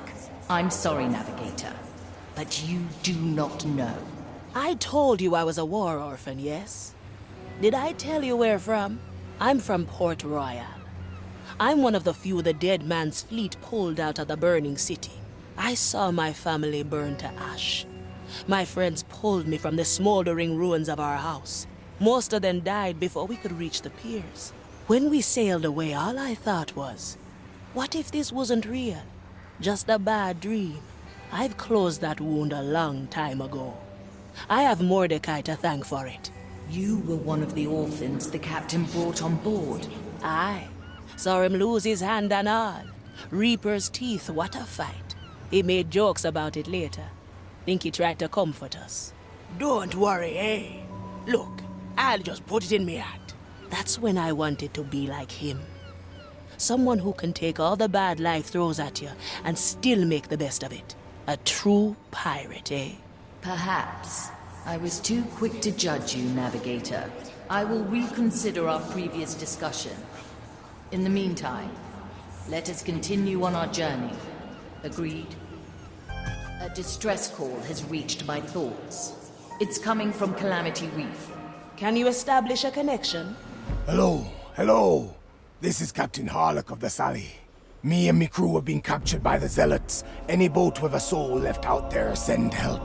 I'm sorry, Navigator, but you do not know. I told you I was a war orphan, yes? Did I tell you where from? I'm from Port Royal. I'm one of the few the dead man's fleet pulled out of the burning city. I saw my family burn to ash. My friends pulled me from the smoldering ruins of our house. Most of them died before we could reach the piers. When we sailed away, all I thought was, what if this wasn't real? Just a bad dream. I've closed that wound a long time ago. I have Mordecai to thank for it. You were one of the orphans the captain brought on board. Aye. Saw him lose his hand and all. Reaper's teeth, what a fight. He made jokes about it later. Think he tried to comfort us. Don't worry, eh? Look, I'll just put it in me heart. That's when I wanted to be like him. Someone who can take all the bad life throws at you and still make the best of it. A true pirate, eh? Perhaps. I was too quick to judge you, Navigator. I will reconsider our previous discussion. In the meantime, let us continue on our journey. Agreed? A distress call has reached my thoughts. It's coming from Calamity Reef. Can you establish a connection? Hello, hello. This is Captain Harlock of the Sally. Me and me crew have been captured by the Zealots. Any boat with a soul left out there, send help.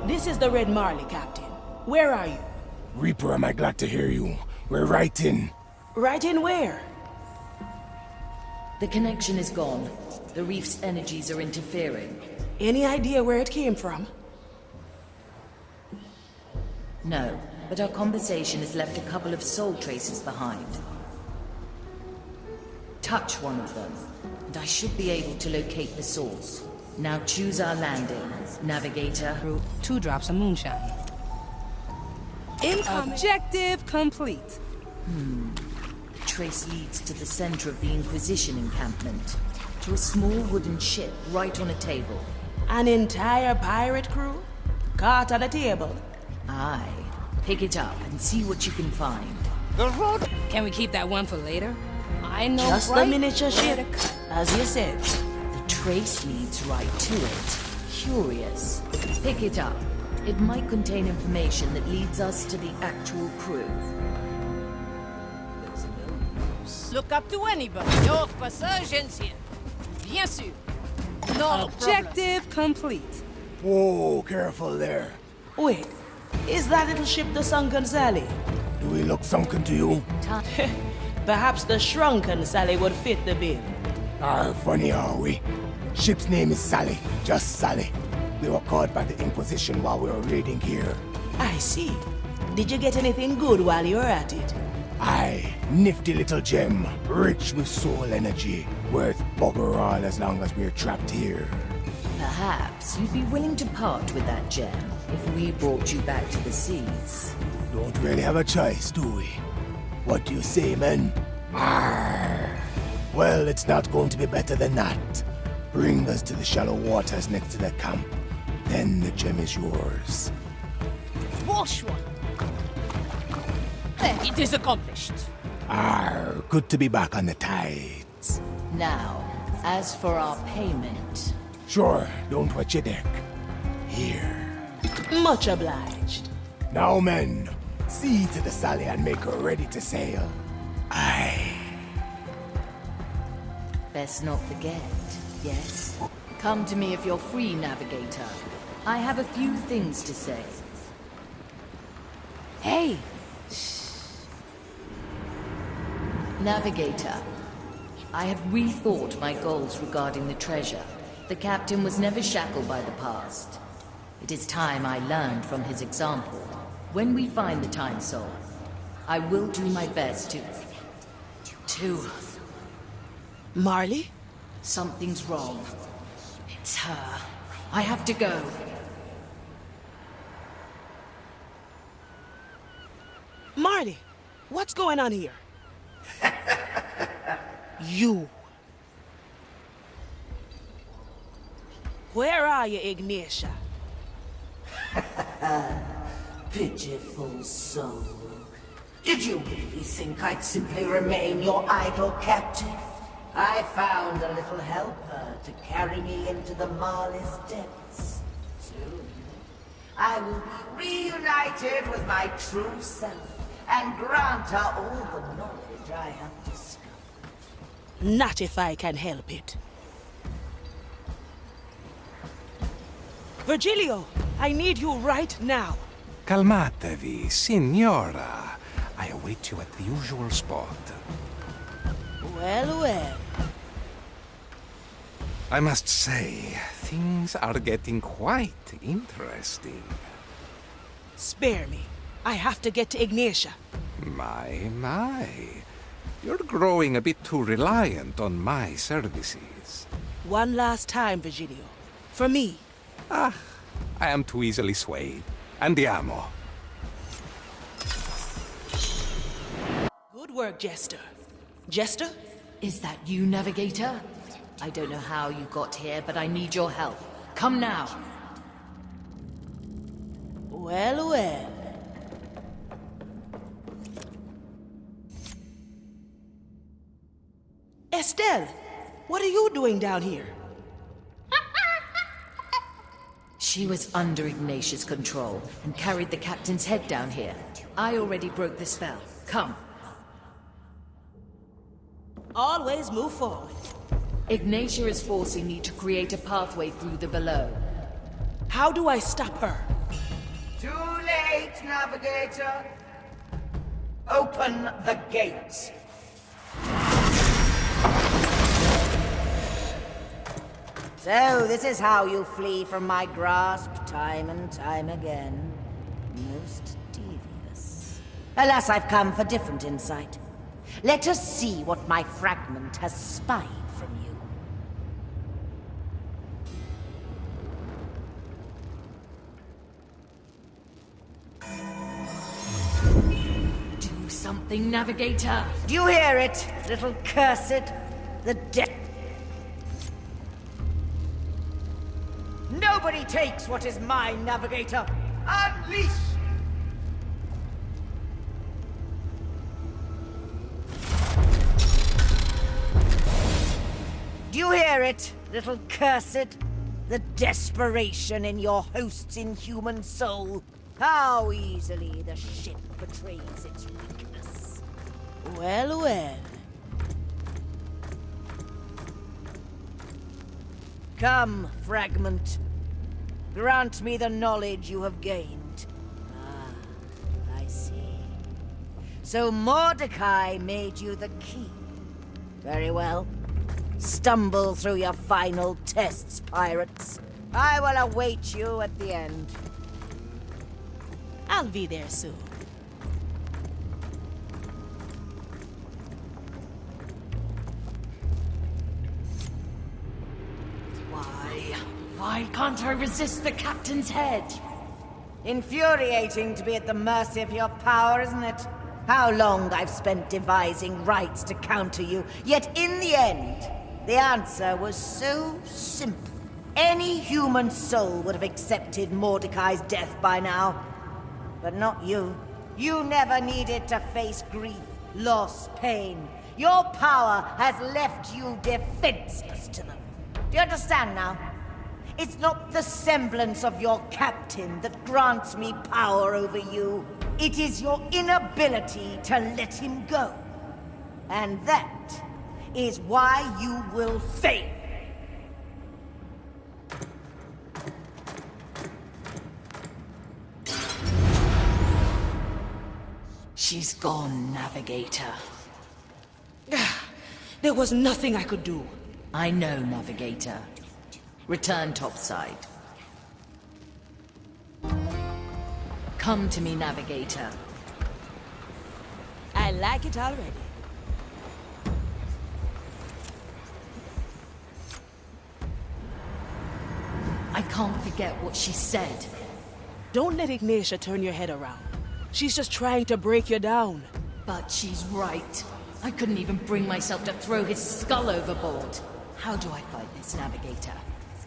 This is the Red Marley, Captain. Where are you? Reaper, am I glad to hear you. We're right in. Right in where? The connection is gone. The reef's energies are interfering. Any idea where it came from? No, but our conversation has left a couple of soul traces behind. Touch one of them, and I should be able to locate the source. Now choose our landing, Navigator. 2 drops of moonshine. Objective complete. The trace leads to the center of the Inquisition encampment, to a small wooden ship right on a table. An entire pirate crew? Caught on a table? Aye. Pick it up and see what you can find. The rod! Can we keep that one for later? I know, Just right? a miniature ship, as you said. The trace leads right to it. Curious. Pick it up. It might contain information that leads us to the actual crew. Look up to anybody. Your passage ancien. Bien sûr. No Objective complete. Whoa, careful there. Wait, is that little ship the Sunken Sally? Do we look sunken to you? Perhaps the Shrunken Sally would fit the bill. Funny are we? Ship's name is Sally, just Sally. We were caught by the Inquisition while we were raiding here. I see. Did you get anything good while you were at it? Aye, nifty little gem, rich with soul energy, worth bugger all as long as we're trapped here. Perhaps you'd be willing to part with that gem if we brought you back to the seas. Don't really have a choice, do we? What do you say, men? Arr. Well, it's not going to be better than that. Bring us to the shallow waters next to the camp. Then the gem is yours. Wash one. There, it is accomplished. Arr, good to be back on the tides. Now, as for our payment... Sure, don't wet your deck. Here. Much obliged. Now, men, see to the Sally and make her ready to sail. Aye. Best not forget, yes? Come to me if you're free, Navigator. I have a few things to say. Hey! Navigator, I have rethought my goals regarding the treasure. The captain was never shackled by the past. It is time I learned from his example. When we find the Time Soul, I will do my best to... Marley? Something's wrong. It's her. I have to go. Marley, what's going on here? You. Where are you, Ignatia? Pitiful soul. Did you really think I'd simply remain your idle captive? I found a little helper to carry me into the Marley's depths. Soon, I will be reunited with my true self and grant her all the knowledge I have discovered. Not if I can help it. Virgilio, I need you right now. Calmatevi, signora. I await you at the usual spot. Well, well. I must say, things are getting quite interesting. Spare me. I have to get to Ignatia. My. You're growing a bit too reliant on my services. One last time, Virgilio. For me. I am too easily swayed. Andiamo. Good work, Jester. Jester? Is that you, Navigator? I don't know how you got here, but I need your help. Come now. Well, well. Estelle, what are you doing down here? She was under Ignatius' control and carried the captain's head down here. I already broke the spell. Come. Always move forward. Ignatia is forcing me to create a pathway through the below. How do I stop her? Too late, Navigator. Open the gates. So, this is how you flee from my grasp time and time again. Most devious. Alas, I've come for different insight. Let us see what my fragment has spied from you. Do something, Navigator. Do you hear it, little cursed? The death. Nobody takes what is mine, Navigator! Unleash! Do you hear it, little cursed? The desperation in your host's inhuman soul. How easily the ship betrays its weakness. Well, well. Come, fragment. Grant me the knowledge you have gained. Ah, I see. So Mordecai made you the key. Very well. Stumble through your final tests, pirates. I will await you at the end. I'll be there soon. Why can't I resist the captain's head? Infuriating to be at the mercy of your power, isn't it? How long I've spent devising rites to counter you, yet in the end, the answer was so simple. Any human soul would have accepted Mordecai's death by now. But not you. You never needed to face grief, loss, pain. Your power has left you defenseless to them. Do you understand now? It's not the semblance of your captain that grants me power over you. It is your inability to let him go. And that is why you will fail. She's gone, Navigator. There was nothing I could do. I know, Navigator. Return topside. Come to me, Navigator. I like it already. I can't forget what she said. Don't let Ignatia turn your head around. She's just trying to break you down. But she's right. I couldn't even bring myself to throw his skull overboard. How do I fight this, Navigator?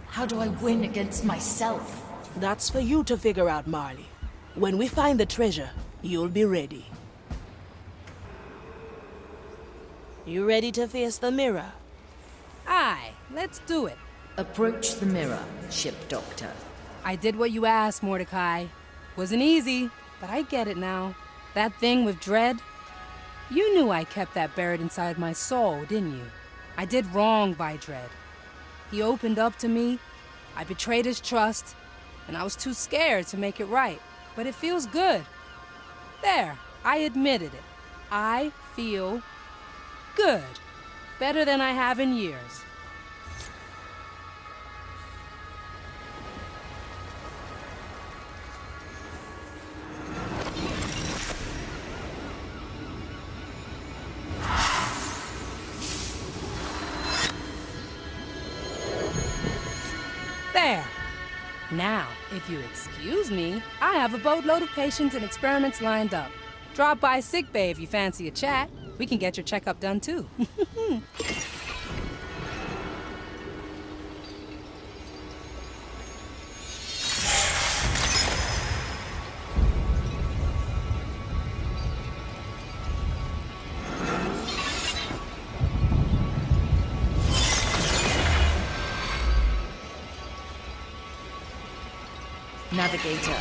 How do I win against myself? That's for you to figure out, Marley. When we find the treasure, you'll be ready. You ready to face the mirror? Aye, let's do it. Approach the mirror, ship doctor. I did what you asked, Mordecai. Wasn't easy, but I get it now. That thing with Dread? You knew I kept that buried inside my soul, didn't you? I did wrong by Dread. He opened up to me, I betrayed his trust, and I was too scared to make it right. But it feels good. There, I admitted it. I feel good. Better than I have in years. There. Now, if you excuse me, I have a boatload of patients and experiments lined up. Drop by sickbay if you fancy a chat. We can get your checkup done too. Navigator,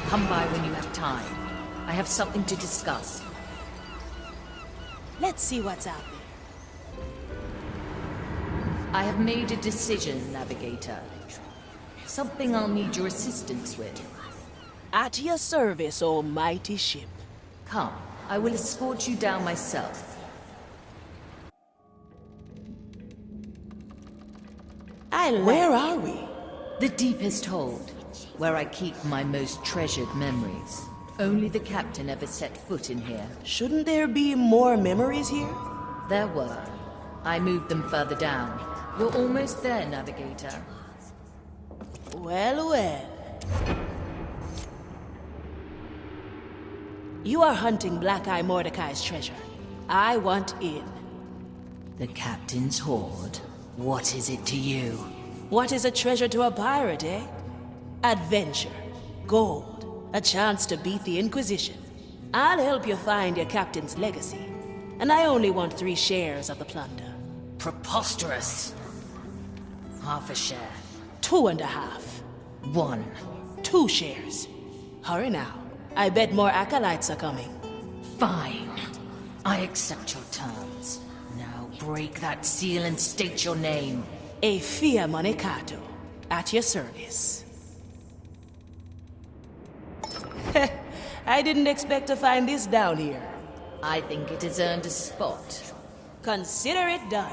come by when you have time. I have something to discuss. Let's see what's out there. I have made a decision, Navigator. Something I'll need your assistance with. At your service, O mighty ship. Come, I will escort you down myself. Where are we? The deepest hold, where I keep my most treasured memories. Only the captain ever set foot in here. Shouldn't there be more memories here? There were. I moved them further down. We're almost there, Navigator. Well, well. You are hunting Black Eye Mordecai's treasure. I want in. The captain's hoard. What is it to you? What is a treasure to a pirate, eh? Adventure. Gold. A chance to beat the Inquisition. I'll help you find your captain's legacy. And I only want 3 shares of the plunder. Preposterous. Half a share. 2.5. 1. 2 shares. Hurry now. I bet more acolytes are coming. Fine. I accept your terms. Now break that seal and state your name. Afia Manicato. At your service. I didn't expect to find this down here. I think it has earned a spot. Consider it done.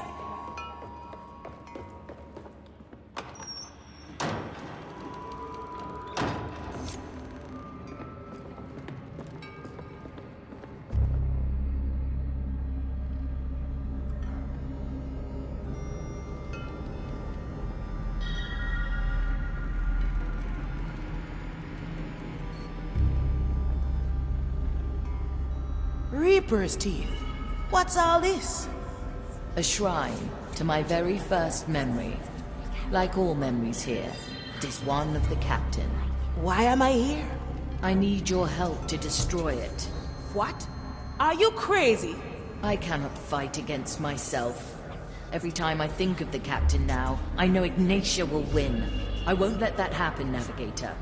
Reaper's teeth. What's all this? A shrine to my very first memory. Like all memories here, it is one of the captain. Why am I here? I need your help to destroy it. What? Are you crazy? I cannot fight against myself. Every time I think of the captain now, I know Ignatia will win. I won't let that happen, Navigator.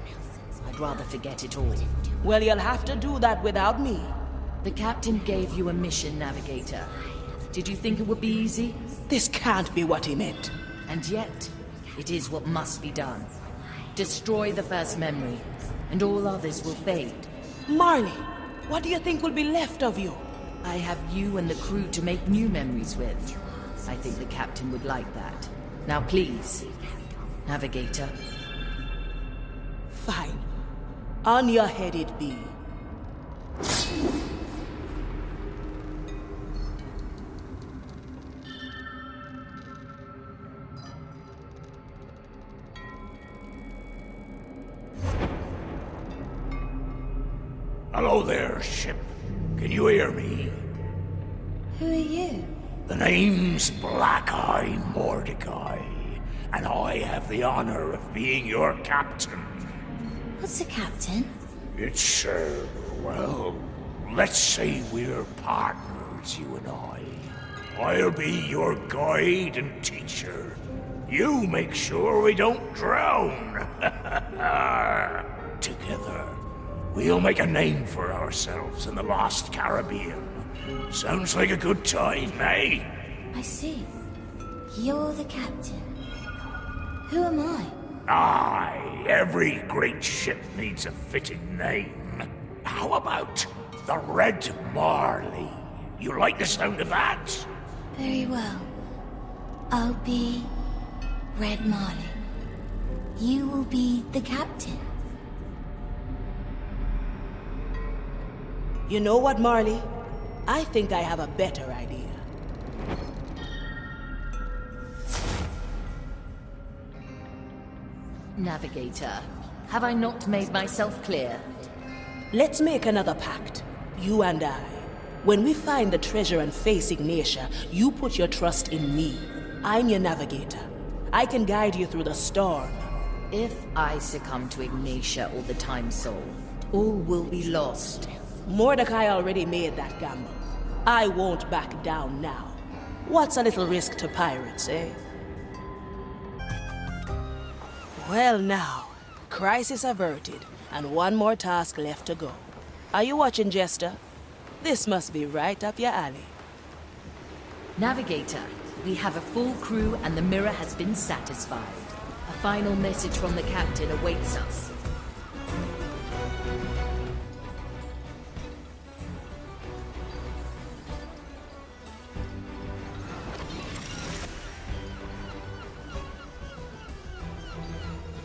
I'd rather forget it all. Well, you'll have to do that without me. The captain gave you a mission, Navigator. Did you think it would be easy? This can't be what he meant. And yet, it is what must be done. Destroy the first memory, and all others will fade. Marley, what do you think will be left of you? I have you and the crew to make new memories with. I think the captain would like that. Now please, Navigator. Fine. On your head it be. Hello there, ship. Can you hear me? Who are you? The name's Black-Eye Mordecai, and I have the honor of being your captain. What's a captain? It's, well, let's say we're partners, you and I. I'll be your guide and teacher. You make sure we don't drown. Together, we'll make a name for ourselves in the lost Caribbean. Sounds like a good time, eh? I see. You're the captain. Who am I? Aye, every great ship needs a fitting name. How about the Red Marley? You like the sound of that? Very well. I'll be Red Marley. You will be the captain. You know what, Marley? I think I have a better idea. Navigator, have I not made myself clear? Let's make another pact, you and I. When we find the treasure and face Ignatia, you put your trust in me. I'm your navigator. I can guide you through the storm. If I succumb to Ignatia or the Time Soul, all will be lost. Mordecai already made that gamble. I won't back down now. What's a little risk to pirates, eh? Well now, crisis averted, and one more task left to go. Are you watching, Jester? This must be right up your alley. Navigator, we have a full crew and the mirror has been satisfied. A final message from the captain awaits us.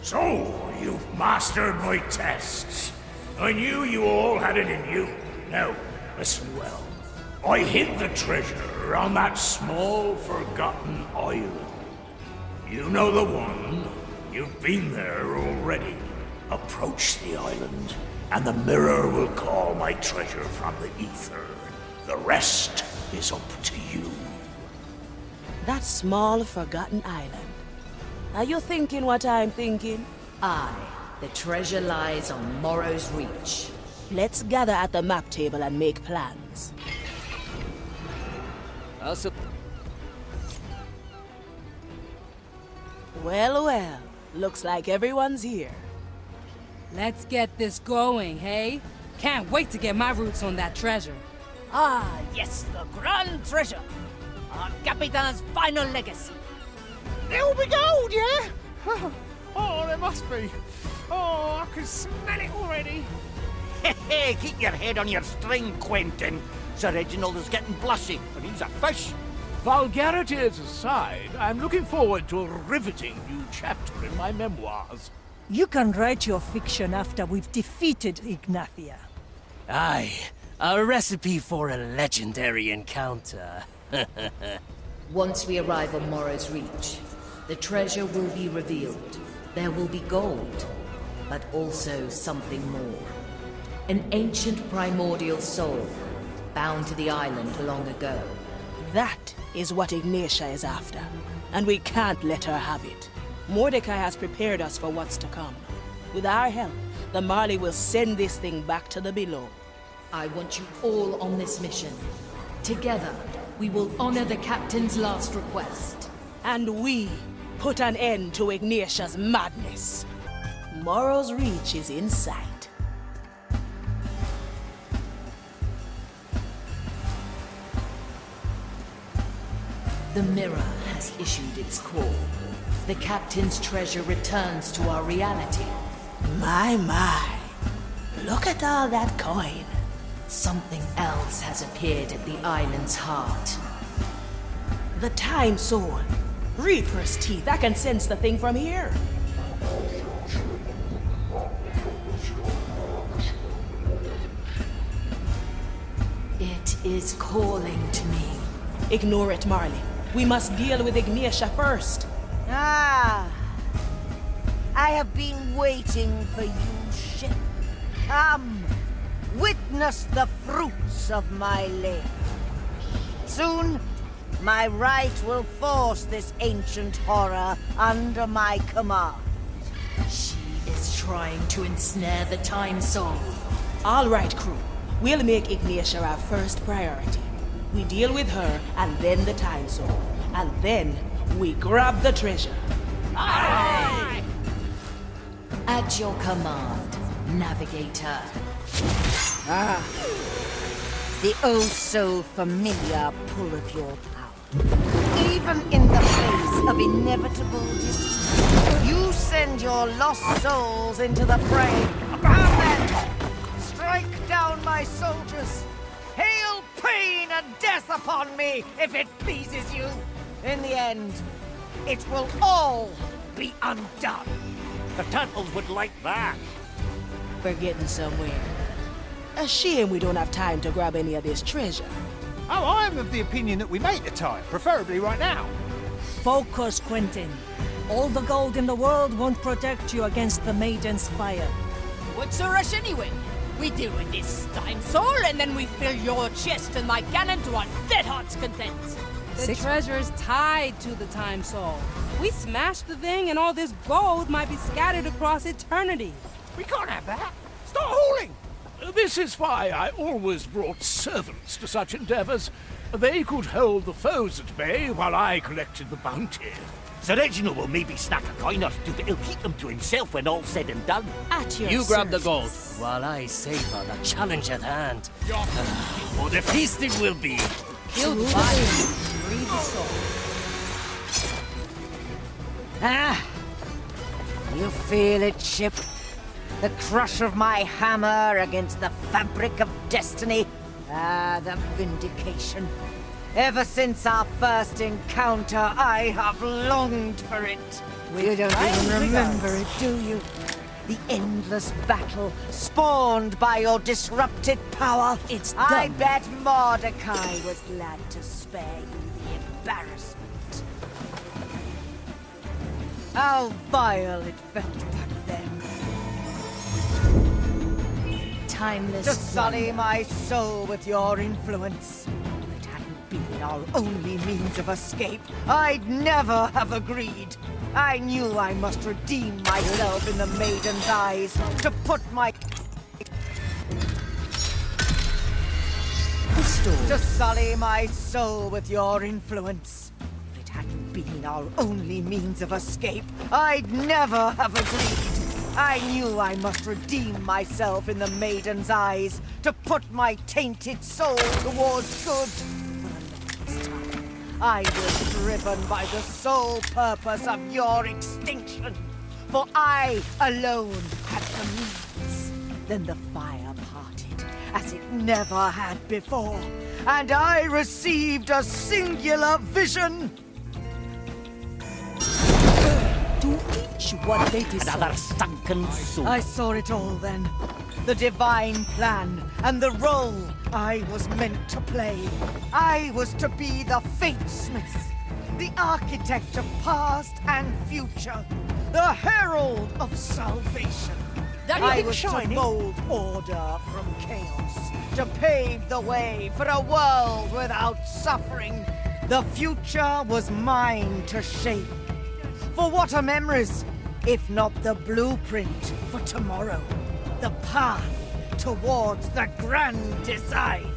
So, you've mastered my tests. I knew you all had it in you. Now, listen well. I hid the treasure on that small, forgotten island. You know the one. You've been there already. Approach the island, and the mirror will call my treasure from the ether. The rest is up to you. That small, forgotten island. Are you thinking what I'm thinking? Aye. The treasure lies on Morrow's Reach. Let's gather at the map table and make plans. Well, looks like everyone's here. Let's get this going, hey? Can't wait to get my roots on that treasure. Ah, yes, the grand treasure. Our Capitan's final legacy. There'll be gold, yeah? Oh, there must be. Oh, I can smell it already. Hey, keep your head on your string, Quentin. Sir Reginald is getting blushy, but he's a fish. Vulgarities aside, I'm looking forward to a riveting new chapter in my memoirs. You can write your fiction after we've defeated Ignatia. Aye, a recipe for a legendary encounter. Once we arrive on Morrow's Reach, the treasure will be revealed. There will be gold, but also something more. An ancient primordial soul, bound to the island long ago. That is what Ignatia is after, and we can't let her have it. Mordecai has prepared us for what's to come. With our help, the Marley will send this thing back to the below. I want you all on this mission. Together, we will honor the captain's last request. And we put an end to Ignatia's madness. Morrow's Reach is in sight. The mirror has issued its call. The captain's treasure returns to our reality. My. Look at all that coin. Something else has appeared at the island's heart. The time soul. Reaper's teeth. I can sense the thing from here. It is calling to me. Ignore it, Marley. We must deal with Ignatia first. Ah. I have been waiting for you, ship. Come. Witness the fruits of my labor. Soon, my right will force this ancient horror under my command. She is trying to ensnare the time soul. All right, crew. We'll make Ignatia our first priority. We deal with her, and then the time soul. And then we grab the treasure. Aye! At your command, Navigator. Ah. The oh-so-familiar pull of your power. Even in the face of inevitable defeat, you send your lost souls into the fray. Bam them! Strike down my soldiers! Hail pain and death upon me, if it pleases you! In the end, it will all be undone. The turtles would like that. We're getting somewhere. A shame we don't have time to grab any of this treasure. Oh, I'm of the opinion that we make the time, preferably right now. Focus, Quentin. All the gold in the world won't protect you against the Maiden's fire. What's the rush anyway? We deal with this time soul, and then we fill your chest and my cannon to our dead heart's content. The treasure is tied to the time soul. We smash the thing, and all this gold might be scattered across eternity. We can't have that. Start hauling! This is why I always brought servants to such endeavors. They could hold the foes at bay while I collected the bounty. Sir Reginald will maybe snack a coin or two, but he'll keep them to himself when all's said and done. At your You grab the service. gold, while I savor the challenge at hand. For the feasting will be. Kill the body, free the soul. Ah! You feel it, ship? The crush of my hammer against the fabric of destiny? Ah, the vindication. Ever since our first encounter, I have longed for it. You don't even remember it, do you? The endless battle spawned by your disrupted power. It's I done. bet Mordecai was glad to spare you the embarrassment. How vile it felt back then. Timeless To sully my soul with your influence. If it hadn't been our only means of escape, I'd never have agreed. I knew I must redeem myself in the Maiden's eyes, to put my... To sully my soul with your influence. If it hadn't been our only means of escape, I'd never have agreed. I knew I must redeem myself in the Maiden's eyes, to put my tainted soul towards good. But this time, I was driven by the sole purpose of your extinction. For I alone had the means. Then the fire parted, as it never had before, and I received a singular vision. To each what they deserve. Another sunken soul. I saw it all then. The divine plan and the role I was meant to play. I was to be the fatesmith, the architect of past and future, the herald of salvation. I was to mold order from chaos, to pave the way for a world without suffering. The future was mine to shape. For what are memories, if not the blueprint for tomorrow? The path towards the grand design.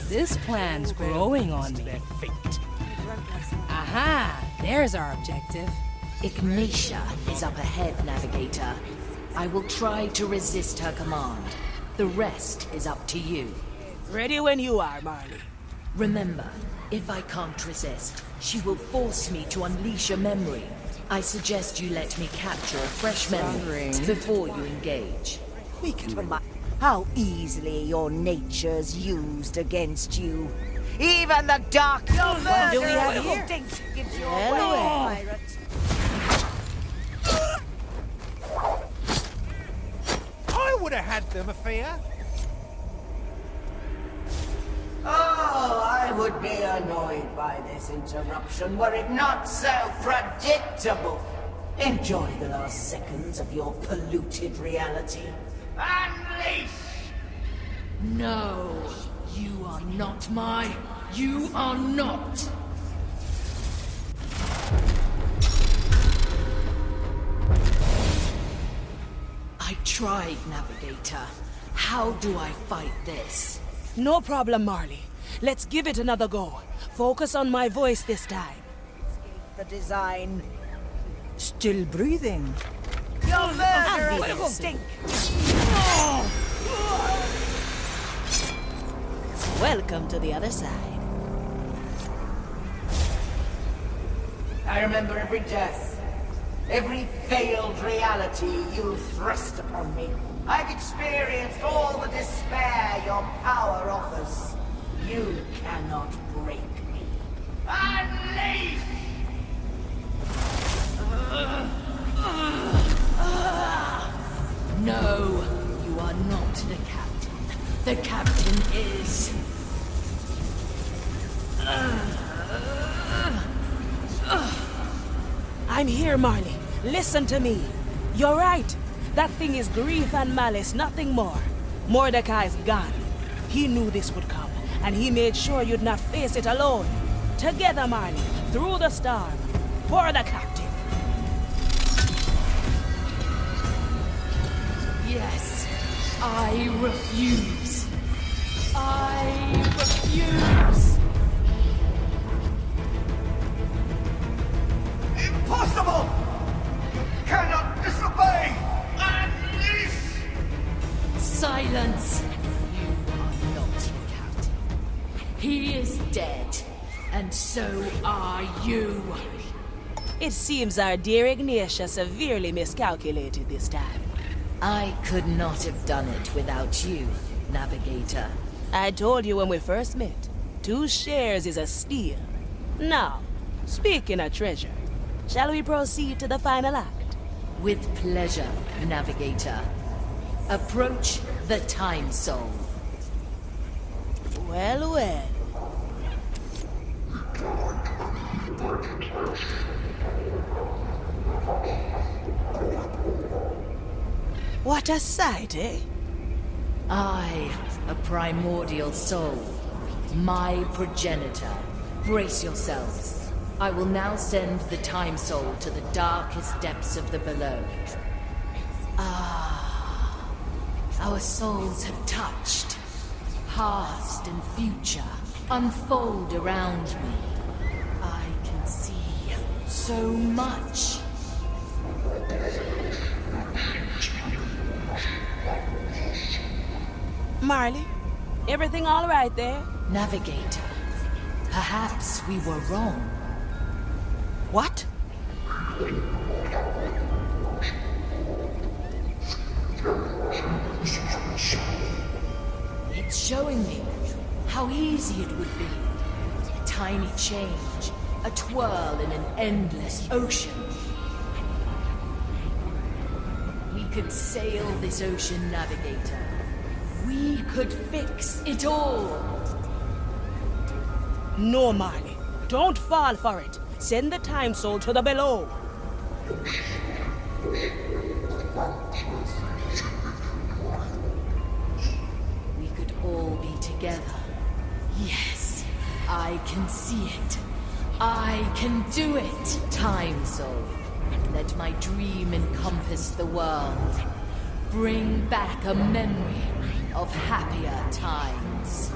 This plan's growing on me. Aha! There's our objective. Ignatia is up ahead, Navigator. I will try to resist her command. The rest is up to you. Ready when you are, Marley. Remember, If I can't resist, she will force me to unleash a memory. I suggest you let me capture a fresh memory before you engage. We can how easily your nature's used against you. Even the dark What do we have here? gives you Well, away, well. pirate. I would have had them, Afia. Oh, I would be annoyed by this interruption were it not so predictable. Enjoy the last seconds of your polluted reality. Unleash! No, you are not you are not. I tried, Navigator. How do I fight this? No problem, Marley. Let's give it another go. Focus on my voice this time. The design. Still breathing. Your murderer Ambitious. will stink. Welcome to the other side. I remember every death, every failed reality you thrust upon me. I've experienced all the despair your power offers. You cannot break me. Unleash! No, you are not the captain. The captain is... I'm here, Marley. Listen to me. You're right. That thing is grief and malice, nothing more. Mordecai's gone. He knew this would come, and he made sure you'd not face it alone. Together, Marley, through the storm, for the captain. Yes, I refuse. I refuse. Impossible! You cannot disobey! Unleash! Silence! You are not the captain. He is dead, and so are you. It seems our dear Ignatia severely miscalculated this time. I could not have done it without you, Navigator. I told you when we first met, 2 shares is a steal. Now, speaking of treasure, shall we proceed to the final act? With pleasure, Navigator. Approach the Time Soul. Well, well. What a sight, eh? I, a primordial soul, my progenitor. Brace yourselves. I will now send the Time Soul to the darkest depths of the below. Ah, our souls have touched. Past and future unfold around me. I can see so much. Marley, everything all right there? Navigator, perhaps we were wrong. What? It's showing me how easy it would be. A tiny change, a twirl in an endless ocean. We could sail this ocean, Navigator. We could fix it all. No, Marley. Don't fall for it. Send the Time Soul to the below. We could all be together. Yes, I can see it. I can do it. Time Soul, let my dream encompass the world. Bring back a memory of happier times.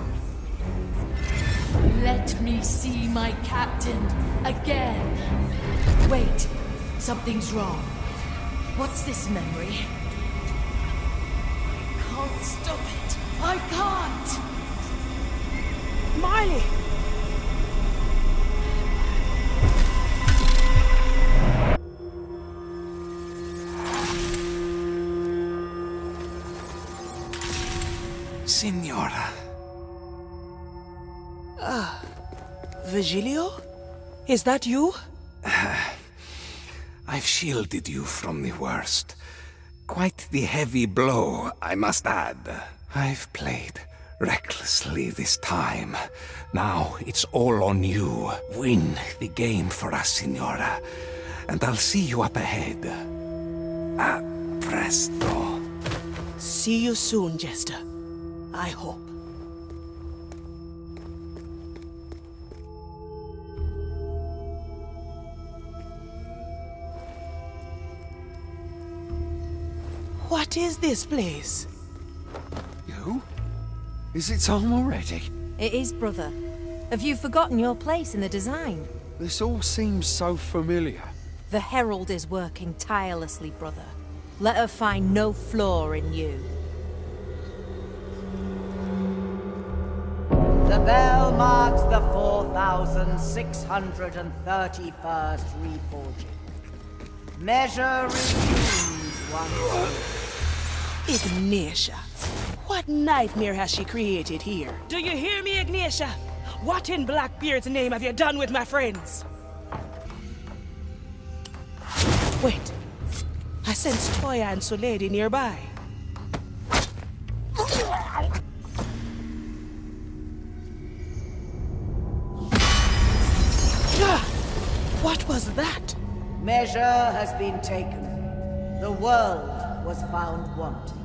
Let me see my captain again. Wait, something's wrong. What's this memory? I can't stop it. I can't! Marley! Signora. Virgilio? Is that you? I've shielded you from the worst. Quite the heavy blow, I must add. I've played recklessly this time. Now it's all on you. Win the game for us, Signora. And I'll see you up ahead. A presto. See you soon, Jester. I hope. What is this place? You? Is it time already? It is, brother. Have you forgotten your place in the design? This all seems so familiar. The Herald is working tirelessly, brother. Let her find no flaw in you. The bell marks the 4,631st reforging. Measure resumes once more. Ignatia. What nightmare has she created here? Do you hear me, Ignatia? What in Blackbeard's name have you done with my friends? Wait. I sense Toya and Soleil nearby. What was that? Measure has been taken. The world was found wanting.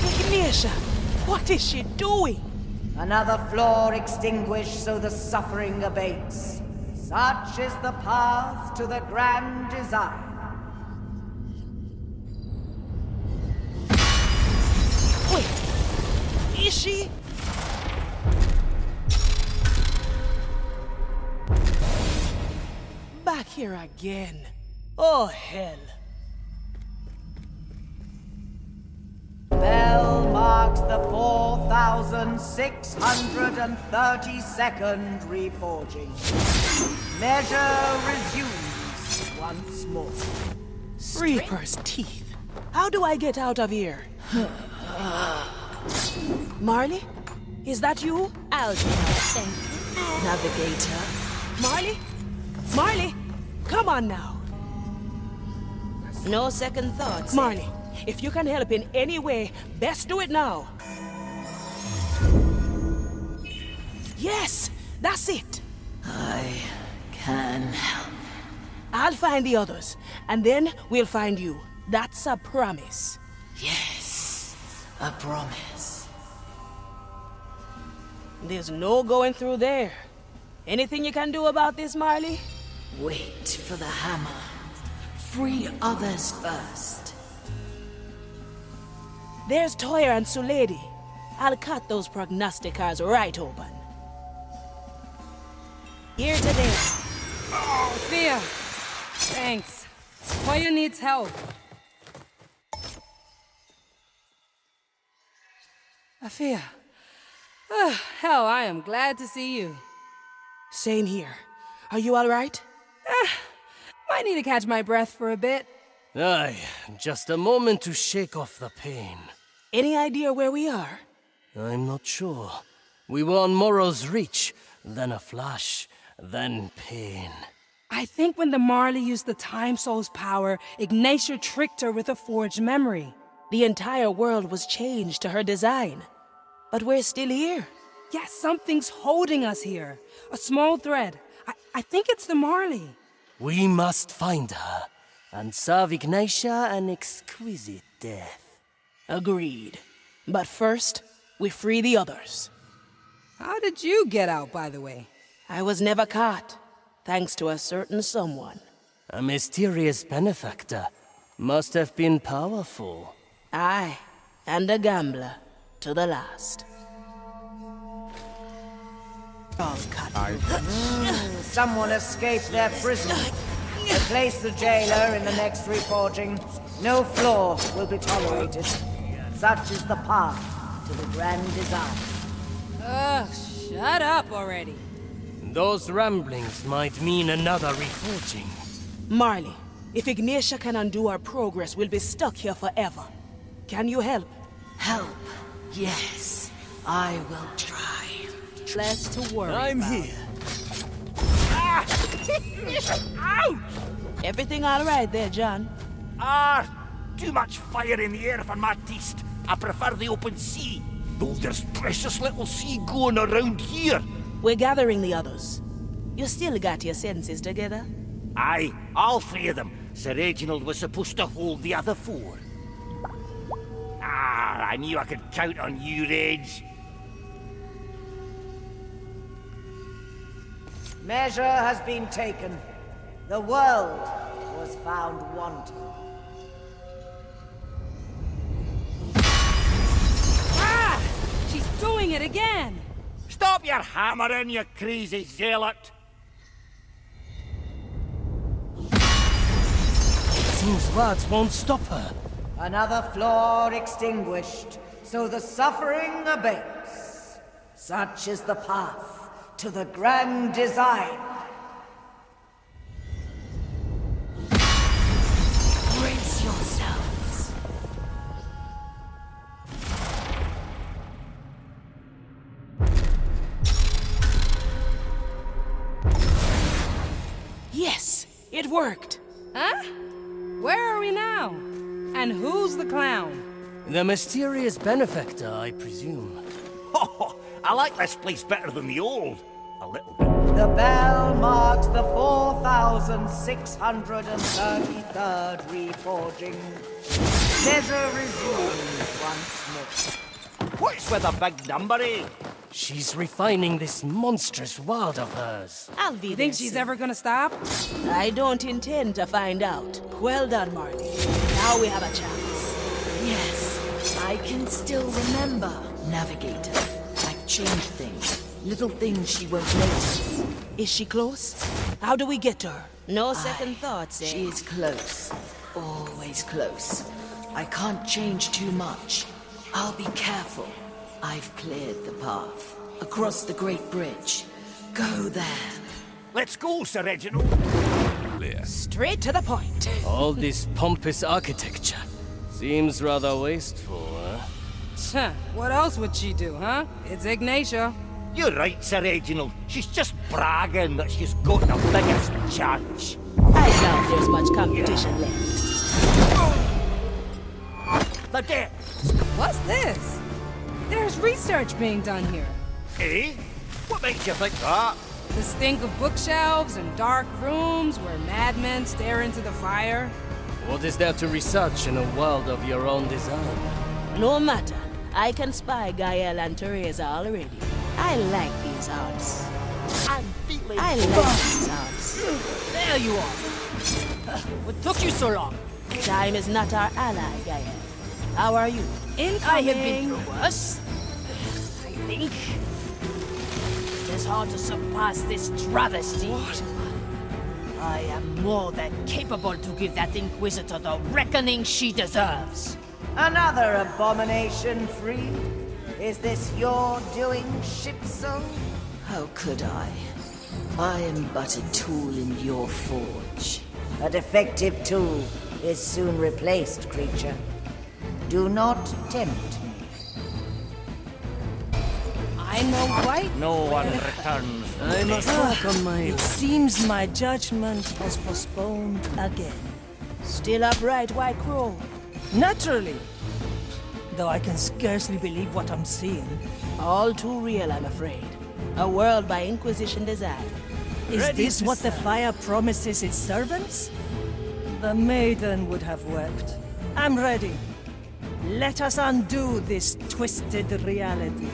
Ignatia, what is she doing? Another flaw extinguished so the suffering abates. Such is the path to the grand design. Wait, is she? Back here again. Oh, hell. Bell marks the 4,632nd reforging. Measure resumes once more. Reaper's teeth. How do I get out of here? Marley? Is that you? I'll do my thing. Navigator. Marley? Marley? Come on now. No second thoughts. Marley, if you can help in any way, best do it now. Yes, that's it. I can help. I'll find the others, and then we'll find you. That's a promise. Yes, a promise. There's no going through there. Anything you can do about this, Marley? Wait for the hammer. Free others first. There's Toya and Sulady. I'll cut those prognosticars right open. Here today. Oh, Afia! Thanks. Toya needs help. Afia. Hell, I am glad to see you. Same here. Are you all right? Might need to catch my breath for a bit. Aye, just a moment to shake off the pain. Any idea where we are? I'm not sure. We were on Morrow's Reach, then a flash, then pain. I think when the Marley used the Time Soul's power, Ignatia tricked her with a forged memory. The entire world was changed to her design. But we're still here. Yes, something's holding us here. A small thread. I think it's the Marley. We must find her, and serve Ignatia an exquisite death. Agreed. But first, we free the others. How did you get out, by the way? I was never caught, thanks to a certain someone. A mysterious benefactor. Must have been powerful. Aye, and a gambler, to the last. Someone escaped their prison. Replace the jailer in the next reforging. No flaw will be tolerated. Such is the path to the grand design. Shut up already. Those ramblings might mean another reforging. Marley, If Ignatia can undo our progress, we'll be stuck here forever. Can you help? Help? Yes, I will try. Less to worry I'm about. here. Ouch! Everything all right there, John? Too much fire in the air for my taste. I prefer the open sea. Though there's precious little sea going around here. We're gathering the others. You still got your senses together? Aye, all three of them. Sir Reginald was supposed to hold the other four. I knew I could count on you, Reg. Measure has been taken. The world was found wanting. She's doing it again! Stop your hammering, you crazy zealot! Seems words won't stop her. Another flaw extinguished, so the suffering abates. Such is the path to the grand design. Brace yourselves. Yes, it worked. Huh? Where are we now? And who's the clown? The mysterious benefactor, I presume. I like this place better than the old. A little bit. The bell marks the 4,633rd reforging. Measure resumes once more. What's with the big number, eh? She's refining this monstrous world of hers. I'll be You there think she's soon. ever gonna stop? I don't intend to find out. Well done, Marley. Now we have a chance. Yes, I can still remember, Navigator. I've changed things. Little things she won't notice. Is she close? How do we get to her? No second thoughts, eh? She is close. Always close. I can't change too much. I'll be careful. I've cleared the path. Across the Great Bridge. Go there. Let's go, Sir Reginald. Straight to the point. All this pompous architecture seems rather wasteful, huh? Huh, what else would she do, huh? It's Ignatia. You're right, Sir Reginald. She's just bragging that she's got the biggest church. I doubt there's much competition left. The dead. What's this? There's research being done here. Eh? What makes you think that? The stink of bookshelves and dark rooms where madmen stare into the fire. What is there to research in a world of your own design? No matter. I can spy Gael and Teresa already. I like these odds. I'm feeling I like these odds. There you are. What took you so long? Time is not our ally, Gael. How are you? I have been through worse. I think. It's hard to surpass this travesty. I am more than capable to give that Inquisitor the reckoning she deserves. Another abomination free? Is this your doing, shipsoul? How could I? I am but a tool in your forge. A defective tool is soon replaced, creature. Do not tempt me. I know quite. No one returns. I must work on my... It seems my judgment has postponed again. Still upright, White Crow. Naturally. Though I can scarcely believe what I'm seeing. All too real, I'm afraid. A world by Inquisition design. Is this what the fire promises its servants? The maiden would have wept. I'm ready. Let us undo this twisted reality.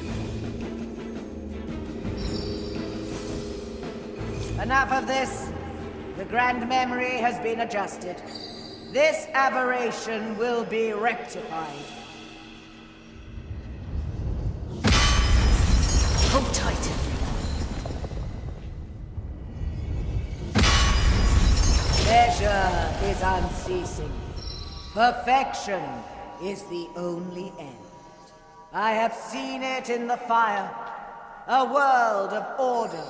Enough of this. The grand memory has been adjusted. This aberration will be rectified. Hold tight, Measure is unceasing. Perfection is the only end. I have seen it in the fire. A world of order,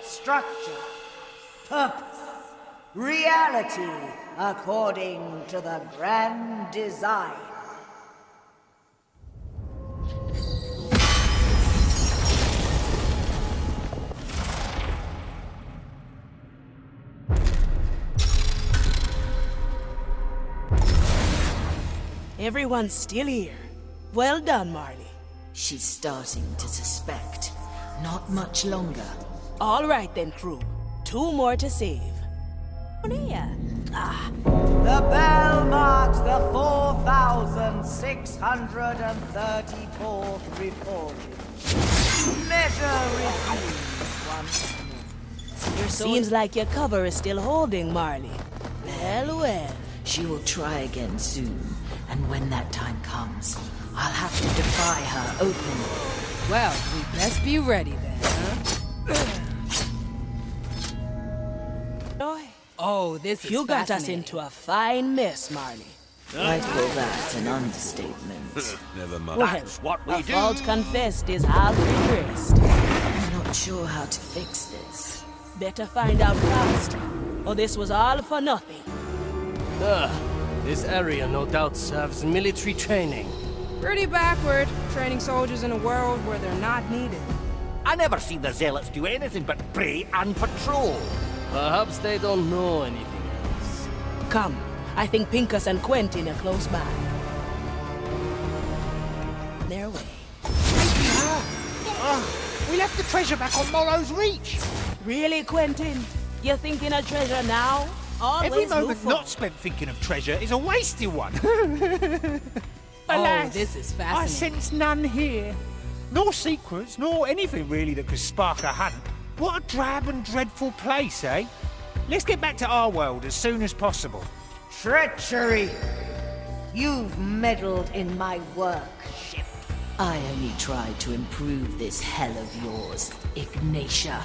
structure, purpose. Reality according to the grand design. Everyone's still here. Well done, Marley. She's starting to suspect. Not much longer. All right then, crew. 2 more to save. Here. The bell marks the 4,634th reporting. Measure reviews once more. Seems like your cover is still holding, Marley. Well, well. She will try again soon, and when that time comes, I'll have to defy her openly. Well, we best be ready then, huh? Oh, this is You got us into a fine mess, Marley. I'd call that an understatement. Never mind. Well, That's what we a do. fault confessed is half redressed. I'm not sure how to fix this. Better find out fast, or this was all for nothing. This area no doubt serves military training. Pretty backward, training soldiers in a world where they're not needed. I never seen the zealots do anything but pray and patrol. Perhaps they don't know anything else. Come, I think Pincus and Quentin are close by. Their way. We left the treasure back on Morrow's Reach. Really, Quentin? You're thinking of treasure now? Always Every move moment forward. not spent thinking of treasure is a wasted one. Oh, this is fascinating. I sense none here. Nor secrets, nor anything really that could spark a hunt. What a drab and dreadful place, eh? Let's get back to our world as soon as possible. Treachery! You've meddled in my work, ship. I only tried to improve this hell of yours, Ignatia.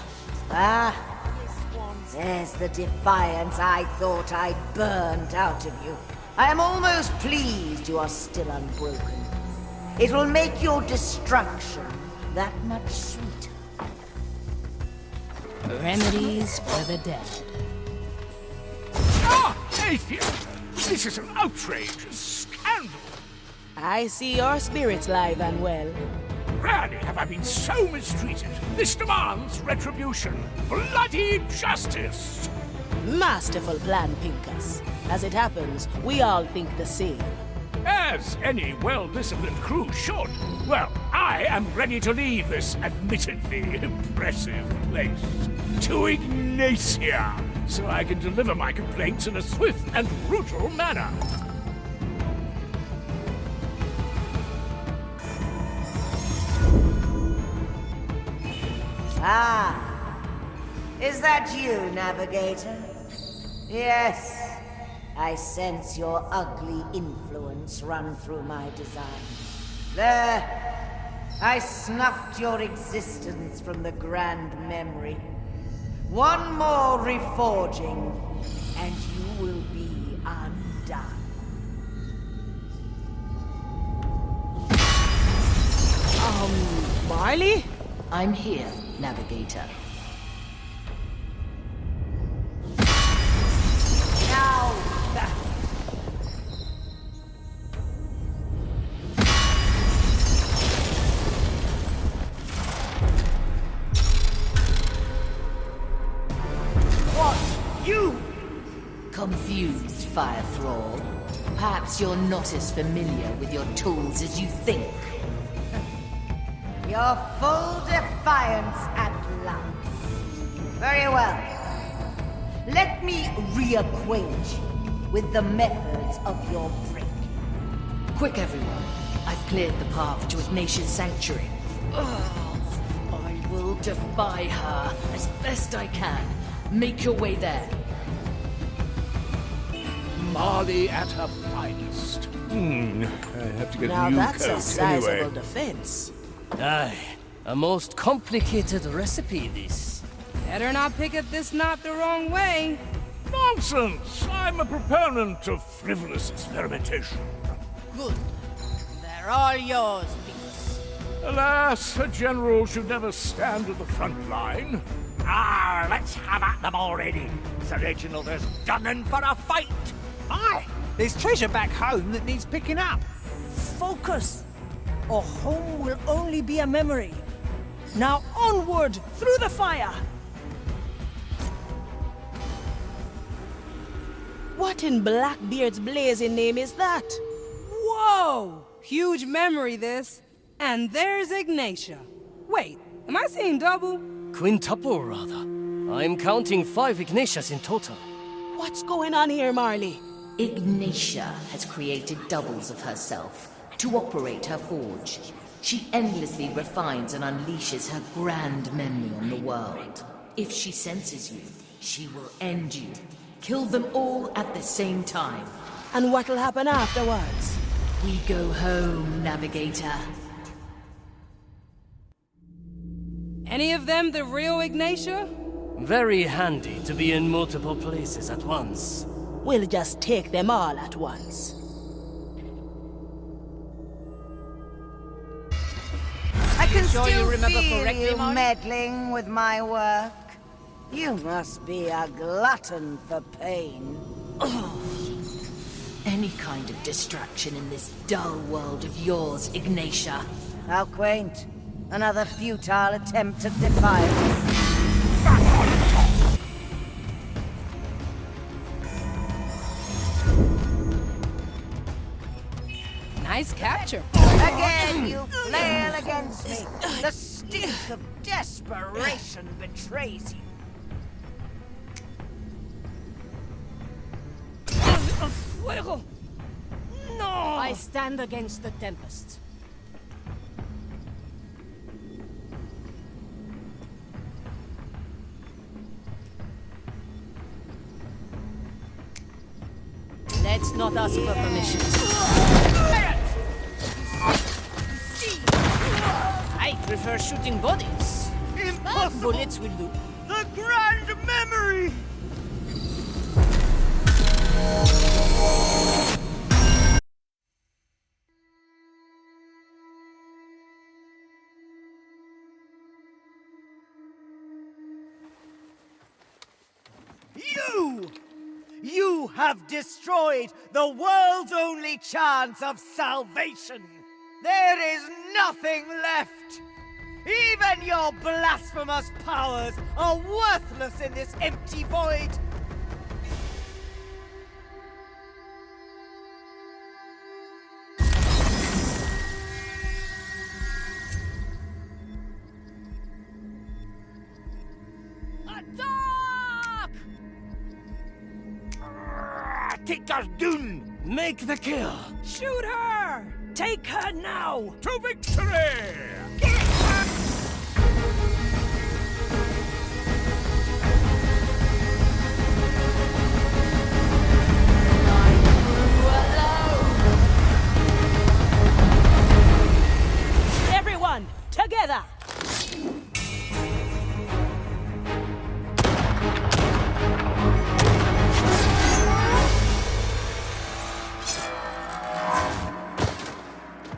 There's the defiance I thought I'd burned out of you. I am almost pleased you are still unbroken. It will make your destruction that much sweeter. Remedies for the dead. Ah, Afia! This is an outrageous scandal. I see your spirit's live and well. Rarely have I been so mistreated. This demands retribution. Bloody justice! Masterful plan, Pincus. As it happens, we all think the same. As any well-disciplined crew should. Well, I am ready to leave this admittedly impressive place to Ignatia, so I can deliver my complaints in a swift and brutal manner. Is that you, Navigator? Yes. I sense your ugly influence run through my design. There. I snuffed your existence from the grand memory. One more reforging, and you will be undone. Marley? I'm here, Navigator. Now, What? You? Confused, Fire Thrall. Perhaps you're not as familiar with your tools as you think. your full defiance at last. Very well. Let me reacquaint you with the methods of your break. Quick, everyone. I've cleared the path to Ignatia's sanctuary. I will defy her as best I can. Make your way there. Marley at her finest. I have to get Now a new that's coat a sizable anyway. defense. Aye, a most complicated recipe, this. Better not pick at this knot the wrong way. Nonsense! I'm a proponent of frivolous experimentation. Good. They're all yours, Pincus. Alas, a general should never stand at the front line. Let's have at them already. Sir Reginald is gunning for a fight. Aye, there's treasure back home that needs picking up. Focus, or home will only be a memory. Now onward, through the fire! What in Blackbeard's blazing name is that? Whoa! Huge memory, this. And there's Ignatia. Wait, am I seeing double? Quintuple, rather. I'm counting 5 Ignatias in total. What's going on here, Marley? Ignatia has created doubles of herself to operate her forge. She endlessly refines and unleashes her grand memory on the world. If she senses you, she will end you. Kill them all at the same time. And what'll happen afterwards? We go home, Navigator. Any of them the real Ignatia? Very handy to be in multiple places at once. We'll just take them all at once. I can Sure still you remember feel correctly, you Marty? meddling with my work. You must be a glutton for pain. Any kind of distraction in this dull world of yours, Ignatia. How quaint. Another futile attempt at defiance. Nice capture. Again, you flail against me. The stink of desperation betrays you. Fuego! No! I stand against the Tempest. Let's not ask for permission. I prefer shooting bodies. Impossible! Bullets will do. The grand memory! You have destroyed the world's only chance of salvation. There is nothing left. Even your blasphemous powers are worthless in this empty void. Take us down! Make the kill! Shoot her! Take her now! To victory! Everyone, together!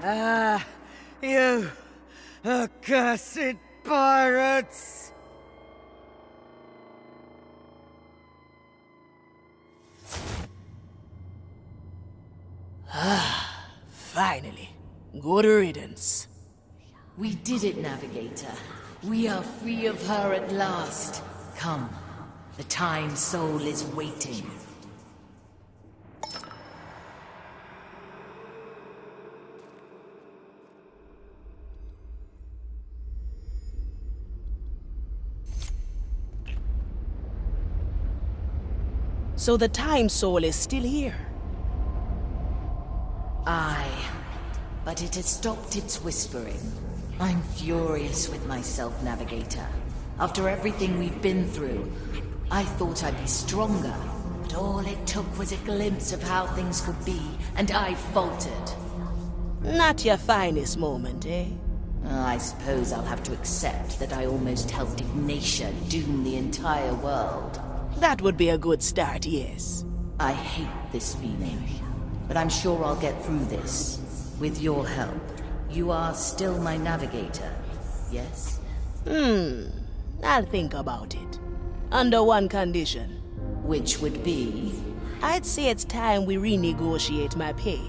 Ah, you accursed pirates! Finally. Good riddance. We did it, Navigator. We are free of her at last. Come. The Time Soul is waiting. So the Time Soul is still here. Aye, but it has stopped its whispering. I'm furious with myself, Navigator. After everything we've been through, I thought I'd be stronger, but all it took was a glimpse of how things could be, and I faltered. Not your finest moment, eh? I suppose I'll have to accept that I almost helped Ignatia doom the entire world. That would be a good start, yes. I hate this feeling, but I'm sure I'll get through this. With your help. You are still my navigator, yes? I'll think about it. Under one condition. Which would be? I'd say it's time we renegotiate my pay.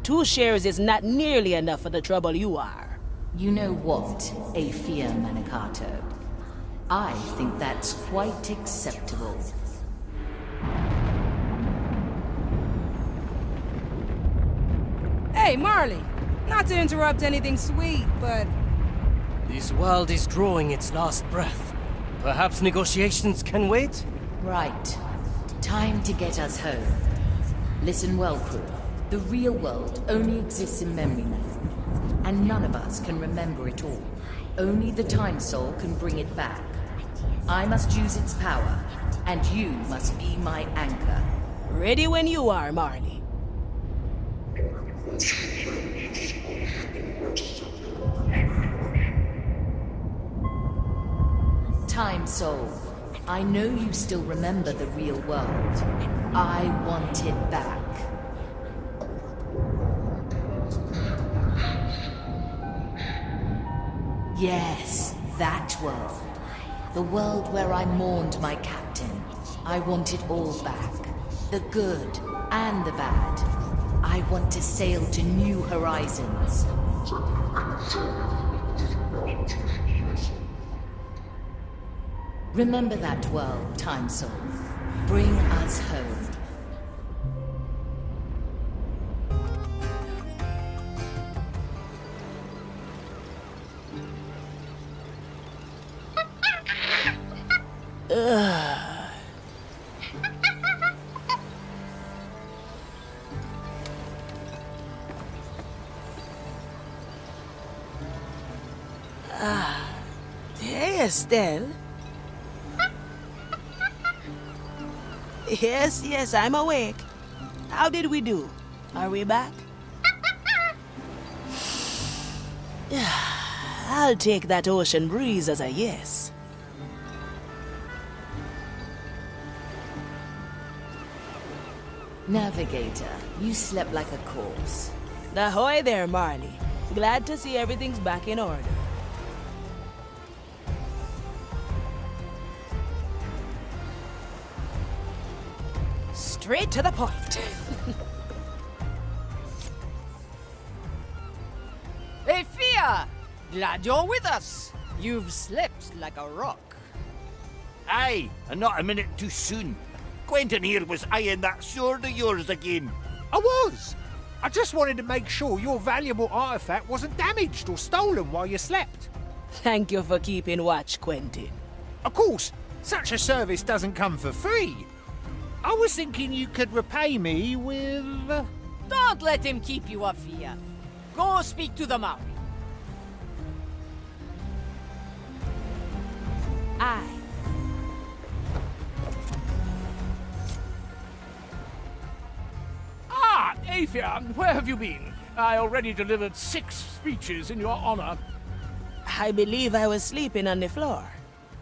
2 shares is not nearly enough for the trouble you are. You know what, Afia Manicato? I think that's quite acceptable. Hey, Marley. Not to interrupt anything sweet, but... This world is drawing its last breath. Perhaps negotiations can wait? Right. Time to get us home. Listen well, crew. The real world only exists in memory now. And none of us can remember it all. Only the Time Soul can bring it back. I must use its power, and you must be my anchor. Ready when you are, Marley. Time Soul, I know you still remember the real world. I want it back. Yes, that world. The world where I mourned my captain. I want it all back. The good and the bad. I want to sail to new horizons. Remember that world, Time Soul. Bring us home. Hey, Estelle. Yes, I'm awake. How did we do? Are we back? I'll take that ocean breeze as a yes. Navigator, you slept like a corpse. Ahoy there, Marley. Glad to see everything's back in order. Straight to the point. Afia! Glad you're with us. You've slept like a rock. Aye, and not a minute too soon. Quentin here was eyeing that sword of yours again. I was. I just wanted to make sure your valuable artifact wasn't damaged or stolen while you slept. Thank you for keeping watch, Quentin. Of course, such a service doesn't come for free. I was thinking you could repay me with... Don't let him keep you, Afia. Go speak to the Maori. Aye. Ah, Afia, where have you been? I already delivered 6 speeches in your honor. I believe I was sleeping on the floor.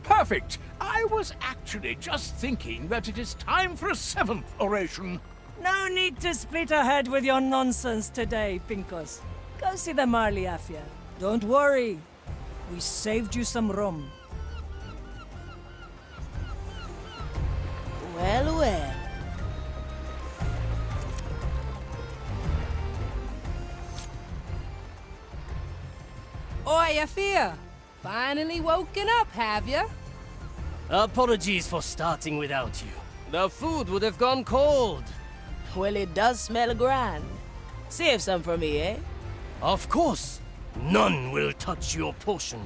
Perfect. I was actually just thinking that it is time for a 7th oration. No need to split ahead with your nonsense today, Pinkos. Go see the Marley, Afia. Don't worry. We saved you some rum. Well, well. Oi, Afia! Finally woken up, have ya? Apologies for starting without you. The food would have gone cold. Well, it does smell grand. Save some for me, eh? Of course. None will touch your portion.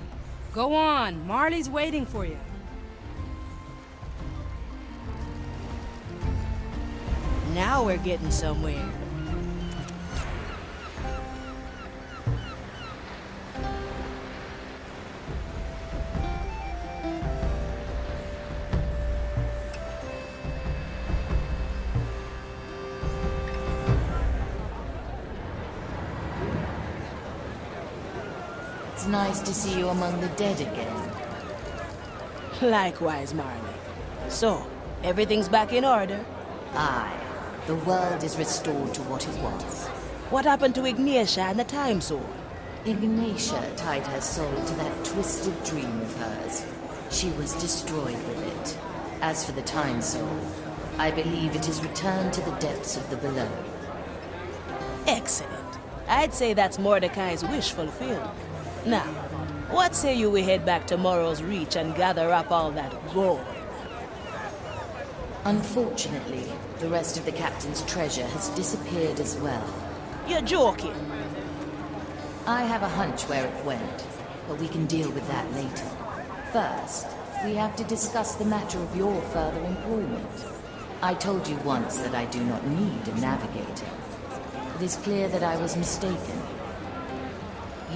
Go on, Marley's waiting for you. Now we're getting somewhere. It's nice to see you among the dead again. Likewise, Marley. So, everything's back in order? Aye. The world is restored to what it was. What happened to Ignatia and the Time Soul? Ignatia tied her soul to that twisted dream of hers. She was destroyed with it. As for the Time Soul, I believe it is returned to the depths of the below. Excellent. I'd say that's Mordecai's wish fulfilled. Now, what say you we head back to Morrow's Reach and gather up all that gold? Unfortunately, the rest of the captain's treasure has disappeared as well. You're joking. I have a hunch where it went, but we can deal with that later. First, we have to discuss the matter of your further employment. I told you once that I do not need a navigator. It is clear that I was mistaken.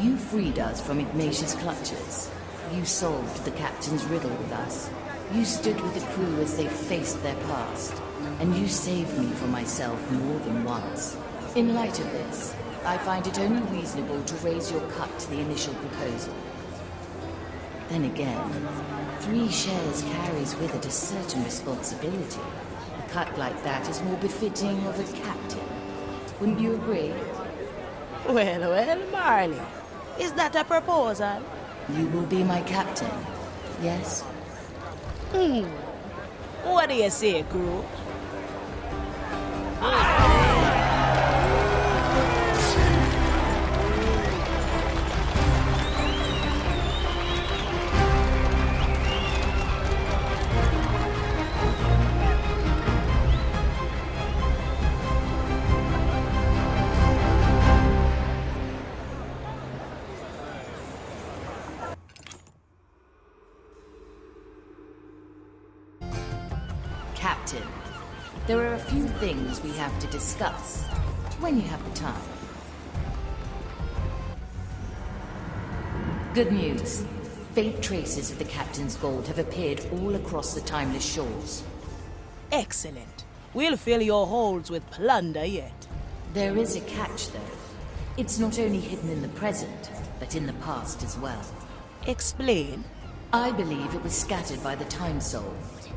You freed us from Ignatius' clutches. You solved the captain's riddle with us. You stood with the crew as they faced their past, and you saved me from myself more than once. In light of this, I find it only reasonable to raise your cut to the initial proposal. Then again, 3 shares carries with it a certain responsibility. A cut like that is more befitting of a captain. Wouldn't you agree? Well, Marley. Is that a proposal? You will be my captain, yes? What do you say, crew? Captain, there are a few things we have to discuss, when you have the time. Good news. Faint traces of the captain's gold have appeared all across the timeless shores. Excellent. We'll fill your holds with plunder yet. There is a catch, though. It's not only hidden in the present, but in the past as well. Explain. I believe it was scattered by the Time Soul,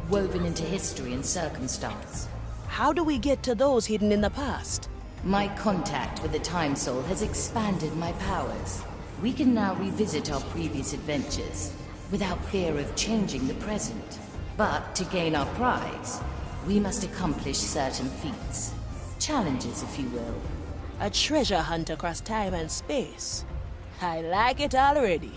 woven into history and circumstance. How do we get to those hidden in the past? My contact with the Time Soul has expanded my powers. We can now revisit our previous adventures, without fear of changing the present. But to gain our prize, we must accomplish certain feats. Challenges, if you will. A treasure hunt across time and space. I like it already.